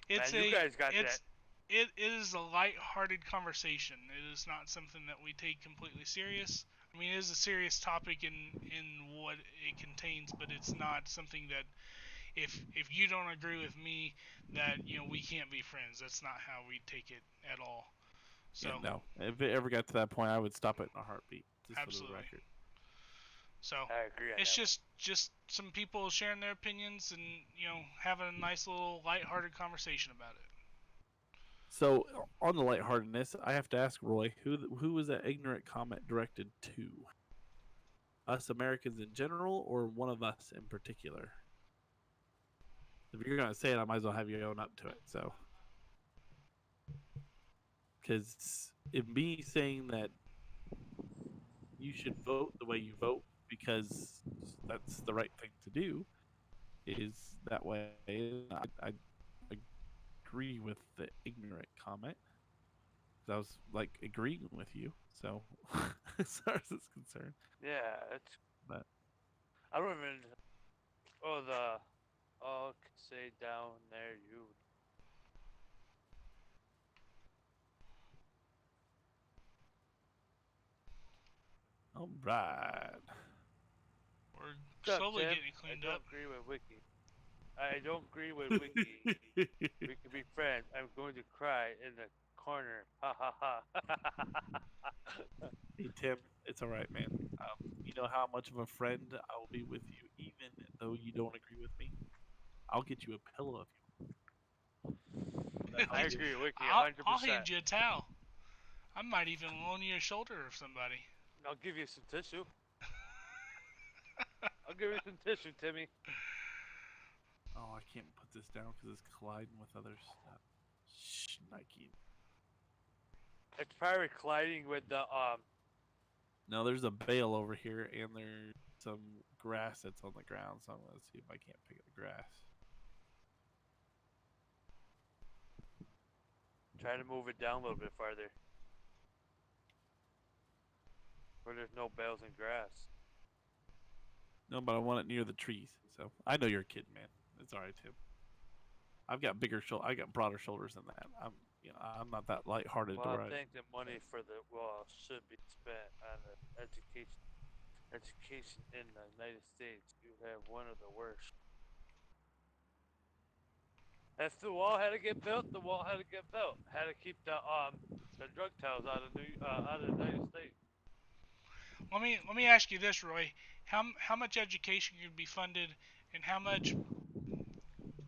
[SPEAKER 1] It's
[SPEAKER 2] Man, you
[SPEAKER 1] a
[SPEAKER 2] guys got that.
[SPEAKER 1] it's it is a light-hearted conversation. It is not something that we take completely serious. I mean, it is a serious topic in what it contains, but it's not something that if you don't agree with me, that we can't be friends. That's not how we take it at all.
[SPEAKER 3] Yeah,
[SPEAKER 1] So
[SPEAKER 3] no. If it ever got to that point, I would stop it in a heartbeat, just for the
[SPEAKER 1] absolutely.
[SPEAKER 3] record.
[SPEAKER 1] So
[SPEAKER 2] I agree on
[SPEAKER 1] it's
[SPEAKER 2] that one.
[SPEAKER 1] just some people sharing their opinions and having a nice little light-hearted conversation about it.
[SPEAKER 3] So, on the lightheartedness, I have to ask Roy, who was that ignorant comment directed to? Us Americans in general, or one of us in particular? If you're gonna say it, I might as well have you own up to it. So, because in me saying that you should vote the way you vote because that's the right thing to do, is that way. I agree with the ignorant comment. I was like agreeing with you. So, as far as it's concerned,
[SPEAKER 2] Yeah, it's.
[SPEAKER 3] but
[SPEAKER 2] I don't even. Oh, the. Oh, say down there, you.
[SPEAKER 3] all right.
[SPEAKER 1] We're
[SPEAKER 2] What's up,
[SPEAKER 1] slowly
[SPEAKER 2] Tim?
[SPEAKER 1] getting
[SPEAKER 2] I
[SPEAKER 1] cleaned up.
[SPEAKER 2] don't agree with Wiki. I don't agree with Wiki. We can be friends. I'm going to cry in the corner. Ha ha ha.
[SPEAKER 3] Hey Tim, it's all right, man. You know how much of a friend I will be with you, even though you don't agree with me. I'll get you a pillow if you. That
[SPEAKER 2] I
[SPEAKER 3] helps you.
[SPEAKER 2] agree with Wiki
[SPEAKER 1] I'll
[SPEAKER 2] 100%.
[SPEAKER 1] hand you a towel. I might even loan you a shoulder of somebody.
[SPEAKER 2] I'll give you some tissue. I'll give you some tissue, Timmy.
[SPEAKER 3] Oh, I can't put this down because it's colliding with other stuff. Shh, Nike.
[SPEAKER 2] It's probably colliding with the
[SPEAKER 3] No, there's a bale over here, and there's some grass that's on the ground. So I'm gonna see if I can't pick up the grass.
[SPEAKER 2] Try to move it down a little bit farther, where there's no bales and grass.
[SPEAKER 3] No, but I want it near the trees. So I know you're kidding, man. It's all right, Tim. I've got I got broader shoulders than that. I'm not that lighthearted to
[SPEAKER 2] Well,
[SPEAKER 3] where
[SPEAKER 2] I think the money for the wall should be spent on the education. Education in the United States, you have one of the worst. If the wall had to get built, the wall had to get built. Had to keep the drug towns out of the United States.
[SPEAKER 1] Let me ask you this, Roy. How much education could be funded, and how much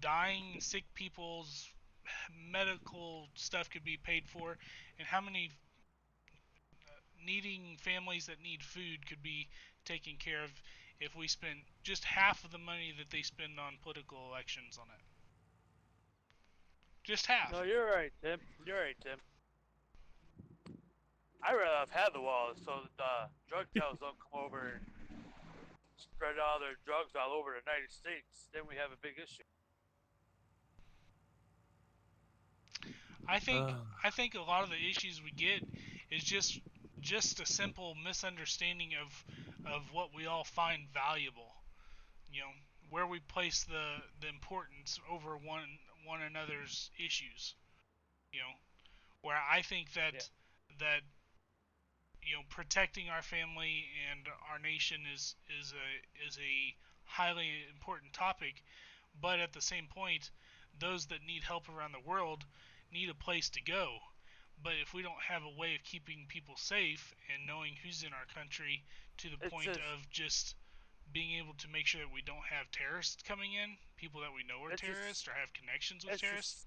[SPEAKER 1] dying sick people's medical stuff could be paid for, and how many needing families that need food could be taken care of if we spent just half of the money that they spend on political elections on it. Just
[SPEAKER 2] No,
[SPEAKER 1] half.
[SPEAKER 2] you're right, Tim. You're right, Tim. I rather have had the wall so the drug towns don't come over and spread all their drugs all over the United States. Then we have a big issue.
[SPEAKER 1] I think
[SPEAKER 3] uh,
[SPEAKER 1] I think a lot of the issues we get is just a simple misunderstanding of what we all find valuable. You know, where we place the importance over one another's issues. You know, where I think
[SPEAKER 2] Yeah,
[SPEAKER 1] that protecting our family and our nation is a highly important topic, but at the same point, those that need help around the world need a place to go. But if we don't have a way of keeping people safe and knowing who's in our country to the
[SPEAKER 2] it's
[SPEAKER 1] point
[SPEAKER 2] just
[SPEAKER 1] of just being able to make sure that we don't have terrorists coming in, people that we know are
[SPEAKER 2] it's
[SPEAKER 1] terrorists
[SPEAKER 2] just
[SPEAKER 1] or have connections with
[SPEAKER 2] it's
[SPEAKER 1] terrorists,
[SPEAKER 2] just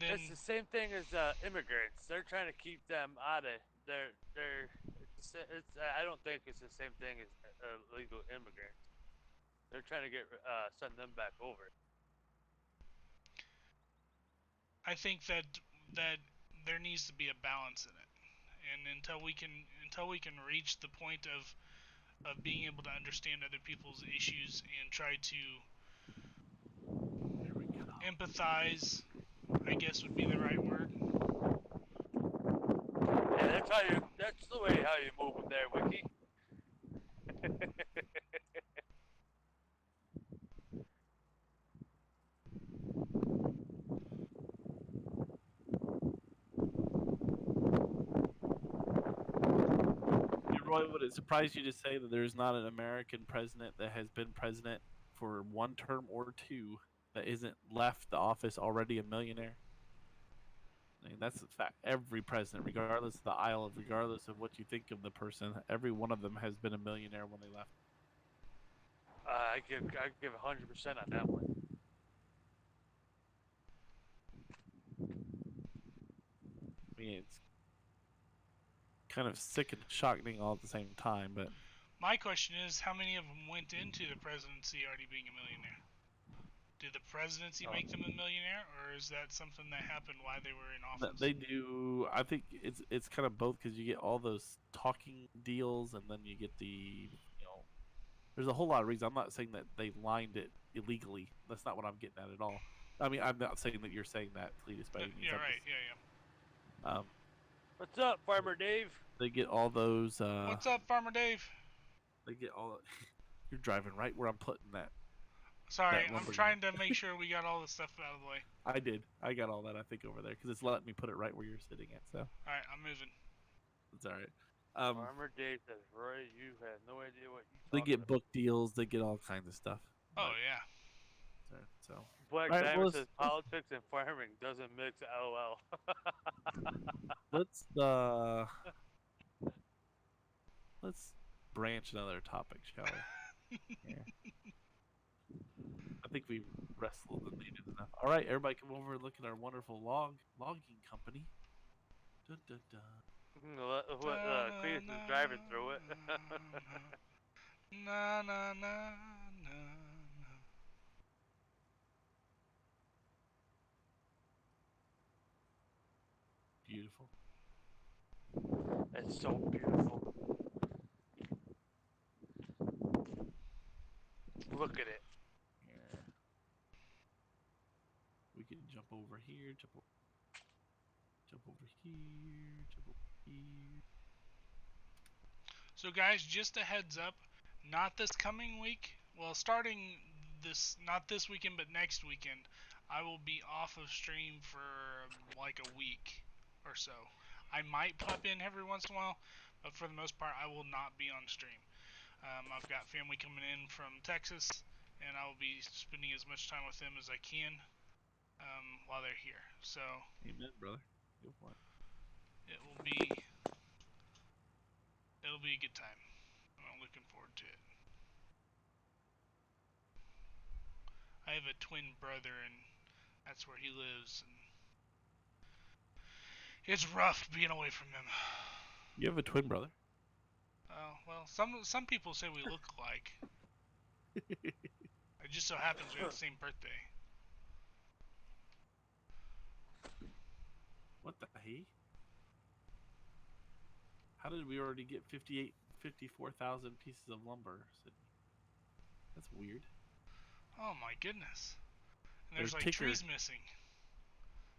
[SPEAKER 2] it's
[SPEAKER 1] then
[SPEAKER 2] the same thing as immigrants. They're trying to keep them out of their. It's I don't think it's the same thing as illegal immigrants. They're trying to send them back over.
[SPEAKER 1] I think that there needs to be a balance in it, and until we can reach the point of being able to understand other people's issues and try to empathize, I guess would be the right word.
[SPEAKER 2] Yeah, that's the way how you move them there, Wicky.
[SPEAKER 3] Roy, would it surprise you to say that there's not an American president that has been president for one term or two that isn't left the office already a millionaire? I mean, that's a fact. Every president, regardless of the aisle, regardless of what you think of the person, every one of them has been a millionaire when they left.
[SPEAKER 2] I give 100% on that one.
[SPEAKER 3] I mean, it's kind of sick and shocking all at the same time, but
[SPEAKER 1] My question is, how many of them went into the presidency already being a millionaire? Did the presidency make them a millionaire, or is that something that happened while they were in office?
[SPEAKER 3] they do. I think it's kind of both because you get all those talking deals, and then you get there's a whole lot of reasons. I'm not saying that they lined it illegally. That's not what I'm getting at all. I mean, I'm not saying that you're saying that, Cletus, by any means.
[SPEAKER 1] Yeah,
[SPEAKER 3] I'm
[SPEAKER 1] right.
[SPEAKER 3] just-
[SPEAKER 1] Yeah.
[SPEAKER 2] What's up, Farmer Dave?
[SPEAKER 3] They get all those.
[SPEAKER 1] What's up, Farmer Dave?
[SPEAKER 3] They get all. You're driving right where I'm putting that.
[SPEAKER 1] Sorry,
[SPEAKER 3] that
[SPEAKER 1] I'm trying to make sure we got all the stuff out of the way.
[SPEAKER 3] I did. I got all that, I think, over there because it's letting me put it right where you're sitting at. So.
[SPEAKER 1] All right, I'm moving.
[SPEAKER 3] It's all right.
[SPEAKER 2] Farmer Dave says, Roy, you have no idea what you
[SPEAKER 3] They
[SPEAKER 2] talking
[SPEAKER 3] get book deals. They get all kinds of stuff.
[SPEAKER 1] Oh yeah.
[SPEAKER 3] So.
[SPEAKER 2] Black
[SPEAKER 3] All right,
[SPEAKER 2] Diamond says politics and farming doesn't mix. LOL.
[SPEAKER 3] Let's branch another topic, shall we? Yeah. I think we wrestled and needed enough. All right, everybody, come over and look at our wonderful logging company. Dun, dun, dun.
[SPEAKER 2] Cletus is driving through it.
[SPEAKER 1] Na na na na.
[SPEAKER 3] Beautiful.
[SPEAKER 2] It's so beautiful. Look at it.
[SPEAKER 3] Yeah. We can jump over here, jump over here, jump over here.
[SPEAKER 1] So guys, just a heads up, not this coming week. Well, starting not this weekend, but next weekend, I will be off of stream for like a week or so. I might pop in every once in a while, but for the most part, I will not be on stream. I've got family coming in from Texas, and I will be spending as much time with them as I can while they're here. So,
[SPEAKER 3] amen, brother. Go for it.
[SPEAKER 1] It'll be a good time. I'm looking forward to it. I have a twin brother, and that's where he lives, and it's rough being away from him.
[SPEAKER 3] You have a twin brother?
[SPEAKER 1] Well, some people say we look alike. It just so happens we have the same birthday.
[SPEAKER 3] What the hey? How did we already get 54,000 pieces of lumber, Sydney? That's weird.
[SPEAKER 1] Oh my goodness. And there's like
[SPEAKER 3] ticker.
[SPEAKER 1] Trees missing.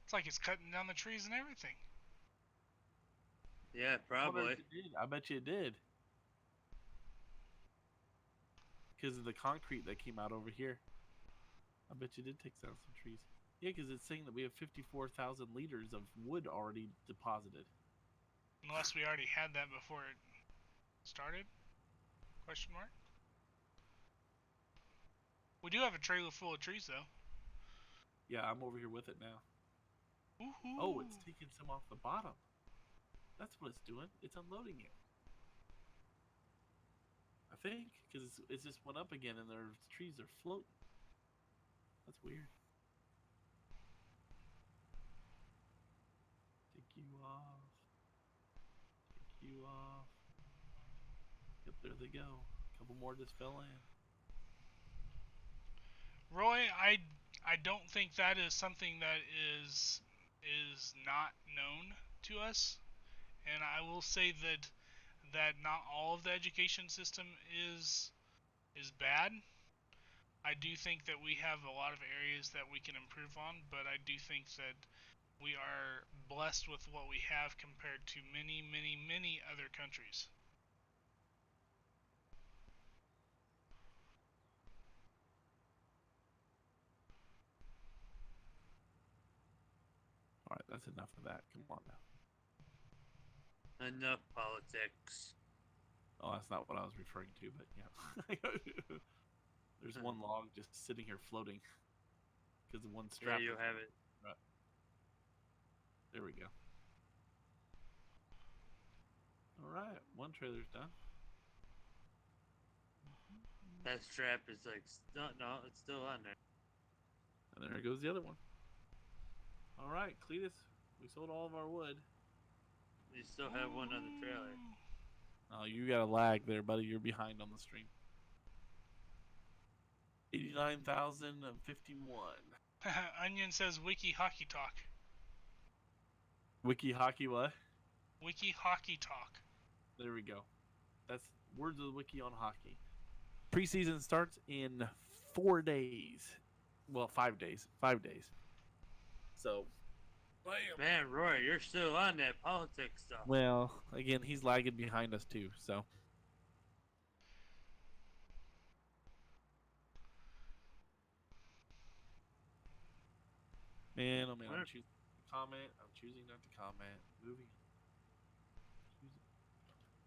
[SPEAKER 1] It's like it's cutting down the trees and everything.
[SPEAKER 2] Yeah, probably.
[SPEAKER 3] I bet you it did. Because of the concrete that came out over here. I bet you did take down some trees. Yeah, because it's saying that we have 54,000 liters of wood already deposited.
[SPEAKER 1] Unless we already had that before it started? Question mark? We do have a trailer full of trees, though.
[SPEAKER 3] Yeah, I'm over here with it now.
[SPEAKER 1] Woohoo.
[SPEAKER 3] Oh, it's taking some off the bottom. That's what it's doing. It's unloading it. I think, because it just went up again and their trees are floating. That's weird. Take you off. Take you off. There they go. A couple more just fell in.
[SPEAKER 1] Roy, I don't think that is something that is not known to us, and I will say that not all of the education system is bad. I do think that we have a lot of areas that we can improve on, but I do think that we are blessed with what we have compared to many, many, many other countries.
[SPEAKER 3] All right, that's enough of that. Come on now.
[SPEAKER 2] Enough politics.
[SPEAKER 3] Oh, that's not what I was referring to, but yeah. There's one log just sitting here floating because of one strap.
[SPEAKER 2] Yeah, you have it.
[SPEAKER 3] Right. There we go. All right, one trailer's done.
[SPEAKER 2] That strap is like, no, it's still on there.
[SPEAKER 3] And there goes the other one. All right, Cletus, we sold all of our wood.
[SPEAKER 2] You still have one on the trailer.
[SPEAKER 3] Oh, you got a lag there, buddy. You're behind on the stream. 89,051.
[SPEAKER 1] Onion says Wiki Hockey Talk.
[SPEAKER 3] Wiki Hockey what?
[SPEAKER 1] Wiki Hockey Talk.
[SPEAKER 3] There we go. That's words of the wiki on hockey. Preseason starts in 4 days. Well, 5 days. 5 days. So,
[SPEAKER 2] Man, Roy, you're still on that politics stuff.
[SPEAKER 3] well, again, he's lagging behind us too. So, man, oh man, I'm choosing to comment. I'm choosing not to comment. Moving.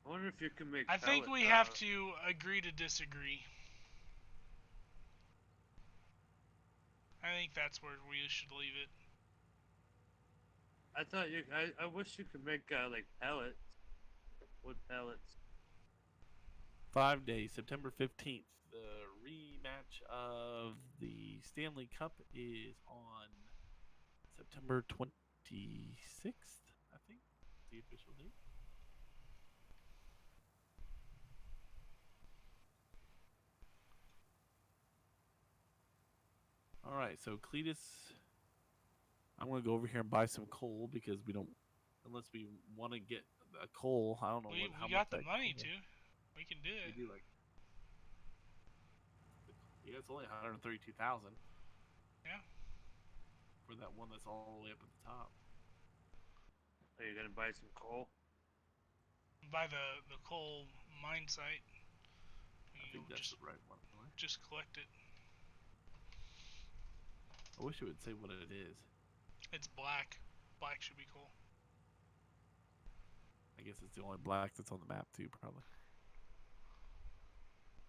[SPEAKER 2] I wonder if you can make.
[SPEAKER 1] I think we have to agree to disagree. I think that's where we should leave it.
[SPEAKER 2] I thought you. I wish you could make like pellets, wood pellets.
[SPEAKER 3] 5 days, September 15th. The rematch of the Stanley Cup is on September 26th, I think. The official date. All right, so Cletus, I'm going to go over here and buy some coal because we don't, unless we want to get a coal, I don't know how
[SPEAKER 1] We
[SPEAKER 3] much
[SPEAKER 1] got the
[SPEAKER 3] that
[SPEAKER 1] money
[SPEAKER 3] coal-
[SPEAKER 1] to. We can do it.
[SPEAKER 3] We do like, yeah, it's only 132,000.
[SPEAKER 1] Yeah.
[SPEAKER 3] For that one that's all the way up at the top.
[SPEAKER 2] Are you gonna buy some coal?
[SPEAKER 1] By the coal mine site.
[SPEAKER 3] I think that's the right one.
[SPEAKER 1] Just collect it.
[SPEAKER 3] I wish it would say what it is.
[SPEAKER 1] It's black. Black should be cool.
[SPEAKER 3] I guess it's the only black that's on the map too, probably.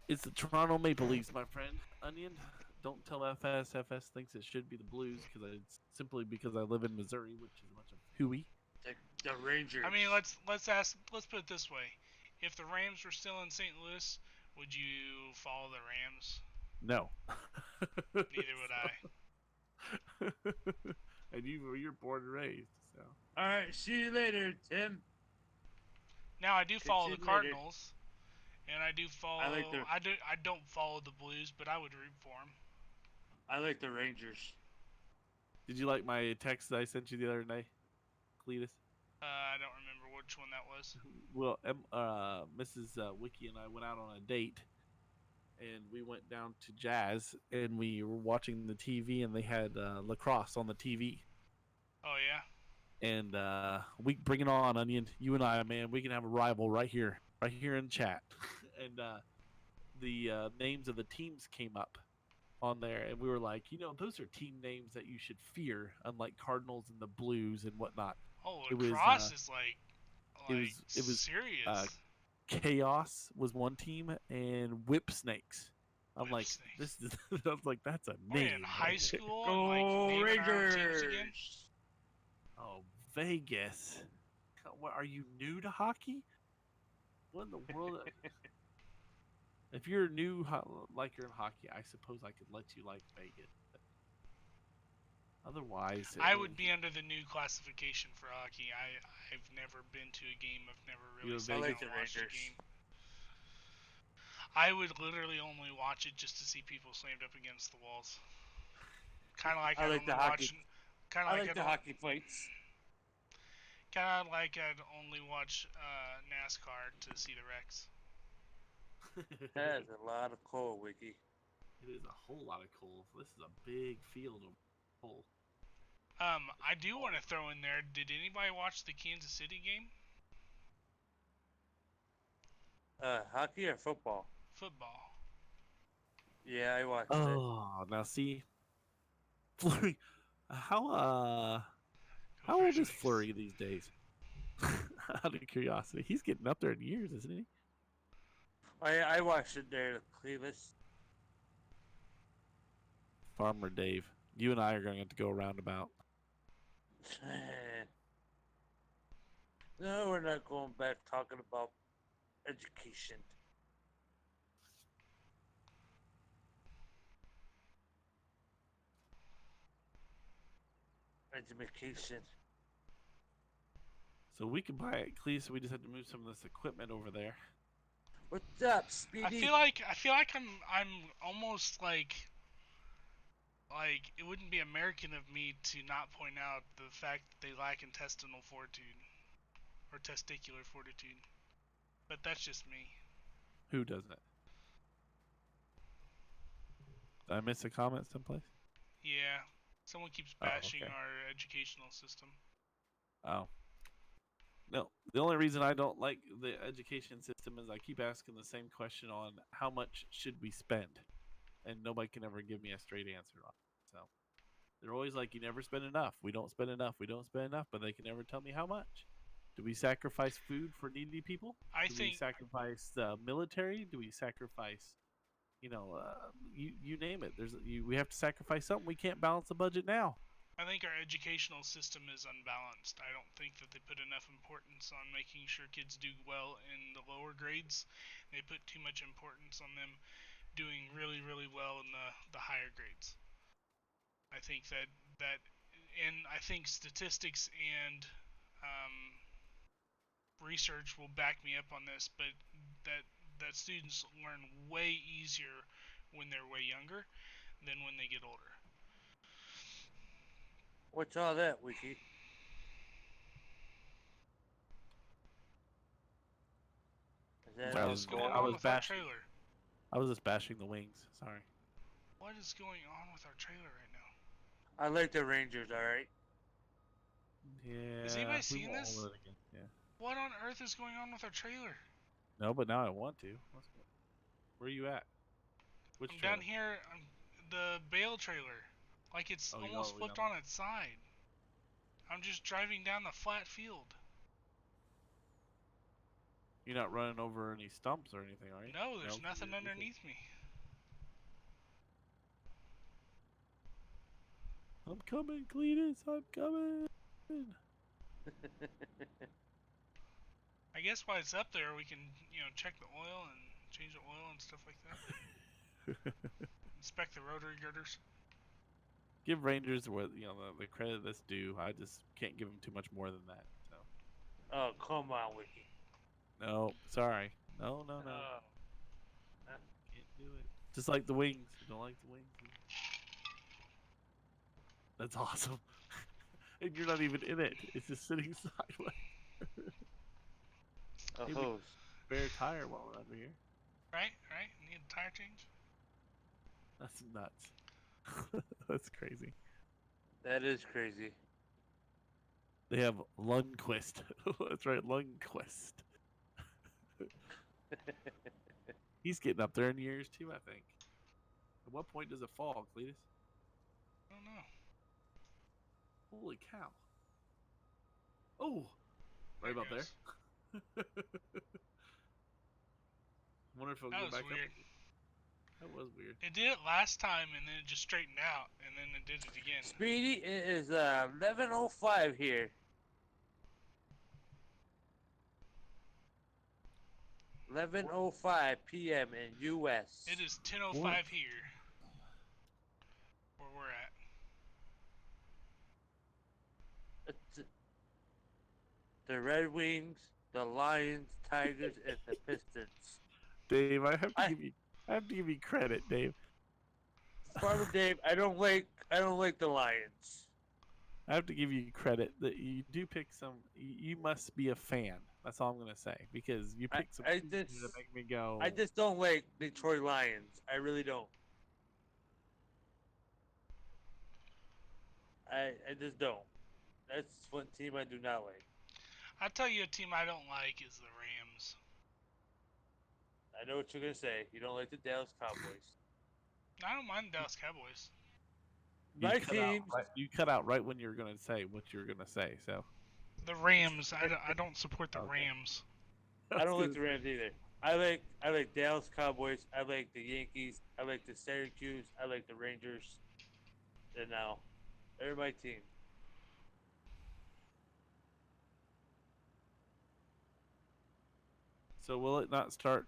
[SPEAKER 3] It's the Toronto Maple Leafs, my friend. Onion, don't tell FS. FS thinks it should be the Blues because it's simply because I live in Missouri, which is a bunch of hooey.
[SPEAKER 2] The Rangers.
[SPEAKER 1] I mean, let's put it this way: if the Rams were still in St. Louis, would you follow the Rams?
[SPEAKER 3] No.
[SPEAKER 1] Neither would I.
[SPEAKER 3] And you're born and raised, so.
[SPEAKER 2] All right, see you later, Tim.
[SPEAKER 1] Now I do follow the
[SPEAKER 2] Catch you later.
[SPEAKER 1] Cardinals, and I do follow. I don't follow the Blues, but I would root for them.
[SPEAKER 2] I like the Rangers.
[SPEAKER 3] Did you like my text that I sent you the other day, Cletus?
[SPEAKER 1] I don't remember which one that was.
[SPEAKER 3] Well, Mrs. Wicky and I went out on a date, and we went down to Jazz, and we were watching the TV, and they had lacrosse on the TV.
[SPEAKER 1] Oh yeah.
[SPEAKER 3] And we bring it on, Onion. You and I, man, we can have a rival right here in chat. And the names of the teams came up on there, and we were like, those are team names that you should fear, unlike Cardinals and the Blues and whatnot.
[SPEAKER 1] Oh, lacrosse is like
[SPEAKER 3] it was
[SPEAKER 1] serious.
[SPEAKER 3] Chaos was one team, and Whip Snakes. I'm like, this is. I was like, that's a name.
[SPEAKER 1] In high school,
[SPEAKER 2] Go
[SPEAKER 1] and, like,
[SPEAKER 2] Rangers!
[SPEAKER 1] Again?
[SPEAKER 3] Oh, Vegas. What, are you new to hockey? What in the world? If you're new, like you're in hockey, I suppose I could let you like Vegas. But otherwise,
[SPEAKER 1] I would be under the new classification for hockey. I've never been to a game. I've never really sat down and watched a game. I would literally only watch it just to see people slammed up against the walls. Kind of like
[SPEAKER 2] I
[SPEAKER 1] I'd
[SPEAKER 2] like the
[SPEAKER 1] only
[SPEAKER 2] hockey.
[SPEAKER 1] watch. Kind of
[SPEAKER 2] I
[SPEAKER 1] like
[SPEAKER 2] like the hockey fights.
[SPEAKER 1] Kind of like I'd only watch NASCAR to see the wrecks.
[SPEAKER 2] That is a lot of coal, Wicky.
[SPEAKER 3] It is a whole lot of coal. This is a big field of coal.
[SPEAKER 1] I do want to throw in there. Did anybody watch the Kansas City game?
[SPEAKER 2] Hockey or football?
[SPEAKER 1] Football.
[SPEAKER 2] Yeah, I watched it.
[SPEAKER 3] Oh, now see, Flurry. How
[SPEAKER 1] Go
[SPEAKER 3] how old
[SPEAKER 1] Freshman
[SPEAKER 3] is
[SPEAKER 1] Ace.
[SPEAKER 3] Flurry these days? Out of curiosity, he's getting up there in years, isn't he?
[SPEAKER 2] I watched it there, Clevis.
[SPEAKER 3] Farmer Dave, you and I are going to have to go roundabout.
[SPEAKER 2] No, we're not going back talking about education. Education.
[SPEAKER 3] So we can buy it, Clee. So we just have to move some of this equipment over there.
[SPEAKER 2] What's up, Speedy?
[SPEAKER 1] I feel like I'm almost like it wouldn't be American of me to not point out the fact that they lack intestinal fortitude or testicular fortitude. But that's just me.
[SPEAKER 3] Who doesn't? Did I miss a comment someplace?
[SPEAKER 1] Yeah. Someone keeps
[SPEAKER 3] Oh,
[SPEAKER 1] bashing
[SPEAKER 3] okay.
[SPEAKER 1] our educational system.
[SPEAKER 3] Oh. No, the only reason I don't like the education system is I keep asking the same question on how much should we spend, and nobody can ever give me a straight answer on it. So they're always like, "You never spend enough. We don't spend enough. We don't spend enough," but they can never tell me how much. Do we sacrifice food for needy people?
[SPEAKER 1] I
[SPEAKER 3] Do we
[SPEAKER 1] think
[SPEAKER 3] sacrifice the military? Do we sacrifice, you name it? We have to sacrifice something. We can't balance the budget now.
[SPEAKER 1] I think our educational system is unbalanced. I don't think that they put enough importance on making sure kids do well in the lower grades. They put too much importance on them doing really, really well in the higher grades. I think that and I think statistics and research will back me up on this, but that students learn way easier when they're way younger than when they get older.
[SPEAKER 2] What's all that, Wiki? Is that
[SPEAKER 1] What
[SPEAKER 2] all
[SPEAKER 1] is going
[SPEAKER 3] I
[SPEAKER 1] on
[SPEAKER 3] was
[SPEAKER 1] with our
[SPEAKER 3] bashing.
[SPEAKER 1] trailer?
[SPEAKER 3] I was just bashing the wings. Sorry.
[SPEAKER 1] What is going on with our trailer right now?
[SPEAKER 2] I like the Rangers, alright?
[SPEAKER 3] Yeah.
[SPEAKER 1] Is anybody
[SPEAKER 3] we
[SPEAKER 1] seeing
[SPEAKER 3] won't
[SPEAKER 1] this?
[SPEAKER 3] hold it again. Yeah.
[SPEAKER 1] What on earth is going on with our trailer?
[SPEAKER 3] No, but now I want to. Where are you at? Which
[SPEAKER 1] I'm
[SPEAKER 3] trailer?
[SPEAKER 1] down here on the bale trailer. Like it's
[SPEAKER 3] Oh,
[SPEAKER 1] almost
[SPEAKER 3] way
[SPEAKER 1] flipped
[SPEAKER 3] down
[SPEAKER 1] on its side. I'm just driving down the flat field.
[SPEAKER 3] You're not running over any stumps or anything, are you?
[SPEAKER 1] No, there's
[SPEAKER 3] No,
[SPEAKER 1] nothing
[SPEAKER 3] you're good.
[SPEAKER 1] underneath me.
[SPEAKER 3] I'm coming, Cletus. I'm coming.
[SPEAKER 1] I guess while it's up there, we can, check the oil and change the oil and stuff like that. Inspect the rotary girders.
[SPEAKER 3] Give Rangers the credit that's due. I just can't give them too much more than that. So.
[SPEAKER 2] Oh, come on, Wiki.
[SPEAKER 3] No, sorry. No.
[SPEAKER 2] Oh.
[SPEAKER 3] Can't do it. Just like the wings. You don't like the wings. That's awesome. And you're not even in it. It's just sitting sideways.
[SPEAKER 2] A
[SPEAKER 3] Hey,
[SPEAKER 2] hose.
[SPEAKER 3] spare tire while we're under here.
[SPEAKER 1] Right? Need a tire change?
[SPEAKER 3] That's nuts. That's crazy.
[SPEAKER 2] That is crazy.
[SPEAKER 3] They have Lundquist. That's right, Lundquist. He's getting up there in years too, I think. At what point does it fall, Cletus?
[SPEAKER 1] I don't know.
[SPEAKER 3] Holy cow. Oh! Right about there. Wonder if it'll
[SPEAKER 1] That
[SPEAKER 3] go
[SPEAKER 1] was
[SPEAKER 3] back
[SPEAKER 1] weird.
[SPEAKER 3] up. That was weird.
[SPEAKER 1] It did it last time and then it just straightened out and then it did it again.
[SPEAKER 2] Speedy, it is 11:05 here. 11:05 p.m. in U.S.
[SPEAKER 1] It is 10:05 here. Where we're at.
[SPEAKER 2] It's the Red Wings, the Lions, Tigers, and the Pistons.
[SPEAKER 3] Dave,
[SPEAKER 2] I
[SPEAKER 3] I have to give you credit, Dave.
[SPEAKER 2] Farmer Dave, I don't like the Lions.
[SPEAKER 3] I have to give you credit that you do pick some. You must be a fan. That's all I'm gonna say because you
[SPEAKER 2] I
[SPEAKER 3] pick some
[SPEAKER 2] I
[SPEAKER 3] teams that
[SPEAKER 2] just
[SPEAKER 3] make me go.
[SPEAKER 2] I just don't like Detroit Lions. I really don't. I just don't. That's one team I do not like.
[SPEAKER 1] I'll tell you a team I don't like is the Rams.
[SPEAKER 2] I know what you're gonna say. You don't like the Dallas Cowboys.
[SPEAKER 1] I don't mind the Dallas Cowboys.
[SPEAKER 2] My teams.
[SPEAKER 3] You cut out right when you're gonna say what you're gonna say. So
[SPEAKER 1] The Rams, I don't support the
[SPEAKER 3] okay.
[SPEAKER 1] Rams.
[SPEAKER 2] I don't like the Rams either. I like Dallas Cowboys. I like the Yankees. I like the Syracuse. I like the Rangers. And now, they're my team.
[SPEAKER 3] So will it not start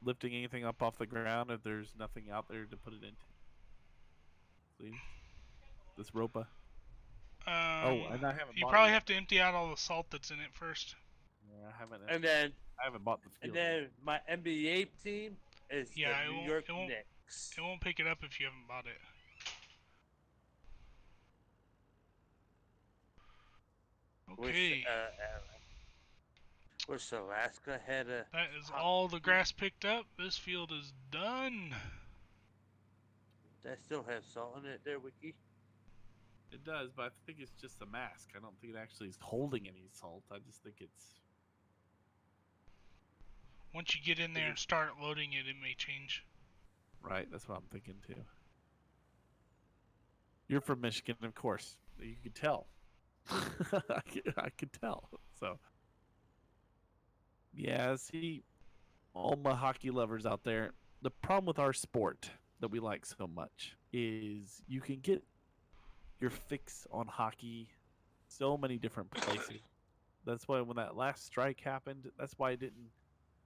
[SPEAKER 3] lifting anything up off the ground if there's nothing out there to put it into? Please, this ropa. Oh, and I haven't
[SPEAKER 1] You
[SPEAKER 3] bought it
[SPEAKER 1] probably
[SPEAKER 3] yet.
[SPEAKER 1] have to empty out all the salt that's in it first.
[SPEAKER 3] Yeah,
[SPEAKER 2] And then
[SPEAKER 3] I haven't bought the
[SPEAKER 2] and
[SPEAKER 3] field yet.
[SPEAKER 2] then my NBA team is
[SPEAKER 1] Yeah,
[SPEAKER 2] the New York Knicks.
[SPEAKER 1] it won't pick it up if you haven't bought it.
[SPEAKER 2] Wish
[SPEAKER 1] Okay,
[SPEAKER 2] wish Alaska had a
[SPEAKER 1] that is
[SPEAKER 2] hot.
[SPEAKER 1] all the grass picked up. This field is done.
[SPEAKER 2] That still has salt in it there, Wicky.
[SPEAKER 3] It does, but I think it's just a mask. I don't think it actually is holding any salt. I just think it's
[SPEAKER 1] Once you get in there and start loading it, it may change.
[SPEAKER 3] right. That's what I'm thinking too. You're from Michigan, of course. You could tell. I could tell. So, yeah, see, all my hockey lovers out there, the problem with our sport that we like so much is you can get your fix on hockey so many different places. That's why when that last strike happened, that's why I didn't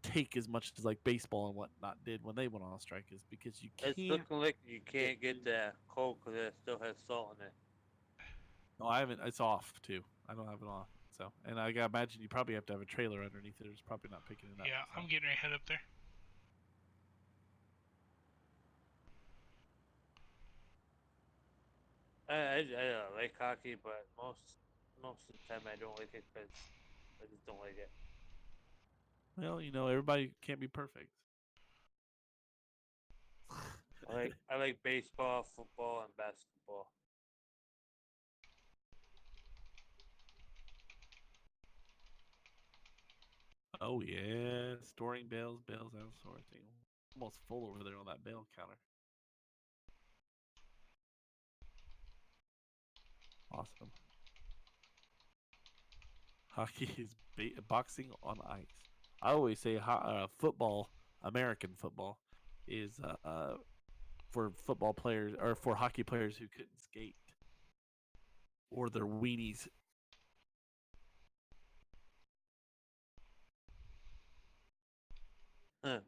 [SPEAKER 3] take as much as like baseball and whatnot did when they went on strike is because you
[SPEAKER 2] It's
[SPEAKER 3] can't.
[SPEAKER 2] looking like you can't get that Coke because it still has salt in it.
[SPEAKER 3] No, I haven't. It's off too. I don't have it on. So, and I gotta imagine you probably have to have a trailer underneath it. It's probably not picking it up.
[SPEAKER 1] Yeah,
[SPEAKER 3] So.
[SPEAKER 1] I'm getting ready to head up there.
[SPEAKER 2] I like hockey, but most of the time I don't like it because I just don't like it.
[SPEAKER 3] Well, everybody can't be perfect.
[SPEAKER 2] I like baseball, football, and basketball.
[SPEAKER 3] Oh yeah, storing bales out sorting. Almost full over there on that bale counter. Awesome. Hockey is boxing on ice. I always say football, American football, is for football players or for hockey players who couldn't skate or their weenies.
[SPEAKER 2] Huh.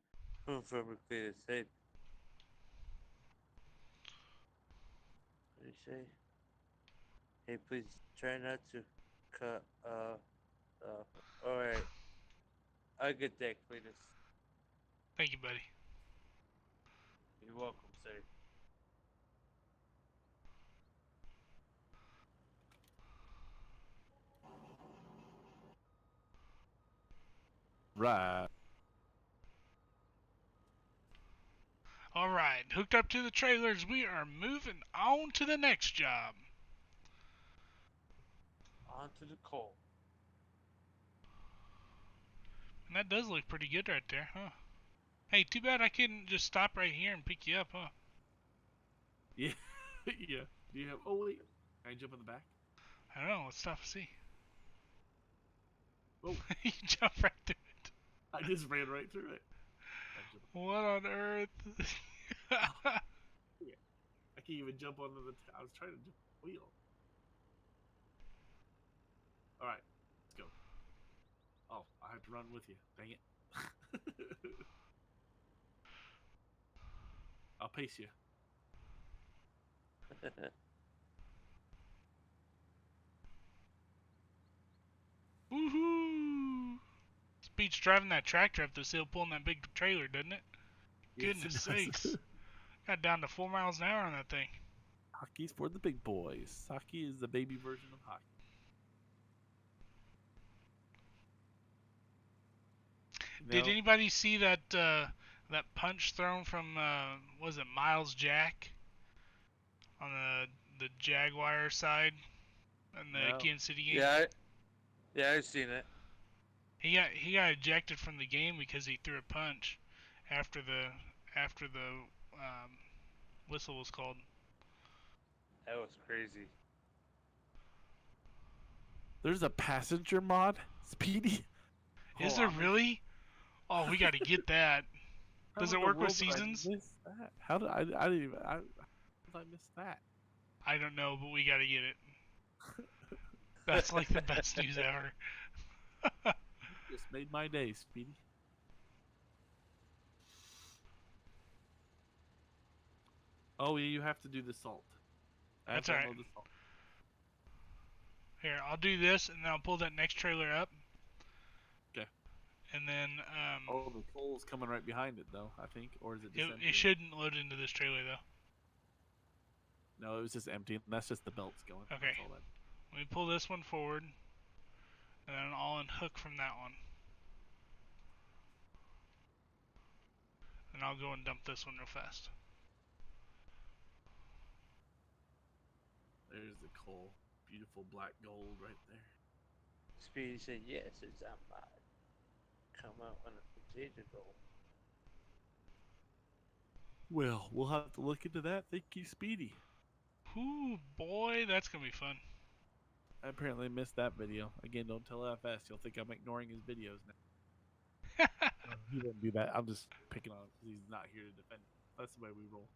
[SPEAKER 2] Perfectly the same. What do you say? Hey, please try not to cut. All right. I'll get that, Cletus.
[SPEAKER 1] Thank you, buddy.
[SPEAKER 2] You're welcome, sir.
[SPEAKER 3] Right.
[SPEAKER 1] Alright, hooked up to the trailers, we are moving on to the next job.
[SPEAKER 2] On to the coal.
[SPEAKER 1] And that does look pretty good right there, huh? Hey, too bad I couldn't just stop right here and pick you up, huh?
[SPEAKER 3] Yeah. Yeah. Do you have? Oh wait. Can I jump in the back?
[SPEAKER 1] I don't know, let's stop and see.
[SPEAKER 3] Oh,
[SPEAKER 1] You jump right through it.
[SPEAKER 3] I just ran right through it.
[SPEAKER 1] What on earth?
[SPEAKER 3] Yeah. I can't even jump onto the. I was trying to jump the wheel. All right, let's go. Oh, I have to run with you. Dang it. I'll pace you.
[SPEAKER 1] Woohoo! It's beats driving that tractor up this hill pulling that big trailer, doesn't it?
[SPEAKER 3] Yes, it
[SPEAKER 1] Goodness
[SPEAKER 3] does.
[SPEAKER 1] sakes. Got down to 4 miles an hour on that thing.
[SPEAKER 3] Hockey's for the big boys. Hockey is the baby version of hockey.
[SPEAKER 1] Did anybody see that that punch thrown from was it Miles Jack on the Jaguar side in the
[SPEAKER 3] No.
[SPEAKER 1] Kansas City game?
[SPEAKER 2] Yeah, I've seen it.
[SPEAKER 1] He got ejected from the game because he threw a punch after the whistle was called.
[SPEAKER 2] That was crazy.
[SPEAKER 3] There's a passenger mod, Speedy.
[SPEAKER 1] Is
[SPEAKER 3] Oh,
[SPEAKER 1] there
[SPEAKER 3] I'm
[SPEAKER 1] really? Oh, we got to get that.
[SPEAKER 3] How
[SPEAKER 1] Does
[SPEAKER 3] in
[SPEAKER 1] it
[SPEAKER 3] the
[SPEAKER 1] work with
[SPEAKER 3] world did I
[SPEAKER 1] seasons?
[SPEAKER 3] miss that? How did I didn't even how did I miss that?
[SPEAKER 1] I don't know, but we got to get it. That's like the best news ever.
[SPEAKER 3] Just made my day, Speedy. Oh yeah, you have to do the salt. I have
[SPEAKER 1] That's
[SPEAKER 3] to
[SPEAKER 1] alright.
[SPEAKER 3] unload the salt.
[SPEAKER 1] Here, I'll do this, and then I'll pull that next trailer up.
[SPEAKER 3] Okay.
[SPEAKER 1] And then
[SPEAKER 3] Oh, the coal's coming right behind it, though. I think, or is it just empty?
[SPEAKER 1] it shouldn't load into this trailer though.
[SPEAKER 3] No, it was just empty. That's just the belts going.
[SPEAKER 1] Okay.
[SPEAKER 3] That's all that.
[SPEAKER 1] Let me pull this one forward, and then I'll unhook from that one. And I'll go and dump this one real fast.
[SPEAKER 3] There's the coal. Beautiful black gold right there.
[SPEAKER 2] Speedy said, yes, it's on my come out on a potato roll.
[SPEAKER 3] Well, we'll have to look into that. Thank you, Speedy.
[SPEAKER 1] Whoo, boy, that's gonna be fun.
[SPEAKER 3] I apparently missed that video. Again, don't tell FS. You'll think I'm ignoring his videos now. He didn't do that. I'm just picking on him because he's not here to defend. That's the way we roll.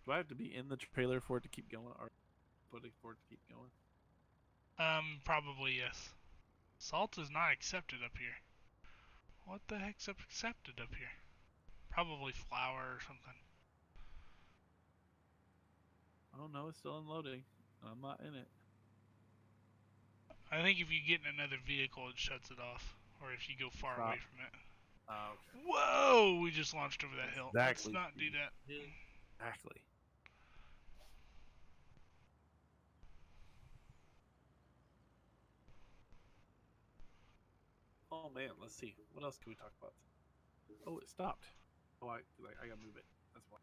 [SPEAKER 3] Do I have to be in the trailer for it to keep going, or put it for it to keep going?
[SPEAKER 1] Probably yes. Salt is not accepted up here. What the heck's accepted up here? Probably flour or something.
[SPEAKER 3] Oh no, it's still unloading. I'm not in it.
[SPEAKER 1] I think if you get in another vehicle, it shuts it off. Or if you go far away from it.
[SPEAKER 3] Okay.
[SPEAKER 1] Whoa! We just launched over that hill. Let's
[SPEAKER 3] Exactly,
[SPEAKER 1] not do
[SPEAKER 3] Steve.
[SPEAKER 1] that.
[SPEAKER 3] Exactly. Oh man, let's see. What else can we talk about? Oh, it stopped. Oh, I gotta move it. That's why.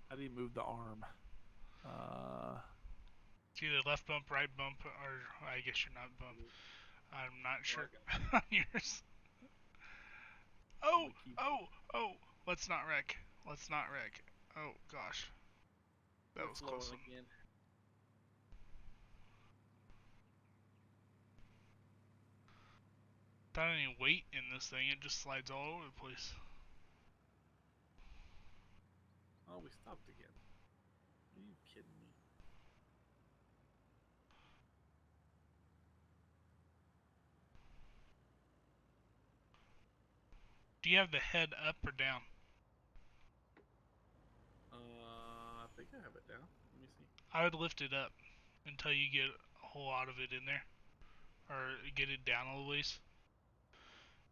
[SPEAKER 3] How do you move the arm?
[SPEAKER 1] It's either left bump, right bump, or I guess you're not bump. I'm not sure on yours. Oh, oh, oh! Let's not wreck. Let's not wreck. Oh gosh, that was close one.
[SPEAKER 3] Again.
[SPEAKER 1] Without any weight in this thing, it just slides all over the place.
[SPEAKER 3] Oh, we stopped again. Are you kidding me?
[SPEAKER 1] Do you have the head up or down?
[SPEAKER 3] I think I have it down. Let me see.
[SPEAKER 1] I would lift it up until you get a whole lot of it in there, or get it down a little ways.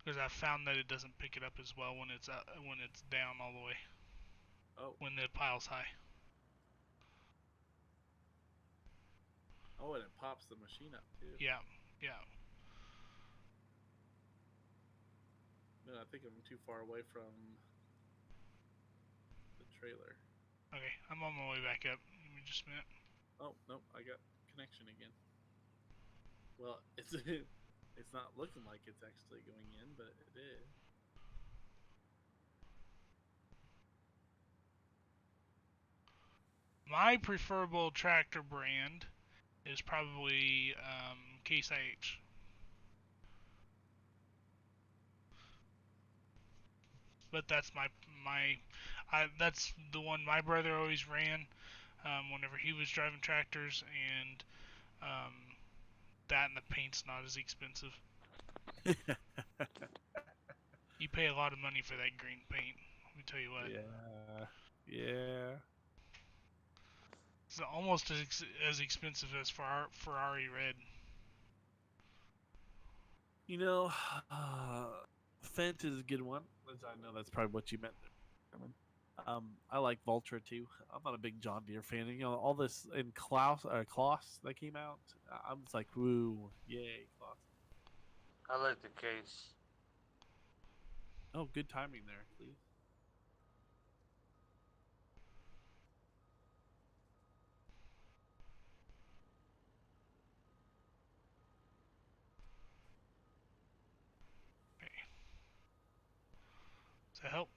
[SPEAKER 1] Because I've found that it doesn't pick it up as well when it's down all the way.
[SPEAKER 3] Oh.
[SPEAKER 1] When the pile's high.
[SPEAKER 3] Oh, and it pops the machine up too.
[SPEAKER 1] Yeah, yeah.
[SPEAKER 3] No, I think I'm too far away from the trailer.
[SPEAKER 1] Okay, I'm on my way back up. Give me just a minute.
[SPEAKER 3] Oh, nope, I got connection again. Well, it's not looking like it's actually going in, but it is.
[SPEAKER 1] My preferable tractor brand is probably Case IH. But that's that's the one my brother always ran whenever he was driving tractors, and that and the paint's not as expensive. You pay a lot of money for that green paint. Let me tell you what.
[SPEAKER 3] Yeah. Yeah.
[SPEAKER 1] It's almost as expensive as Ferrari Red.
[SPEAKER 3] You know, Fent is a good one. I know that's probably what you meant there. I like Vultra too. I'm not a big John Deere fan. You know, all this in Kloss that came out. I'm just like, woo, yay, Kloss.
[SPEAKER 2] I like the case.
[SPEAKER 3] Oh, good timing there, please.
[SPEAKER 1] Okay. Does that help?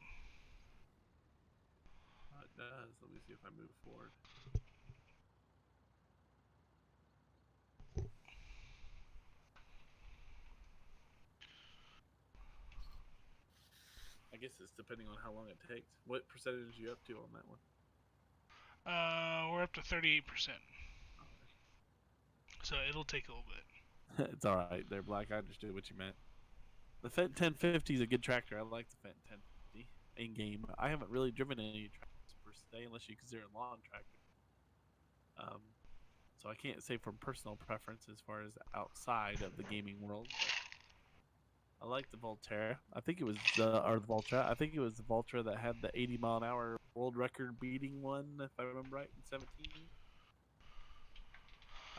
[SPEAKER 3] It does. Let me see if I move forward. I guess it's depending on how long it takes. What percentage are you up to on that one?
[SPEAKER 1] We're up to 38%. So it'll take a little bit.
[SPEAKER 3] It's all right. There, Black. I understood what you meant. The Fent 1050 is a good tractor. I like the Fent 1050 in game. I haven't really driven any tractors per se, unless you consider it lawn tractor. So I can't say from personal preference as far as outside of the gaming world. But I like the Volterra. I think it was the Voltra. I think it was the Voltra that had the 80-mile-an-hour world record beating one, if I remember right, in 17.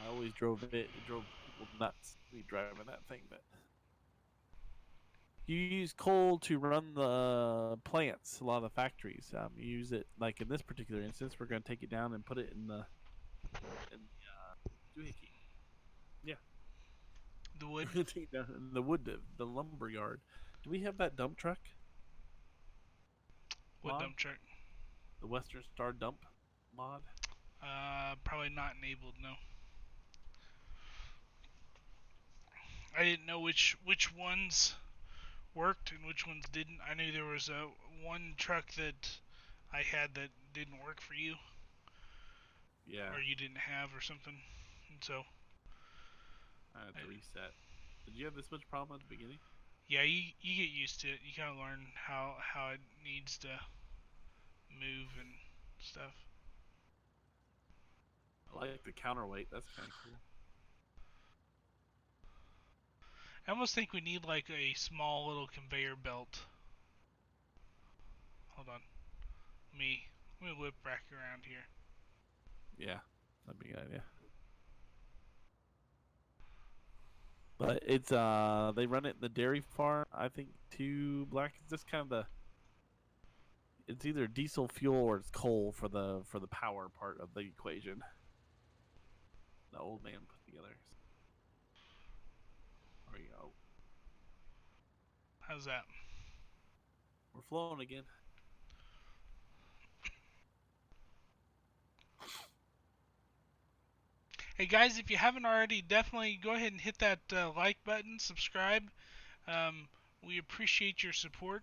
[SPEAKER 3] I always drove it. It drove people nuts. Me driving that thing, but you use coal to run the plants. A lot of the factories. You use it like in this particular instance. We're going to take it down and put it in the doohickey. Yeah,
[SPEAKER 1] The wood.
[SPEAKER 3] take it down in the wood, the lumber yard. Do we have that dump truck?
[SPEAKER 1] Wood
[SPEAKER 3] Mod?
[SPEAKER 1] dump truck.
[SPEAKER 3] The Western Star dump mod?
[SPEAKER 1] Probably not enabled, no. I didn't know which ones worked and which ones didn't. I knew there was one truck that I had that didn't work for you,
[SPEAKER 3] Yeah,
[SPEAKER 1] or you didn't have, or something. And so,
[SPEAKER 3] I had to reset. Did you have this much problem at the beginning?
[SPEAKER 1] yeah, you get used to it. You kind of learn how it needs to move and stuff.
[SPEAKER 3] I like the counterweight. That's kind of cool.
[SPEAKER 1] I almost think we need like a small little conveyor belt. Hold on. Let me whip back around here.
[SPEAKER 3] Yeah, that'd be a good idea. But it's they run it in the dairy farm. I think too. Black. It's just kind of it's either diesel fuel or it's coal for the power part of the equation. The old man put together. There we go.
[SPEAKER 1] How's that?
[SPEAKER 3] We're flowing again.
[SPEAKER 1] Hey guys, if you haven't already, definitely go ahead and hit that like button, subscribe. Um, we appreciate your support.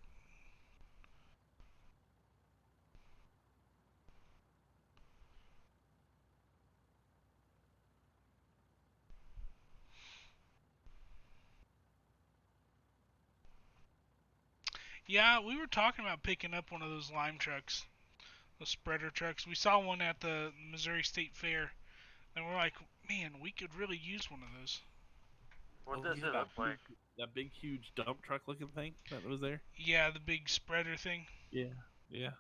[SPEAKER 1] Yeah, we were talking about picking up one of those lime trucks, those spreader trucks. We saw one at the Missouri State Fair, and we're like, man, we could really use one of those.
[SPEAKER 2] What
[SPEAKER 3] Oh
[SPEAKER 2] does
[SPEAKER 3] yeah,
[SPEAKER 2] it look like?
[SPEAKER 3] that big huge dump truck looking thing that was there.
[SPEAKER 1] Yeah, the big spreader thing.
[SPEAKER 3] Yeah, yeah.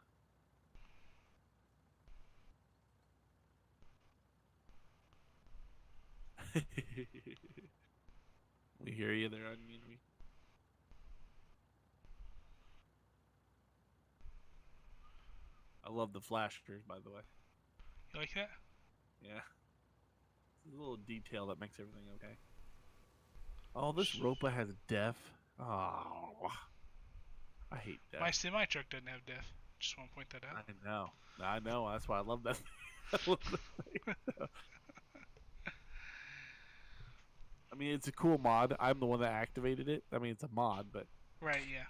[SPEAKER 3] We hear you there, Onion. I love the flashers, by the way.
[SPEAKER 1] You like that?
[SPEAKER 3] Yeah, it's a little detail that makes everything okay. Oh, this Ropa has def. Oh, I hate def.
[SPEAKER 1] My semi truck doesn't have def. Just want to point that out.
[SPEAKER 3] I know. I know. That's why I love that. I love that thing. I mean, it's a cool mod. I'm the one that activated it. I mean, it's a mod, but
[SPEAKER 1] Right, yeah.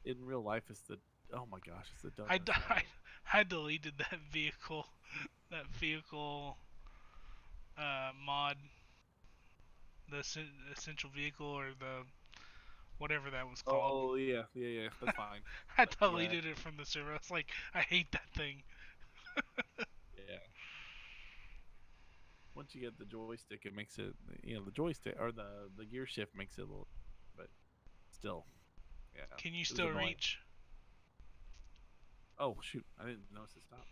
[SPEAKER 3] in real life, it's the oh my gosh, it's the
[SPEAKER 1] I,
[SPEAKER 3] dumbest.
[SPEAKER 1] I deleted that vehicle mod, the essential vehicle or the whatever that was called.
[SPEAKER 3] Oh yeah, that's fine.
[SPEAKER 1] I
[SPEAKER 3] But yeah,
[SPEAKER 1] deleted it from the server. I was like, I hate that thing.
[SPEAKER 3] yeah. Once you get the joystick, it makes it. The joystick or the gear shift makes it a little, but still, yeah,
[SPEAKER 1] Can you
[SPEAKER 3] it was
[SPEAKER 1] still
[SPEAKER 3] annoying.
[SPEAKER 1] reach?
[SPEAKER 3] Oh shoot, I didn't notice it stop.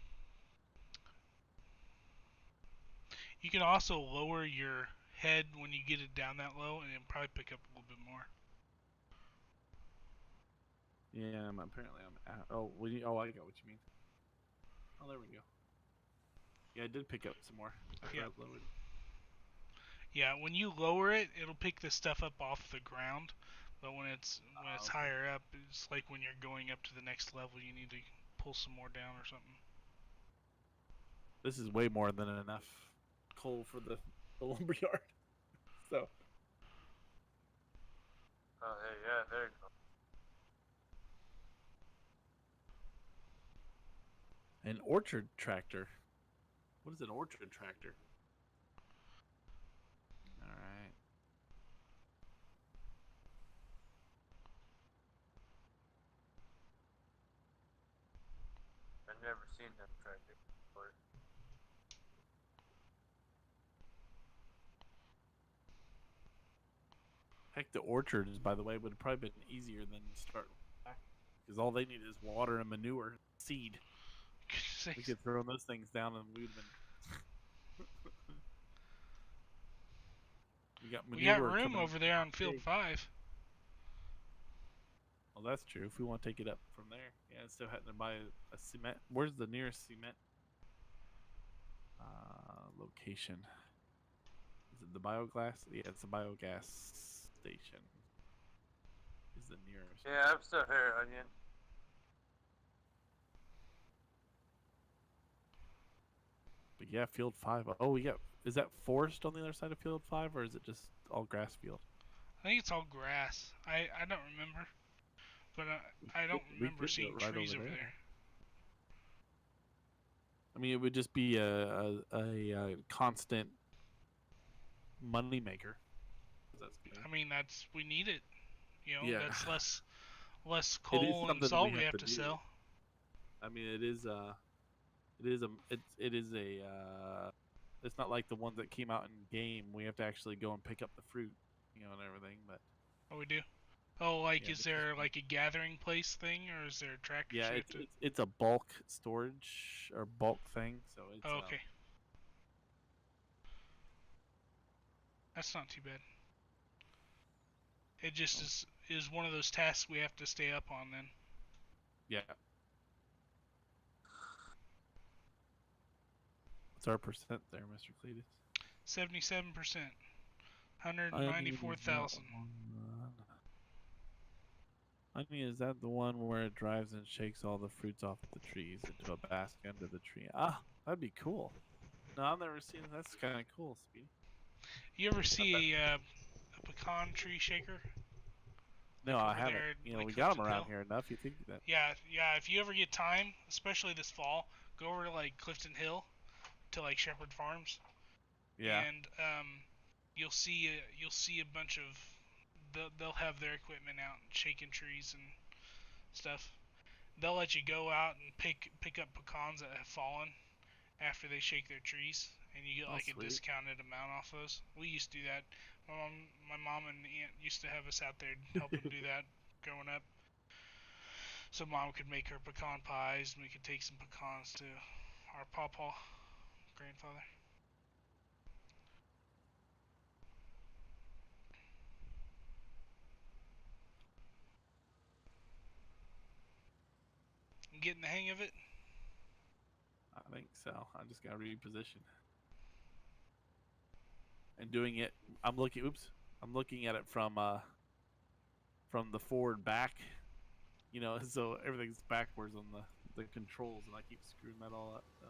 [SPEAKER 1] You can also lower your head when you get it down that low, and it'll probably pick up a little bit more.
[SPEAKER 3] Yeah, apparently I'm. Oh, oh, I got what you mean. Oh, there we go. Yeah, I did pick up some more after
[SPEAKER 1] Yeah.
[SPEAKER 3] I lowered it.
[SPEAKER 1] Yeah, when you lower it, it'll pick the stuff up off the ground. But when it's
[SPEAKER 3] Okay.
[SPEAKER 1] higher up, it's like when you're going up to the next level, you need to pull some more down or something.
[SPEAKER 3] This is way more than enough coal for the lumberyard. So.
[SPEAKER 2] Oh, hey, yeah, there you go.
[SPEAKER 3] An orchard tractor. What is an orchard tractor? All right.
[SPEAKER 2] I've never seen them tractor before.
[SPEAKER 3] Heck, the orchards, by the way, would have probably been easier than start back because all they need is water and manure, seed. We could throw those things down and we'd have been. We got
[SPEAKER 1] We got
[SPEAKER 3] manure
[SPEAKER 1] room
[SPEAKER 3] coming.
[SPEAKER 1] over there on field 5.
[SPEAKER 3] Well, that's true. If we want to take it up from there, yeah, instead of having to buy a cement. Where's the nearest cement location? Is it the biogas? Yeah, it's a biogas station. Is the nearest.
[SPEAKER 2] Yeah, I'm still here, Onion.
[SPEAKER 3] But yeah, field 5. Oh, we got. Is that forest on the other side of field 5, or is it just all grass field?
[SPEAKER 1] I think it's all grass. I don't remember, but I don't
[SPEAKER 3] We
[SPEAKER 1] remember
[SPEAKER 3] could do
[SPEAKER 1] seeing
[SPEAKER 3] it right
[SPEAKER 1] trees
[SPEAKER 3] over
[SPEAKER 1] over
[SPEAKER 3] there.
[SPEAKER 1] there.
[SPEAKER 3] I mean, it would just be a constant money maker. That's good.
[SPEAKER 1] I mean, we need it.
[SPEAKER 3] Yeah.
[SPEAKER 1] That's less
[SPEAKER 3] It is
[SPEAKER 1] coal and
[SPEAKER 3] something that
[SPEAKER 1] salt
[SPEAKER 3] we
[SPEAKER 1] we
[SPEAKER 3] have
[SPEAKER 1] have
[SPEAKER 3] to
[SPEAKER 1] to
[SPEAKER 3] do.
[SPEAKER 1] sell.
[SPEAKER 3] I mean, it's not like the ones that came out in game. We have to actually go and pick up the fruit, and everything. But
[SPEAKER 1] What we do? Oh, like
[SPEAKER 3] yeah,
[SPEAKER 1] is
[SPEAKER 3] this is
[SPEAKER 1] there
[SPEAKER 3] fun.
[SPEAKER 1] like a gathering place thing, or is there tractors
[SPEAKER 3] Yeah,
[SPEAKER 1] you have
[SPEAKER 3] it's
[SPEAKER 1] to?
[SPEAKER 3] it's it's a bulk storage or bulk thing. So it's
[SPEAKER 1] Oh, okay, that's not too bad. It just
[SPEAKER 3] oh,
[SPEAKER 1] is one of those tasks we have to stay up on then.
[SPEAKER 3] yeah. What's our percent there, Mr. Cletus?
[SPEAKER 1] 77%,
[SPEAKER 3] Onion is that
[SPEAKER 1] 194,000.
[SPEAKER 3] one. Onion, is that the one where it drives and shakes all the fruits off the trees into a basket under the tree? Ah, that'd be cool. No, I've never seen. That's kind of cool, Speedy.
[SPEAKER 1] You ever
[SPEAKER 3] I bet.
[SPEAKER 1] see a pecan tree shaker?
[SPEAKER 3] No,
[SPEAKER 1] Like
[SPEAKER 3] I
[SPEAKER 1] over
[SPEAKER 3] haven't.
[SPEAKER 1] there, at, like
[SPEAKER 3] We got them
[SPEAKER 1] Clifton
[SPEAKER 3] around
[SPEAKER 1] Hill.
[SPEAKER 3] here enough. You think that?
[SPEAKER 1] Yeah, yeah. If you ever get time, especially this fall, go over to like Clifton Hill to like Shepherd Farms,
[SPEAKER 3] Yeah.
[SPEAKER 1] and you'll see a bunch of they'll have their equipment out and shaking trees and stuff. They'll let you go out and pick up pecans that have fallen after they shake their trees, and you get
[SPEAKER 3] Oh,
[SPEAKER 1] like a
[SPEAKER 3] sweet.
[SPEAKER 1] discounted amount off those. We used to do that. My mom and aunt used to have us out there helping do that growing up. So mom could make her pecan pies, and we could take some pecans to our pawpaw grandfather. And getting the hang of it.
[SPEAKER 3] I think so. I just got to reposition and doing it. I'm looking. Oops. I'm looking at it from the forward back. So everything's backwards on the controls, and I keep screwing that all up. So.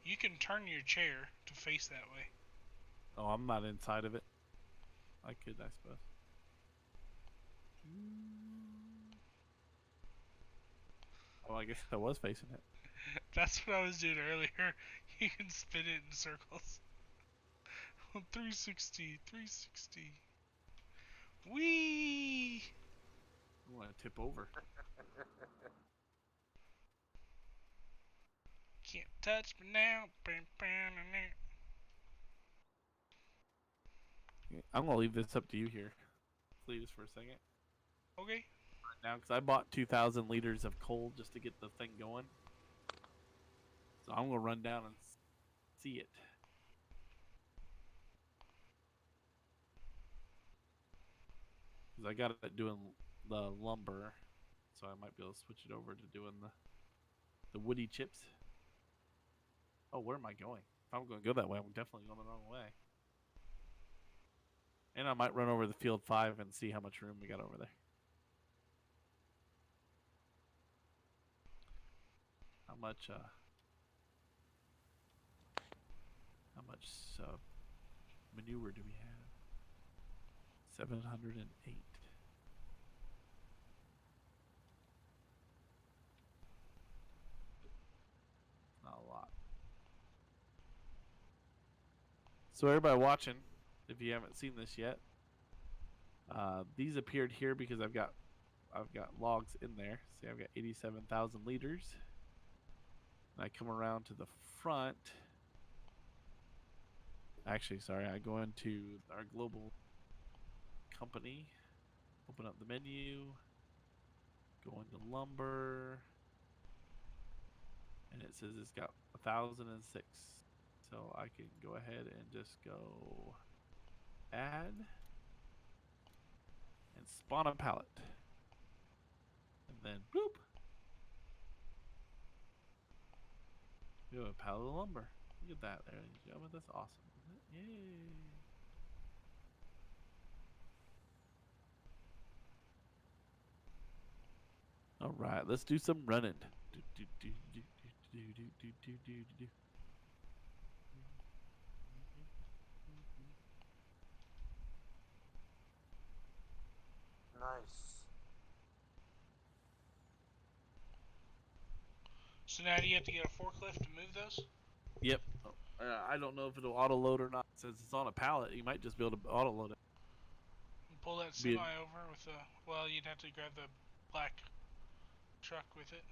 [SPEAKER 1] You can turn your chair to face that way.
[SPEAKER 3] Oh, I'm not inside of it. I could, I suppose. Oh, I guess I was facing it.
[SPEAKER 1] That's what I was doing earlier. You can spin it in circles. 360, 360. Whee!
[SPEAKER 3] I want to tip over.
[SPEAKER 1] Can't touch me now.
[SPEAKER 3] I'm gonna leave this up to you here, Cletus, for a second.
[SPEAKER 1] Okay.
[SPEAKER 3] Now, because I bought 2,000 liters of coal just to get the thing going, so I'm gonna run down and see it. Because I got it doing the lumber, so I might be able to switch it over to doing the woody chips. Oh, where am I going? If I'm going to go that way, I'm definitely going the wrong way. And I might run over the field 5 and see how much room we got over there. How much manure do we have? 708. Not a lot. So everybody watching, if you haven't seen this yet, these appeared here because I've got logs in there. See, I've got 87,000 liters. And I come around to the front. Actually, sorry, I go into our global company, open up the menu, go into lumber, and it says it's got 1,006. So I can go ahead and just go add and spawn a pallet. And then boop. We have a pallet of lumber. Look at that, there, ladies and gentlemen. That's awesome, isn't it? Yay! All right, let's do some running.
[SPEAKER 2] Nice.
[SPEAKER 1] So now do you have to get a forklift to move those?
[SPEAKER 3] Yep. I don't know if it'll auto load or not. Since it's on a pallet, you might just be able to auto load it.
[SPEAKER 1] And pull that semi over with the. Well, you'd have to grab the black truck with it.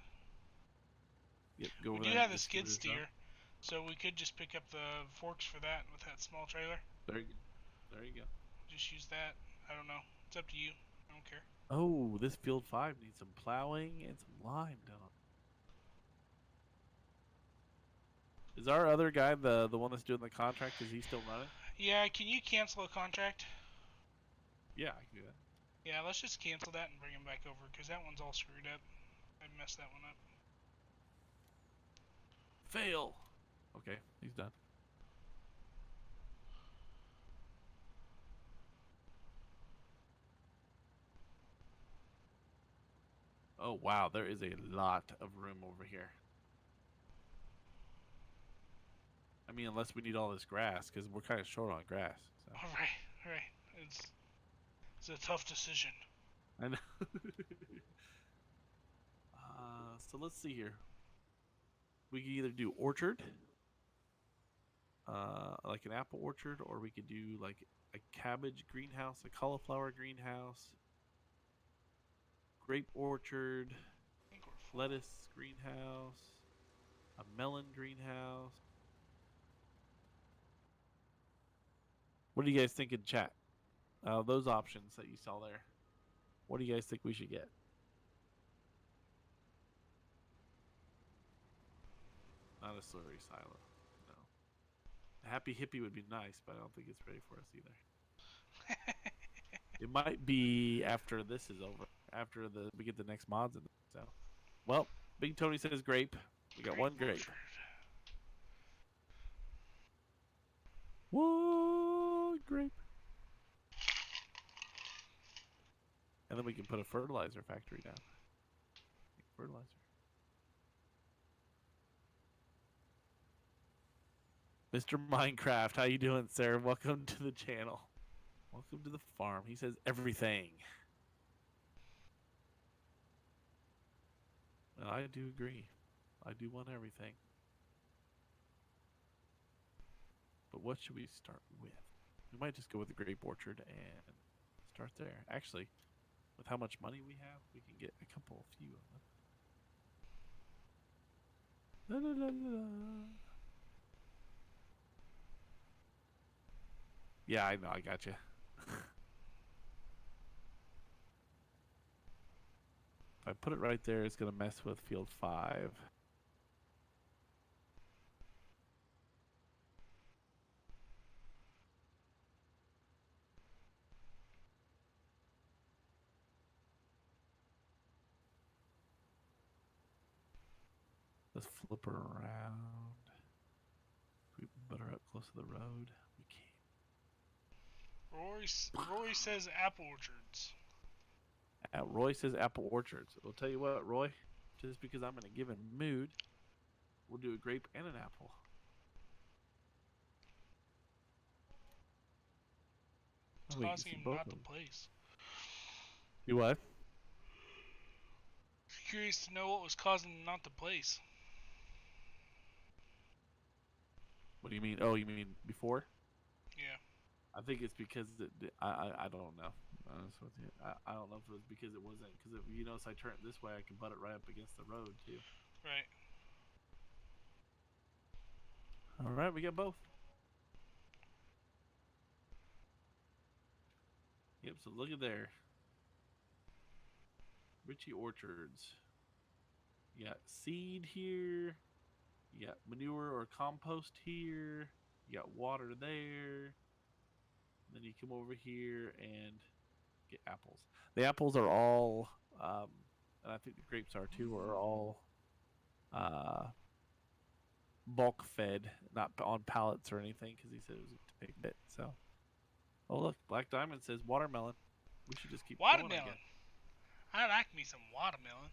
[SPEAKER 3] Yep. Go
[SPEAKER 1] We
[SPEAKER 3] over
[SPEAKER 1] do
[SPEAKER 3] there
[SPEAKER 1] have
[SPEAKER 3] and
[SPEAKER 1] the
[SPEAKER 3] just give
[SPEAKER 1] skid
[SPEAKER 3] it a shot.
[SPEAKER 1] steer, so we could just pick up the forks for that with that small trailer.
[SPEAKER 3] There you go. There you go.
[SPEAKER 1] Just use that. I don't know. It's up to you. I don't care.
[SPEAKER 3] Oh, this field 5 needs some plowing and some lime done. Is our other guy the one that's doing the contract? Is he still running?
[SPEAKER 1] Yeah, can you cancel a contract?
[SPEAKER 3] Yeah, I can do that.
[SPEAKER 1] Yeah, let's just cancel that and bring him back over, because that one's all screwed up. I messed that one up.
[SPEAKER 3] Fail. Okay, he's done. Oh wow, there is a lot of room over here. I mean, unless we need all this grass, because we're kind of short on grass. So.
[SPEAKER 1] Alright. It's a tough decision.
[SPEAKER 3] I know. So let's see here. We could either do orchard, like an apple orchard, or we could do like a cabbage greenhouse, a cauliflower greenhouse, grape orchard,
[SPEAKER 1] I think we're full.
[SPEAKER 3] lettuce greenhouse, a melon greenhouse. What do you guys think in chat? Those options that you saw there. What do you guys think we should get? Not a slurry silo. No. A happy hippie would be nice, but I don't think it's ready for us either. It might be after this is over. After we get the next mods in. So, well, Big Tony says grape. We got one grape. One grape. And then we can put a fertilizer factory down. Fertilizer. Mr. Minecraft, how you doing, sir? Welcome to the channel. Welcome to the farm. He says everything. Well, I do agree. I do want everything. But what should we start with? We might just go with the grape orchard and start there. Actually, with how much money we have, we can get a few of them. La, la, la, la. Yeah, I know. I got you. If I put it right there, it's gonna mess with field 5. Let's flip her around. We butter up close to the road. We can't.
[SPEAKER 1] Roy says apple orchards.
[SPEAKER 3] Roy says apple orchards. We'll tell you what, Roy. Just because I'm in a given mood, we'll do a grape and an apple.
[SPEAKER 1] It's causing him not to place.
[SPEAKER 3] You what?
[SPEAKER 1] Curious to know what was causing him not to place.
[SPEAKER 3] What do you mean? Oh, you mean before?
[SPEAKER 1] Yeah.
[SPEAKER 3] I think it's because I don't know. Honest with you, I don't know if it was because it wasn't because if you notice I turn it this way, I can butt it right up against the road too.
[SPEAKER 1] Right.
[SPEAKER 3] All right, we got both. Yep. So look at there. Richie Orchards. You got seed here. You got manure or compost here. You got water there. Then you come over here and get apples. The apples are all, and I think the grapes are too, are all bulk fed, not on pallets or anything, because he said it was a big bit. So, oh look, Black Diamond says watermelon. We should just keep
[SPEAKER 1] watermelon.
[SPEAKER 3] going, I guess.
[SPEAKER 1] I like me some watermelon.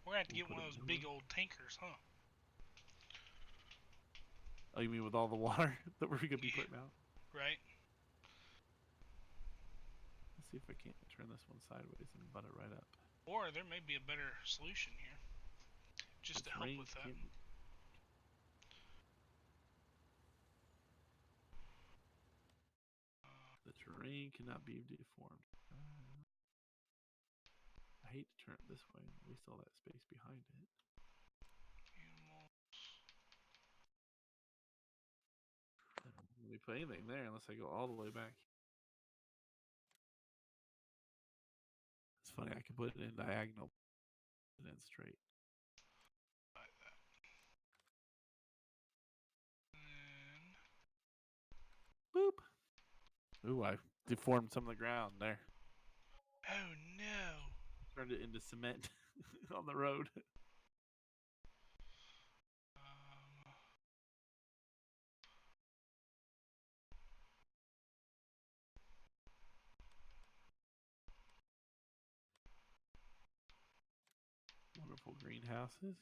[SPEAKER 1] We're gonna have to get one of those big old tankers, huh?
[SPEAKER 3] Oh, you mean with all the water that we're gonna be putting out?
[SPEAKER 1] Right.
[SPEAKER 3] Let's see if I can't turn this one sideways and butt it right up.
[SPEAKER 1] Or there may be a better solution here, just to help with that.
[SPEAKER 3] The terrain cannot be deformed. I hate to turn it this way and waste all that space behind it. Let me put anything there unless I go all the way back. It's funny, I can put it in diagonal and then straight.
[SPEAKER 1] Like that. And
[SPEAKER 3] boop. Ooh, I deformed some of the ground there.
[SPEAKER 1] Oh no.
[SPEAKER 3] Turned it into cement on the road. Wonderful greenhouses.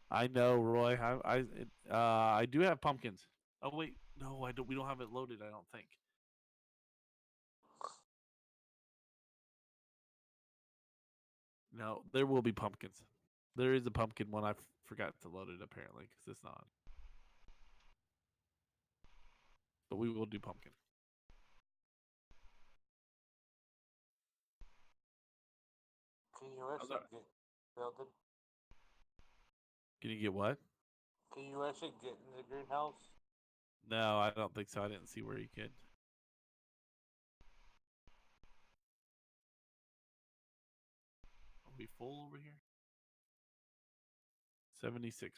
[SPEAKER 3] I know, Roy. I do have pumpkins. Oh wait, no, I don't. We don't have it loaded. I don't think. No, there will be pumpkins. There is a pumpkin one. I forgot to load it apparently because it's not. But we will do pumpkin.
[SPEAKER 2] Can you actually get building?
[SPEAKER 3] Can you get what?
[SPEAKER 2] Can you actually get in the greenhouse?
[SPEAKER 3] No, I don't think so. I didn't see where you could. Are we full over here? 76%.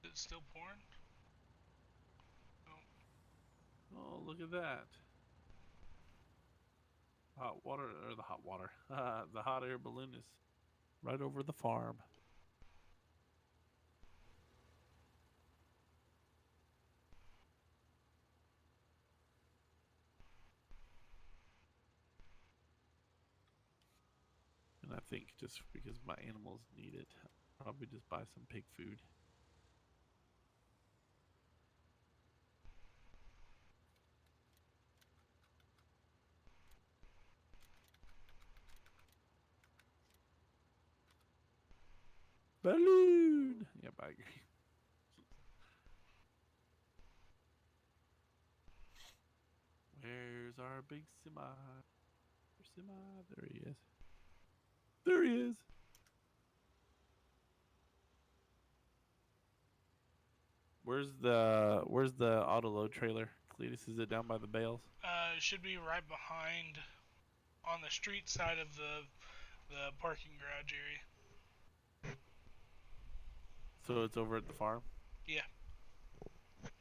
[SPEAKER 1] Is it still pouring?
[SPEAKER 3] Oh, look at that. Hot water, or the hot water. The hot air balloon is right over the farm. And I think just because my animals need it, I'll probably just buy some pig food. balloon. Yep, I agree. Where's our big semi? Semi. There he is. There he is. Where's the auto load trailer? Cletus, is it down by the bales?
[SPEAKER 1] It should be right behind, on the street side of the parking garage area.
[SPEAKER 3] So it's over at the farm?
[SPEAKER 1] Yeah.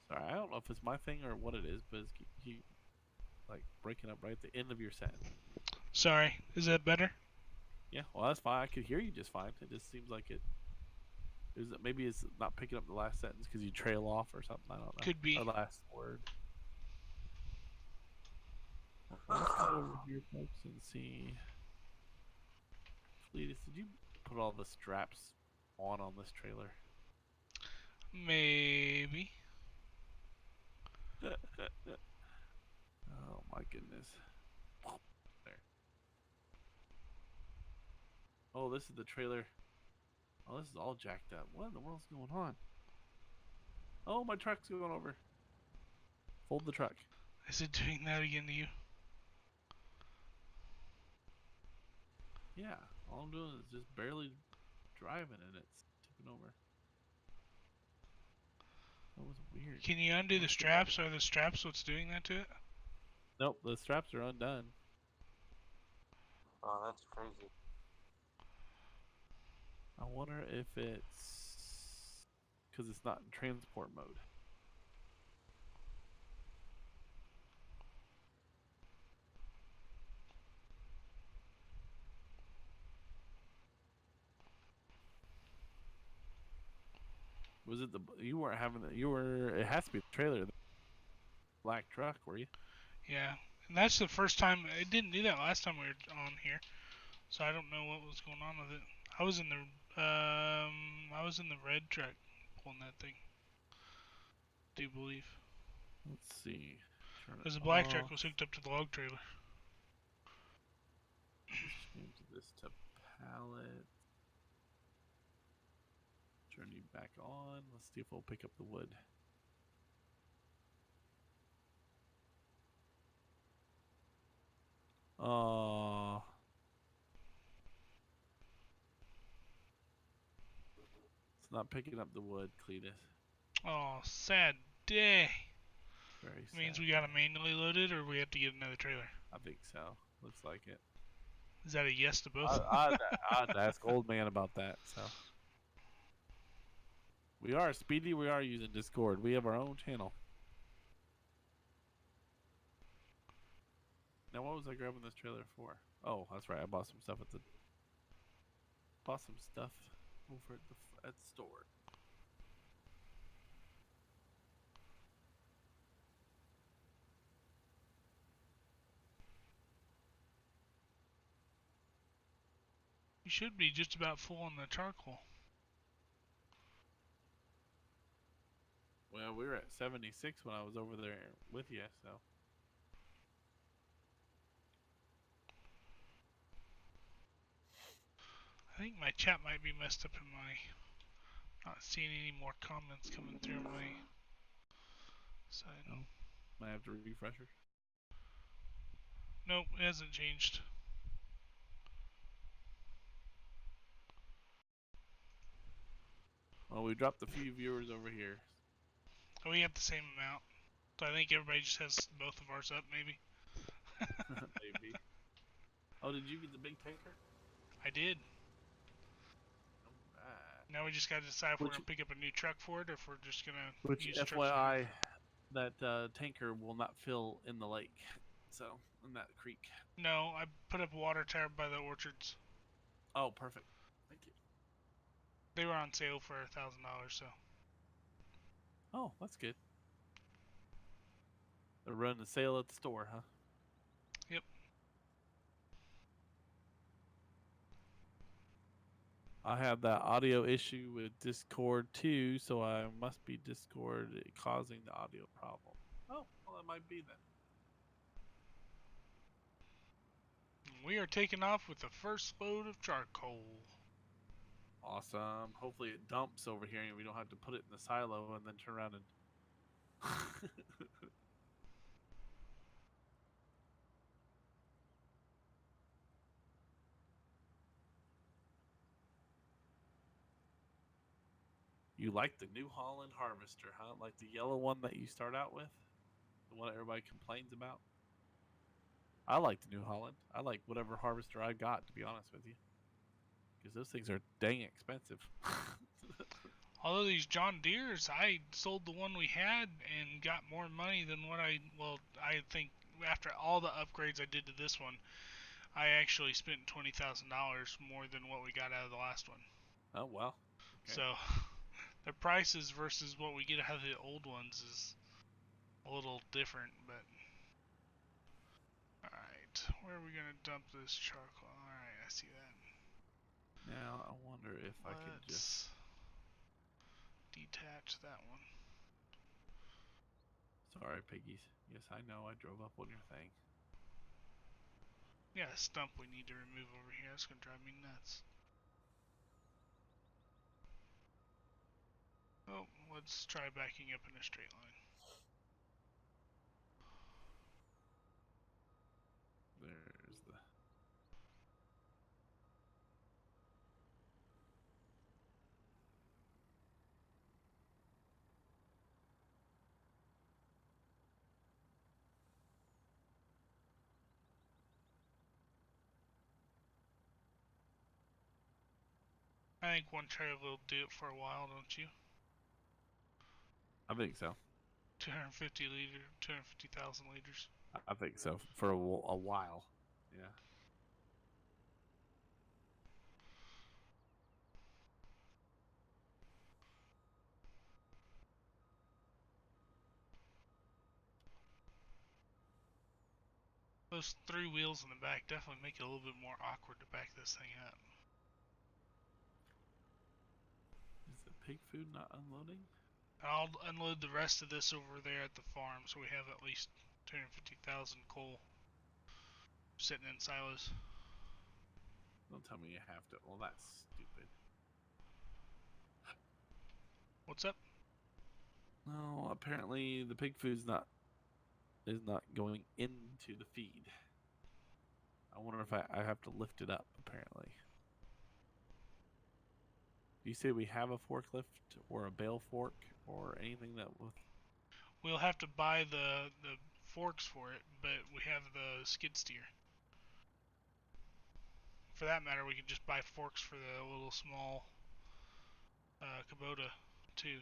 [SPEAKER 3] Sorry, I don't know if it's my thing or what it is, but it's he like breaking up right at the end of your sentence.
[SPEAKER 1] Sorry. Is that better?
[SPEAKER 3] Yeah, well that's fine. I could hear you just fine. It just seems like maybe it's not picking up the last sentence because you trail off or something. I don't know.
[SPEAKER 1] Could be.
[SPEAKER 3] Or last word. Let's go over here, folks, and see. Cletus, did you put all the straps on this trailer?
[SPEAKER 1] Maybe.
[SPEAKER 3] Oh my goodness. There. Oh, this is the trailer. Oh, this is all jacked up. What in the world's going on? Oh, my truck's going over. Fold the truck.
[SPEAKER 1] Is it doing that again to you?
[SPEAKER 3] Yeah, all I'm doing is just barely driving and it's tipping over. That was weird.
[SPEAKER 1] Can you undo the straps? Are the straps what's doing that to it?
[SPEAKER 3] Nope, the straps are undone.
[SPEAKER 2] Oh, that's crazy.
[SPEAKER 3] I wonder if it's because it's not in transport mode. Was it you weren't having it has to be the trailer, the black truck, were you?
[SPEAKER 1] Yeah. And that's the first time. It didn't do that last time we were on here. So I don't know what was going on with it. I was in the red truck pulling that thing. Do you believe?
[SPEAKER 3] Let's see. Turn it
[SPEAKER 1] Because the black truck
[SPEAKER 3] off.
[SPEAKER 1] was hooked up to the log trailer.
[SPEAKER 3] Let's change this to pallet. Turn you back on. Let's see if we'll pick up the wood. Oh. It's not picking up the wood, Cletus.
[SPEAKER 1] Oh, sad day.
[SPEAKER 3] Very sad.
[SPEAKER 1] Means we gotta manually load it, or we have to get another trailer.
[SPEAKER 3] I think so. Looks like it.
[SPEAKER 1] Is that a yes to both?
[SPEAKER 3] I'd ask old man about that. So we are Speedy. We are using Discord. We have our own channel. Now, what was I grabbing this trailer for? Oh, that's right. I bought some stuff over at the store.
[SPEAKER 1] You should be just about full on the charcoal.
[SPEAKER 3] Well, we were at 76 when I was over there with you, so.
[SPEAKER 1] I think my chat might be messed up in my... Not seeing any more comments coming through my side.
[SPEAKER 3] Oh, might have to refresh her.
[SPEAKER 1] Nope, it hasn't changed.
[SPEAKER 3] Well, we dropped a few viewers over here.
[SPEAKER 1] We have the same amount. So I think everybody just has both of ours up, maybe.
[SPEAKER 3] Maybe. Oh, did you get the big tanker?
[SPEAKER 1] I did.
[SPEAKER 3] Alright.
[SPEAKER 1] Now we just gotta decide if we're gonna pick up a new truck for it, or if we're just gonna use
[SPEAKER 3] FYI, that tanker will not fill in the lake. So, in that creek.
[SPEAKER 1] No, I put up a water tower by the orchards.
[SPEAKER 3] Oh, perfect. Thank you.
[SPEAKER 1] They were on sale for $1,000, so.
[SPEAKER 3] Oh, that's good. They're running a sale at the store, huh?
[SPEAKER 1] Yep.
[SPEAKER 3] I have that audio issue with Discord too, so I must be Discord causing the audio problem. Oh, well, that might be then.
[SPEAKER 1] We are taking off with the first load of charcoal.
[SPEAKER 3] Awesome. Hopefully it dumps over here and we don't have to put it in the silo and then turn around and. You like the New Holland harvester, huh? Like the yellow one that you start out with? The one that everybody complains about? I like the New Holland. I like whatever harvester I got, to be honest with you. Because those things are dang expensive.
[SPEAKER 1] Although these John Deeres, I sold the one we had and got more money than what I think after all the upgrades I did to this one, I actually spent $20,000 more than what we got out of the last one.
[SPEAKER 3] Oh, well. Okay.
[SPEAKER 1] So the prices versus what we get out of the old ones is a little different, but alright, where are we gonna dump this charcoal? Alright, I see that.
[SPEAKER 3] Now, I wonder if I could just...
[SPEAKER 1] detach that one.
[SPEAKER 3] Sorry, piggies. Yes, I know I drove up on your thing.
[SPEAKER 1] Yeah, a stump we need to remove over here. That's gonna drive me nuts. Oh, let's try backing up in a straight line.
[SPEAKER 3] There's the...
[SPEAKER 1] I think one trailer will do it for a while, don't you?
[SPEAKER 3] I think so.
[SPEAKER 1] 250 liter, 250,000 liters.
[SPEAKER 3] I think so. For a while. Yeah.
[SPEAKER 1] Those three wheels in the back definitely make it a little bit more awkward to back this thing up.
[SPEAKER 3] Is the pig food not unloading?
[SPEAKER 1] I'll unload the rest of this over there at the farm so we have at least 250,000 coal sitting in silos.
[SPEAKER 3] Don't tell me you have to. Well, that's stupid.
[SPEAKER 1] What's up?
[SPEAKER 3] No, apparently the pig food's not going into the feed. I wonder if I have to lift it up, apparently. Do you say we have a forklift or a bale fork or anything that will...
[SPEAKER 1] We'll have to buy the forks for it, but we have the skid steer. For that matter, we could just buy forks for the little small Kubota too.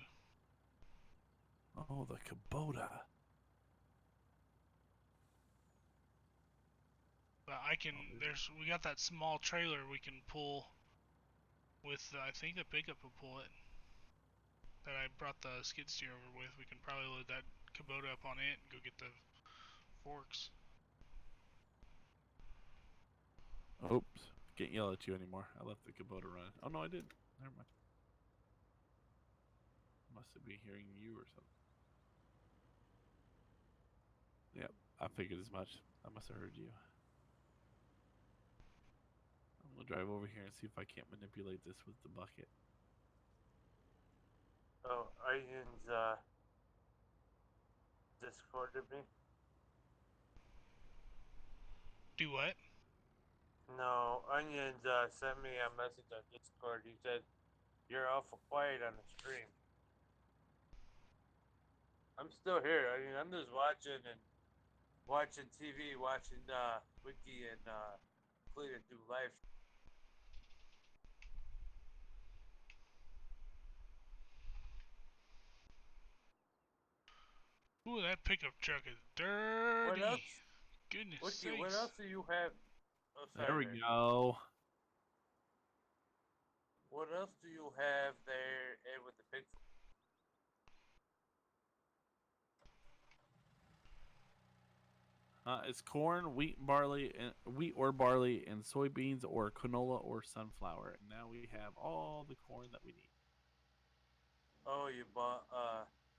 [SPEAKER 3] Oh, the Kubota.
[SPEAKER 1] But we got that small trailer we can pull with, I think the pickup will pull it. That I brought the skid steer over with. We can probably load that Kubota up on it and go get the forks.
[SPEAKER 3] Oops. Can't yell at you anymore. I left the Kubota running. Oh, no, I didn't. Never mind. Must have been hearing you or something. Yep, I figured as much. I must have heard you. I'm going to drive over here and see if I can't manipulate this with the bucket.
[SPEAKER 2] Oh, Ian's Discorded me.
[SPEAKER 1] Do what?
[SPEAKER 2] No, Onions sent me a message on Discord. He said, "You're awful quiet on the stream." I'm still here. I mean, I'm just watching TV, watching Wicky and Clean do live.
[SPEAKER 1] Ooh, that pickup truck is dirty.
[SPEAKER 2] What else?
[SPEAKER 1] Goodness
[SPEAKER 2] Wicky,
[SPEAKER 1] sakes.
[SPEAKER 2] what else do you have? Oh,
[SPEAKER 3] There we go.
[SPEAKER 2] What else do you have there with the pig?
[SPEAKER 3] It's corn, wheat or barley, and soybeans or canola or sunflower. And now we have all the corn that we need.
[SPEAKER 2] Oh, you bought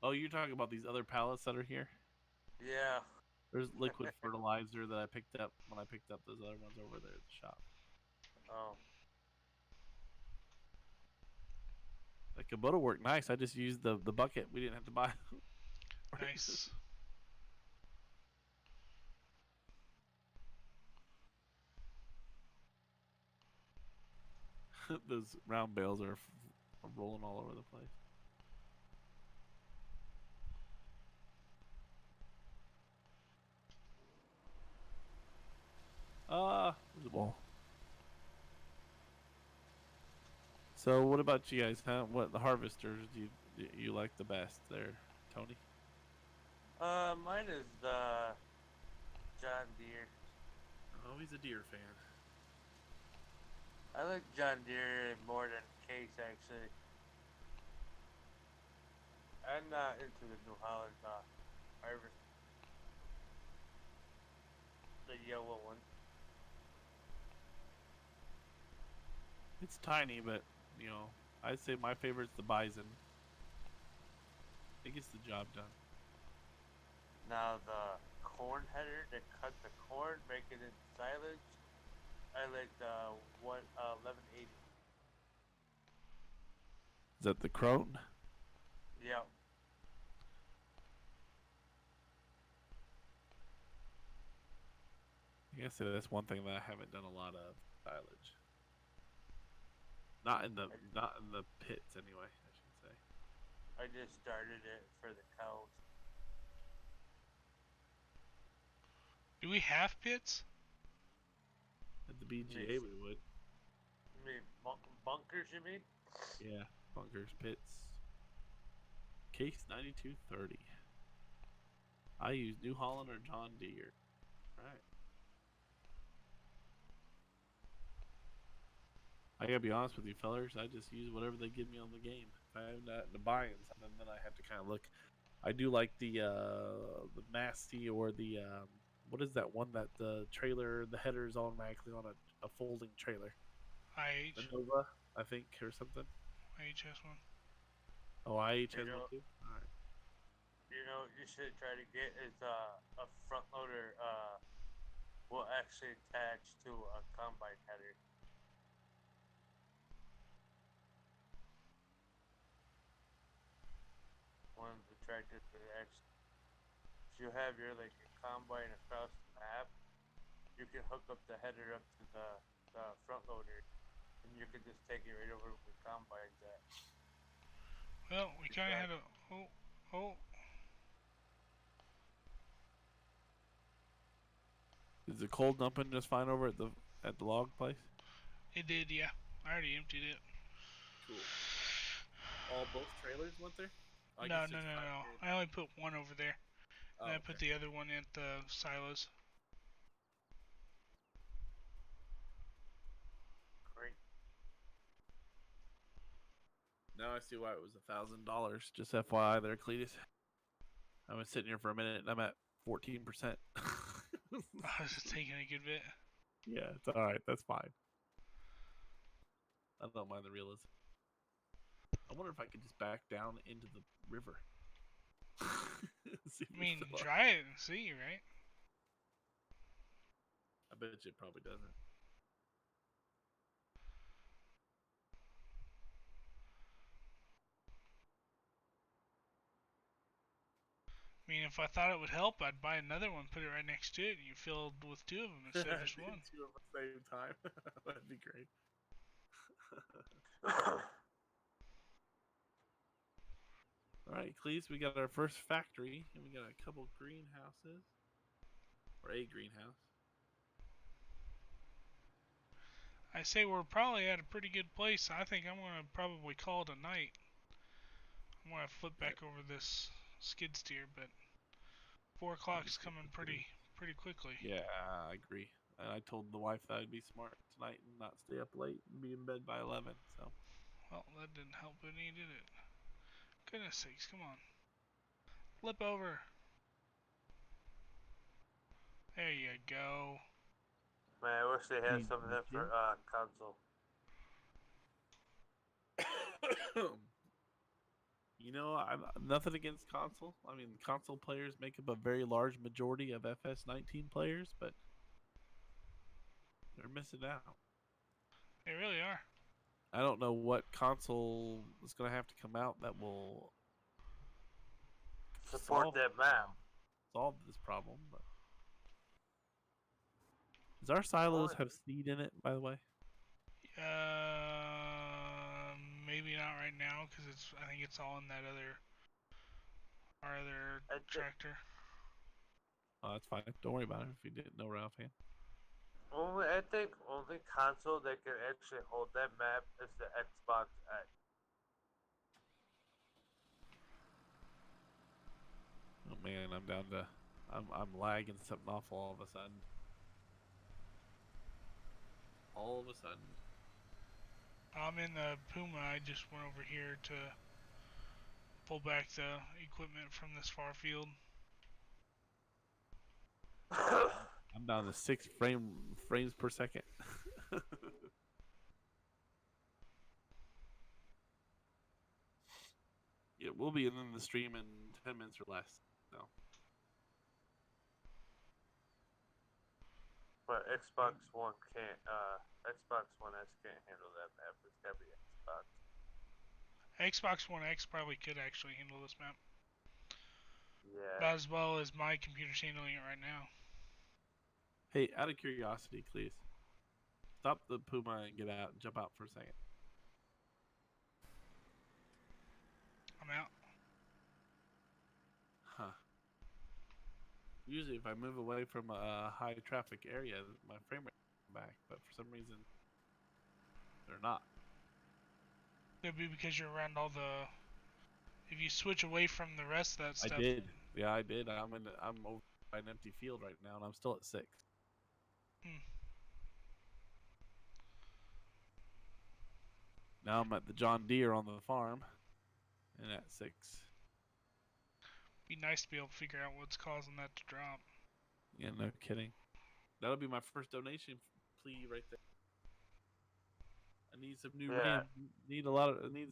[SPEAKER 3] Oh, you're talking about these other pallets that are here?
[SPEAKER 2] yeah.
[SPEAKER 3] There's liquid fertilizer that I picked up when I picked up those other ones over there at the shop.
[SPEAKER 2] Oh.
[SPEAKER 3] The Kubota worked nice. I just used the bucket. We didn't have to buy.
[SPEAKER 1] Nice.
[SPEAKER 3] Those round bales are rolling all over the place. Where's the ball? So, what about you guys? Huh? What the harvesters do you like the best there, Tony?
[SPEAKER 2] Mine is the John Deere.
[SPEAKER 3] Oh, he's a deer fan.
[SPEAKER 2] I like John Deere more than Case actually. I'm not into the New Holland harvest, the yellow one.
[SPEAKER 3] It's tiny, but I'd say my favorite's the bison. It gets the job done.
[SPEAKER 2] Now the corn header that cut the corn, make it into silage. I like the 1180.
[SPEAKER 3] Is that the Crone?
[SPEAKER 2] Yeah.
[SPEAKER 3] I guess that's one thing that I haven't done a lot of silage. Not in the pits anyway, I should say.
[SPEAKER 2] I just started it for the cows.
[SPEAKER 1] Do we have pits?
[SPEAKER 3] At the BGA we would.
[SPEAKER 2] You mean bunkers? You mean?
[SPEAKER 3] Yeah, bunkers, pits. Case 9230. I use New Holland or John Deere. Right. I gotta be honest with you, fellers. I just use whatever they give me on the game. If I'm not into buying something, then I have to kind of look. I do like the Masty or the what is that one that the trailer, the header is automatically on a folding trailer. The
[SPEAKER 1] IH.
[SPEAKER 3] Nova, I think, or something.
[SPEAKER 1] IH has one.
[SPEAKER 3] Oh, IH has
[SPEAKER 2] You
[SPEAKER 3] one
[SPEAKER 2] know,
[SPEAKER 3] too. All right.
[SPEAKER 2] you should try to get is a front loader. Will actually attach to a combine header. One of the tractors that actually, if you have your like your combine across the map, you can hook up the header up to the front loader, and you can just take it right over where the combine's at.
[SPEAKER 1] Well, we
[SPEAKER 2] You
[SPEAKER 1] kind of
[SPEAKER 2] try.
[SPEAKER 1] had a. Oh.
[SPEAKER 3] Is the coal dumping just fine over at the log place?
[SPEAKER 1] It did, yeah. I already emptied it.
[SPEAKER 3] Cool. Both trailers went there? I
[SPEAKER 1] No,
[SPEAKER 3] guess
[SPEAKER 1] no,
[SPEAKER 3] it's
[SPEAKER 1] no,
[SPEAKER 3] five
[SPEAKER 1] no.
[SPEAKER 3] here.
[SPEAKER 1] I only put one over there. And
[SPEAKER 3] Oh,
[SPEAKER 1] I
[SPEAKER 3] okay.
[SPEAKER 1] put the other one at the silos.
[SPEAKER 2] Great.
[SPEAKER 3] Now I see why it was $1,000. Just FYI, there, Cletus. I was sitting here for a minute and I'm at 14%.
[SPEAKER 1] I was taking a good bit.
[SPEAKER 3] Yeah, it's all right. That's fine. I don't mind the realism. I wonder if I could just back down into the river. See if
[SPEAKER 1] I mean,
[SPEAKER 3] it fill up.
[SPEAKER 1] try it and see, right?
[SPEAKER 3] I bet you it probably doesn't.
[SPEAKER 1] I mean, if I thought it would help, I'd buy another one, put it right next to it, and you fill with two of them instead of just one.
[SPEAKER 3] Two at the same time. That'd be great. All right, Cleese, we got our first factory, and we got a couple greenhouses, or a greenhouse.
[SPEAKER 1] I say we're probably at a pretty good place. I think I'm going to probably call it a night. I'm going to flip
[SPEAKER 3] Yeah,
[SPEAKER 1] back over this skid steer, but 4
[SPEAKER 3] I'll be
[SPEAKER 1] o'clock's
[SPEAKER 3] flipping
[SPEAKER 1] coming
[SPEAKER 3] through.
[SPEAKER 1] pretty quickly.
[SPEAKER 3] Yeah, I agree. And I told the wife that I'd be smart tonight and not stay up late and be in bed by 11. So
[SPEAKER 1] Well, that didn't help any, did it? Goodness sakes, come on. Flip over. There you go.
[SPEAKER 2] Man, I wish they had
[SPEAKER 3] Thank
[SPEAKER 2] some of that
[SPEAKER 3] you.
[SPEAKER 2] for console.
[SPEAKER 3] I'm nothing against console. I mean, console players make up a very large majority of FS19 players, but they're missing out.
[SPEAKER 1] They really are.
[SPEAKER 3] I don't know what console is going to have to come out that will
[SPEAKER 2] Support
[SPEAKER 3] solve
[SPEAKER 2] that map.
[SPEAKER 3] solve this problem. But does our silos have seed in it, by the way?
[SPEAKER 1] Maybe not right now because I think it's all in that our other tractor.
[SPEAKER 3] Oh, that's fine. Don't worry about it if you didn't know right offhand.
[SPEAKER 2] I think only console that can actually hold that map is the Xbox X.
[SPEAKER 3] Oh man, I'm down to, I'm lagging something awful all of a sudden. All of a sudden.
[SPEAKER 1] I'm in the Puma. I just went over here to pull back the equipment from this far field.
[SPEAKER 3] I'm down to 6 frames per second. Yeah, we'll be in the stream in 10 minutes or less. So.
[SPEAKER 2] But Xbox One can't. Xbox One S can't handle that map. It's gotta be Xbox.
[SPEAKER 1] Xbox One X probably could actually handle this map.
[SPEAKER 2] Yeah.
[SPEAKER 1] About as well as my computer's handling it right now.
[SPEAKER 3] Hey, out of curiosity, please. Stop the Puma and get out and jump out for a second.
[SPEAKER 1] I'm out.
[SPEAKER 3] Huh. Usually if I move away from a high traffic area, my frame rate comes back, but for some reason they're not.
[SPEAKER 1] Could be because you're around all the. If you switch away from the rest of that stuff.
[SPEAKER 3] I did. Yeah, I did. I'm over by an empty field right now and I'm still at 6. Now I'm at the John Deere on the farm and at 6.
[SPEAKER 1] Be nice to be able to figure out what's causing that to drop.
[SPEAKER 3] Yeah, no kidding. That'll be my first donation plea right there. I need some new RAM. Need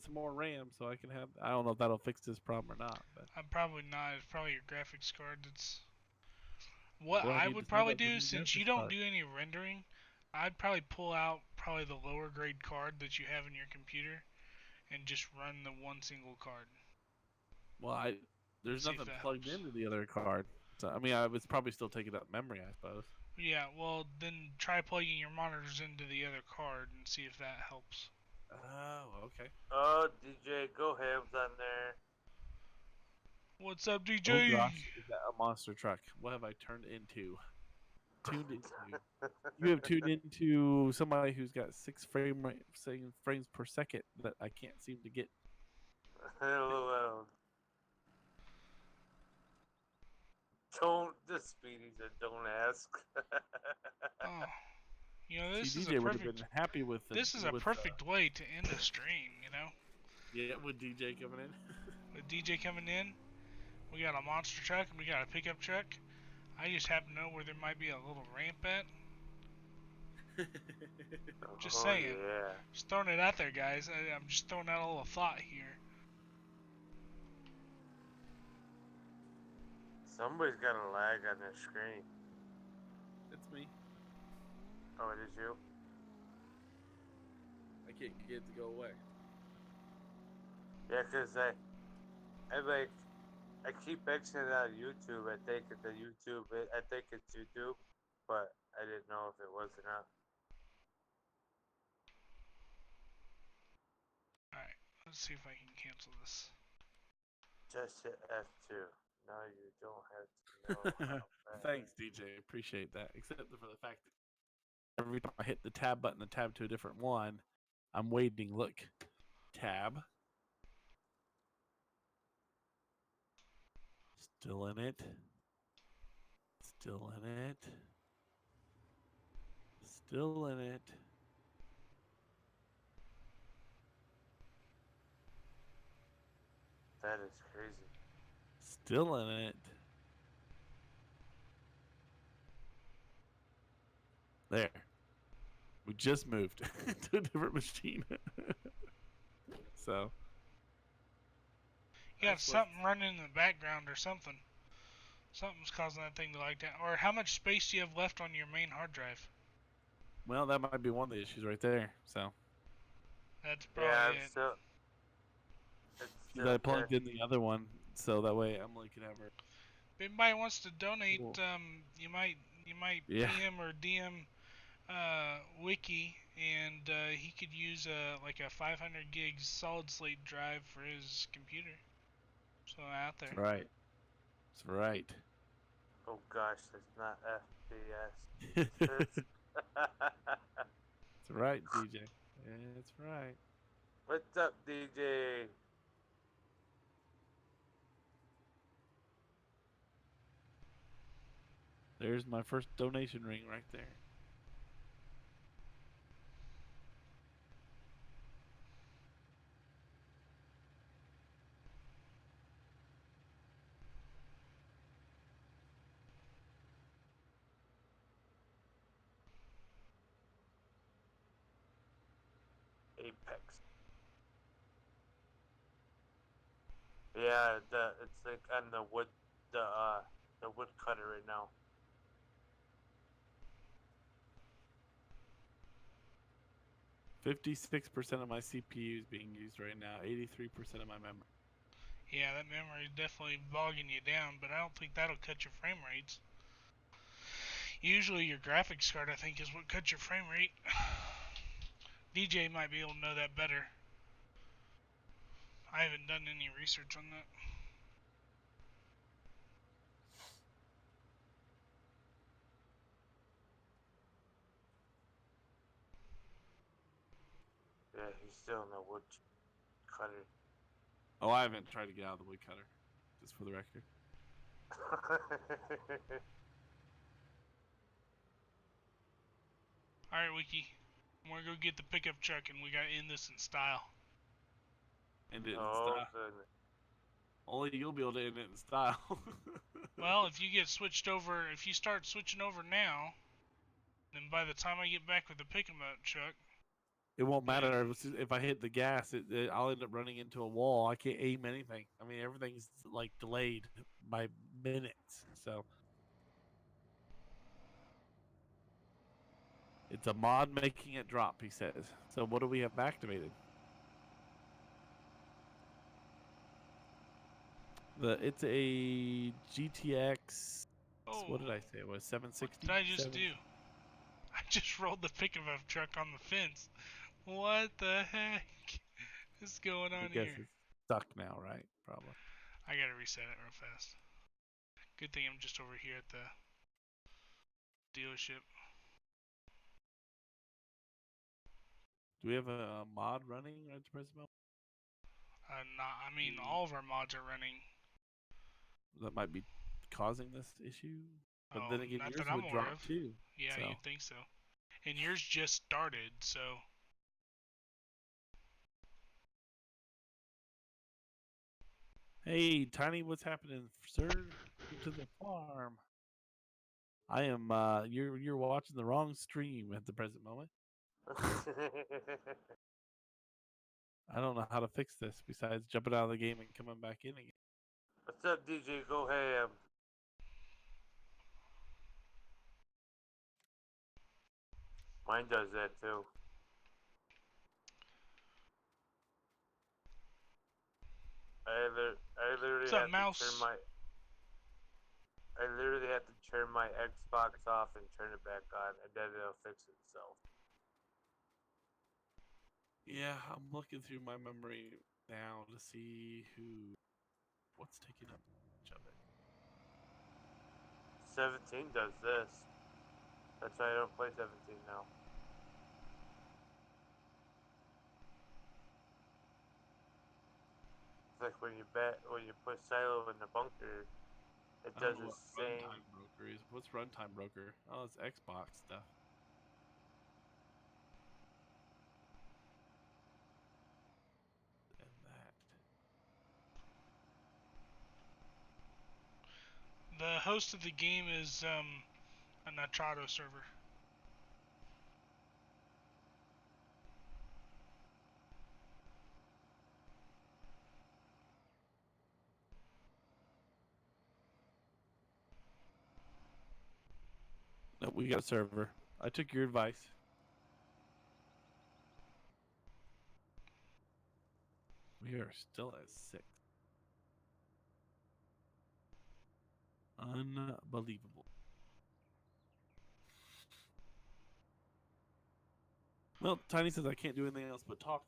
[SPEAKER 3] some more RAM so I can have. I don't know if that'll fix this problem or not. But
[SPEAKER 1] I'm probably not. It's probably your graphics card. That's what
[SPEAKER 3] well,
[SPEAKER 1] I would probably do since you don't do any rendering. I'd probably pull out the lower grade card that you have in your computer and just run the one single card.
[SPEAKER 3] Well, there's nothing plugged into the other card. So I mean, I was probably still taking up memory, I suppose.
[SPEAKER 1] Yeah, well, then try plugging your monitors into the other card and see if that helps.
[SPEAKER 3] Oh, okay.
[SPEAKER 2] Oh, DJ, go hams on there.
[SPEAKER 1] What's up, DJ?
[SPEAKER 3] Oh gosh, is that a monster truck? What have I turned into? Tuned into. You have tuned into somebody who's got 6 frames per second that I can't seem to get.
[SPEAKER 2] The Speedy said, don't ask.
[SPEAKER 1] Oh, you know, this is
[SPEAKER 3] DJ
[SPEAKER 1] a
[SPEAKER 3] would have
[SPEAKER 1] perfect.
[SPEAKER 3] been happy with
[SPEAKER 1] This is a perfect way to end a stream. You know.
[SPEAKER 3] Yeah, with DJ coming in.
[SPEAKER 1] With DJ coming in, we got a monster truck and we got a pickup truck. I just happen to know where there might be a little ramp at. Just saying.
[SPEAKER 2] Yeah.
[SPEAKER 1] Just throwing it out there, guys. I'm just throwing out a little thought here.
[SPEAKER 2] Somebody's got a lag on their screen.
[SPEAKER 3] It's me.
[SPEAKER 2] Oh, it is you?
[SPEAKER 3] I can't get it to go away.
[SPEAKER 2] Yeah, because I keep exiting out of YouTube. I think it's YouTube, but I didn't know if it was or not.
[SPEAKER 1] Alright, let's see if I can cancel this.
[SPEAKER 2] Just hit F2. No, you don't have to know.
[SPEAKER 3] Thanks, DJ. Appreciate that. Except for the fact that every time I hit the tab button and tab to a different one, I'm waiting. Look. Tab. Still in it. Still in it. Still in it.
[SPEAKER 2] That is crazy.
[SPEAKER 3] Still in it. There. We just moved to a different machine. So.
[SPEAKER 1] You got something running in the background or something. Something's causing that thing to like that. Or how much space do you have left on your main hard drive?
[SPEAKER 3] Well, that might be one of the issues right there. So.
[SPEAKER 1] That's
[SPEAKER 2] Yeah,
[SPEAKER 1] probably
[SPEAKER 2] I'm
[SPEAKER 1] it.
[SPEAKER 2] still. It's
[SPEAKER 3] Because
[SPEAKER 2] still
[SPEAKER 3] I
[SPEAKER 2] good.
[SPEAKER 3] plugged in the other one, so that way Emily can have her.
[SPEAKER 1] If anybody wants to donate,
[SPEAKER 3] Cool.
[SPEAKER 1] you might
[SPEAKER 3] Yeah.
[SPEAKER 1] PM or DM Wicky, and he could use like a 500 gig solid state drive for his computer. So out there.
[SPEAKER 3] That's right. That's right.
[SPEAKER 2] Oh gosh, that's not FPS.
[SPEAKER 3] That's
[SPEAKER 2] It's
[SPEAKER 3] right, DJ. That's right.
[SPEAKER 2] What's up, DJ?
[SPEAKER 3] There's my first donation ring right there.
[SPEAKER 2] Apex. Yeah, it's like on the wood cutter right now.
[SPEAKER 3] 56% of my CPU is being used right now. 83% of my memory.
[SPEAKER 1] Yeah, that memory is definitely bogging you down, but I don't think that'll cut your frame rates. Usually your graphics card, I think, is what cuts your frame rate. DJ might be able to know that better. I haven't done any research on that.
[SPEAKER 2] Yeah, he's still in the wood cutter.
[SPEAKER 3] Oh, I haven't tried to get out of the woodcutter, just for the record.
[SPEAKER 1] Alright, Wiki. I'm gonna go get the pickup truck and we gotta end this in style.
[SPEAKER 3] End it in
[SPEAKER 2] Oh
[SPEAKER 3] style.
[SPEAKER 2] goodness.
[SPEAKER 3] Only you'll be able to end it in style.
[SPEAKER 1] Well, if you get switched over, if you start switching over now, then by the time I get back with the pickup truck,
[SPEAKER 3] It won't
[SPEAKER 1] then
[SPEAKER 3] matter if I hit the gas. I'll end up running into a wall. I can't aim anything. I mean, everything's like delayed by minutes. So it's a mod making it drop. He says. So what do we have activated? It's a GTX.
[SPEAKER 1] oh,
[SPEAKER 3] What did I say? It was
[SPEAKER 1] what
[SPEAKER 3] 760.
[SPEAKER 1] did I just do? I just rolled the pickup truck on the fence. What the heck is going
[SPEAKER 3] I
[SPEAKER 1] on
[SPEAKER 3] guess
[SPEAKER 1] here?
[SPEAKER 3] it's stuck now, right? Probably.
[SPEAKER 1] I gotta reset it real fast. Good thing I'm just over here at the dealership.
[SPEAKER 3] Do we have a mod running at the present moment?
[SPEAKER 1] I mean, all of our mods are running.
[SPEAKER 3] That might be causing this issue. But
[SPEAKER 1] Oh,
[SPEAKER 3] then again,
[SPEAKER 1] not that
[SPEAKER 3] yours
[SPEAKER 1] I'm
[SPEAKER 3] would
[SPEAKER 1] aware
[SPEAKER 3] drop
[SPEAKER 1] of.
[SPEAKER 3] too.
[SPEAKER 1] Yeah,
[SPEAKER 3] So.
[SPEAKER 1] you'd think so. And yours just started, so.
[SPEAKER 3] Hey, Tiny, what's happening, sir? Welcome to the farm. I am. You're watching the wrong stream at the present moment. I don't know how to fix this besides jumping out of the game and coming back in again.
[SPEAKER 2] What's up, DJ? Go ham. Mine does that too. I literally
[SPEAKER 1] What's up,
[SPEAKER 2] have to turn
[SPEAKER 1] Mouse?
[SPEAKER 2] my. I literally have to turn my Xbox off and turn it back on, and then it'll fix itself.
[SPEAKER 3] Yeah, I'm looking through my memory now to see what's taking up much of it.
[SPEAKER 2] 17 does this. That's why I don't play 17 now. It's like when you put Silo in the bunker, it
[SPEAKER 3] I don't
[SPEAKER 2] does
[SPEAKER 3] know
[SPEAKER 2] the
[SPEAKER 3] what
[SPEAKER 2] same.
[SPEAKER 3] runtime broker is. What's runtime broker? Oh, it's Xbox stuff. And that.
[SPEAKER 1] The host of the game is a Natrado server.
[SPEAKER 3] No, we got a server. I took your advice. We are still at 6. Unbelievable. Well, Tiny says I can't do anything else but talk.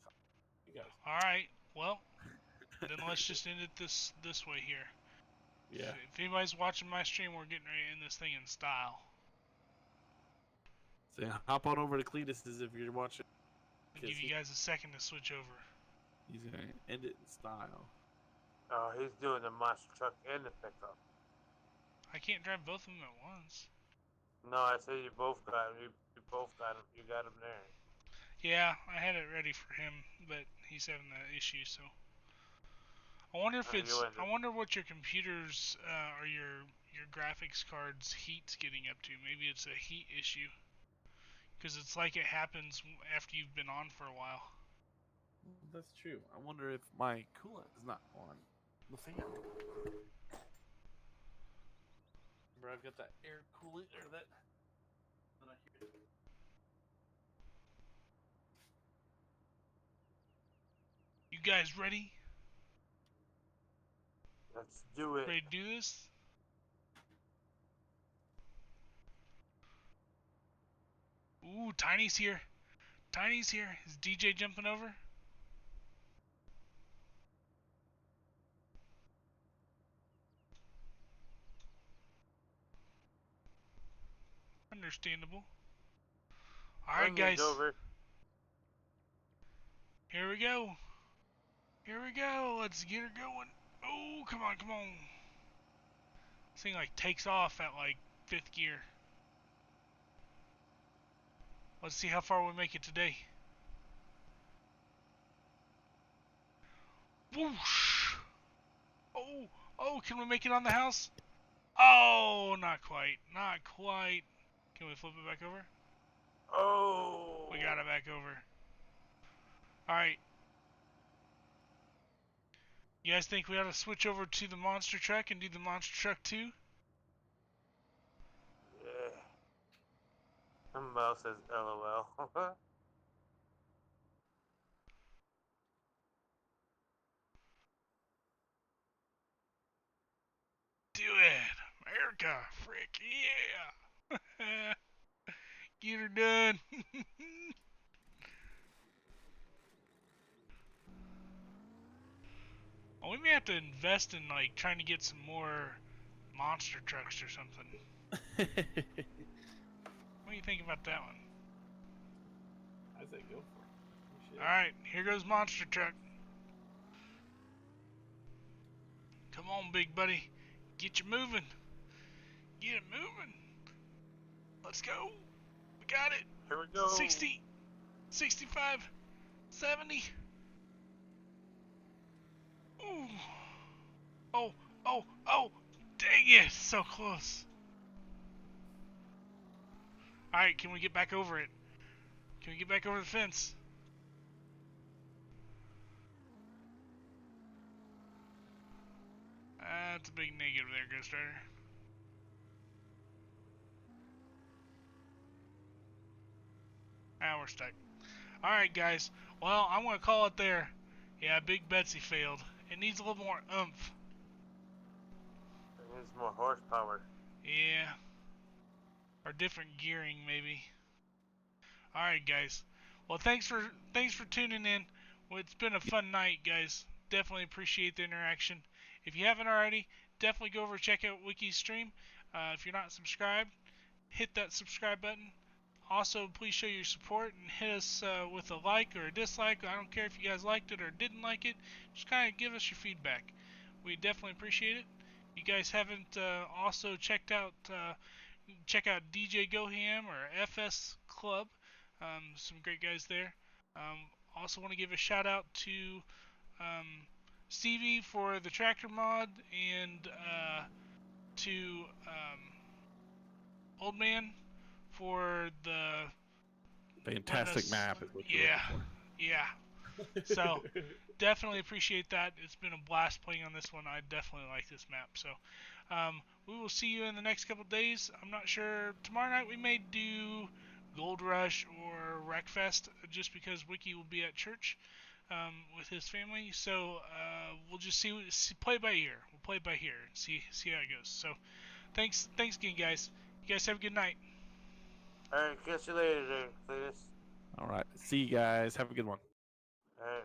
[SPEAKER 3] You guys.
[SPEAKER 1] All right. Well, then let's just end it this way here.
[SPEAKER 3] Yeah.
[SPEAKER 1] If anybody's watching my stream, we're getting ready to end this thing in style.
[SPEAKER 3] So hop on over to Cletus's if you're watching.
[SPEAKER 1] I'll give you guys a second to switch over.
[SPEAKER 3] He's gonna end it in style.
[SPEAKER 2] Oh, he's doing the monster truck and the pickup.
[SPEAKER 1] I can't drive both of them at once.
[SPEAKER 2] No, I said you both got him. You both got him. You got him there.
[SPEAKER 1] Yeah, I had it ready for him, but he's having that issue. So I wonder if it's. I wonder what your computers or your graphics card's heat's getting up to. Maybe it's a heat issue. Because it's like it happens after you've been on for a while.
[SPEAKER 3] That's true. I wonder if my coolant is not on the fan. Remember, I've got that air coolant or that I hear.
[SPEAKER 1] You guys ready?
[SPEAKER 2] Let's do it.
[SPEAKER 1] Ready to do this? Ooh, Tiny's here. Tiny's here. Is DJ jumping over? Understandable. Alright, guys.
[SPEAKER 2] Over.
[SPEAKER 1] Here we go. Here we go. Let's get her going. Oh, come on, come on. This thing like takes off at like 5th gear. Let's see how far we make it today. Whoosh! Oh, can we make it on the house? Oh, not quite. Not quite. Can we flip it back over?
[SPEAKER 2] Oh!
[SPEAKER 1] We got it back over. Alright. You guys think we ought to switch over to the monster truck and do the monster truck too?
[SPEAKER 2] Yeah. Mel says LOL.
[SPEAKER 1] Do it! America! Frick yeah! Get her done! Well, we may have to invest in like trying to get some more monster trucks or something. What do you think about that one?
[SPEAKER 3] I say go for it.
[SPEAKER 1] Alright, here goes monster truck. Come on, big buddy. Get you moving. Get it moving. Let's go. We got it.
[SPEAKER 2] Here we go.
[SPEAKER 1] 60, 65, 70. Ooh. Oh. Dang it. So close. Alright, can we get back over it? Can we get back over the fence? That's a big negative there, Ghost Rider. We're stuck. Alright, guys. Well, I'm going to call it there. Yeah, Big Betsy failed. It needs a little more oomph.
[SPEAKER 2] It needs more horsepower.
[SPEAKER 1] Yeah. Or different gearing, maybe. Alright, guys. Well, thanks for tuning in. Well, it's been a fun night, guys. Definitely appreciate the interaction. If you haven't already, definitely go over and check out Wicky's stream. If you're not subscribed, hit that subscribe button. Also, please show your support and hit us with a like or a dislike. I don't care if you guys liked it or didn't like it. Just kind of give us your feedback. We definitely appreciate it. You guys haven't also check out DJ Goham or FS Club. Some great guys there. Also want to give a shout out to Stevie for the tractor mod and to Old Man for the
[SPEAKER 3] fantastic map is what you're looking for.
[SPEAKER 1] Yeah. So definitely appreciate that. It's been a blast playing on this one. I definitely like this map. So we will see you in the next couple days. I'm not sure. Tomorrow night we may do Gold Rush or Wreckfest just because Wicky will be at church. with his family. So we'll just play by ear. We'll play by ear and see how it goes. So thanks again, guys. You guys have a good night.
[SPEAKER 2] All right, catch you later, there, Cletus.
[SPEAKER 3] All right. See you guys. Have a good one.
[SPEAKER 2] All right.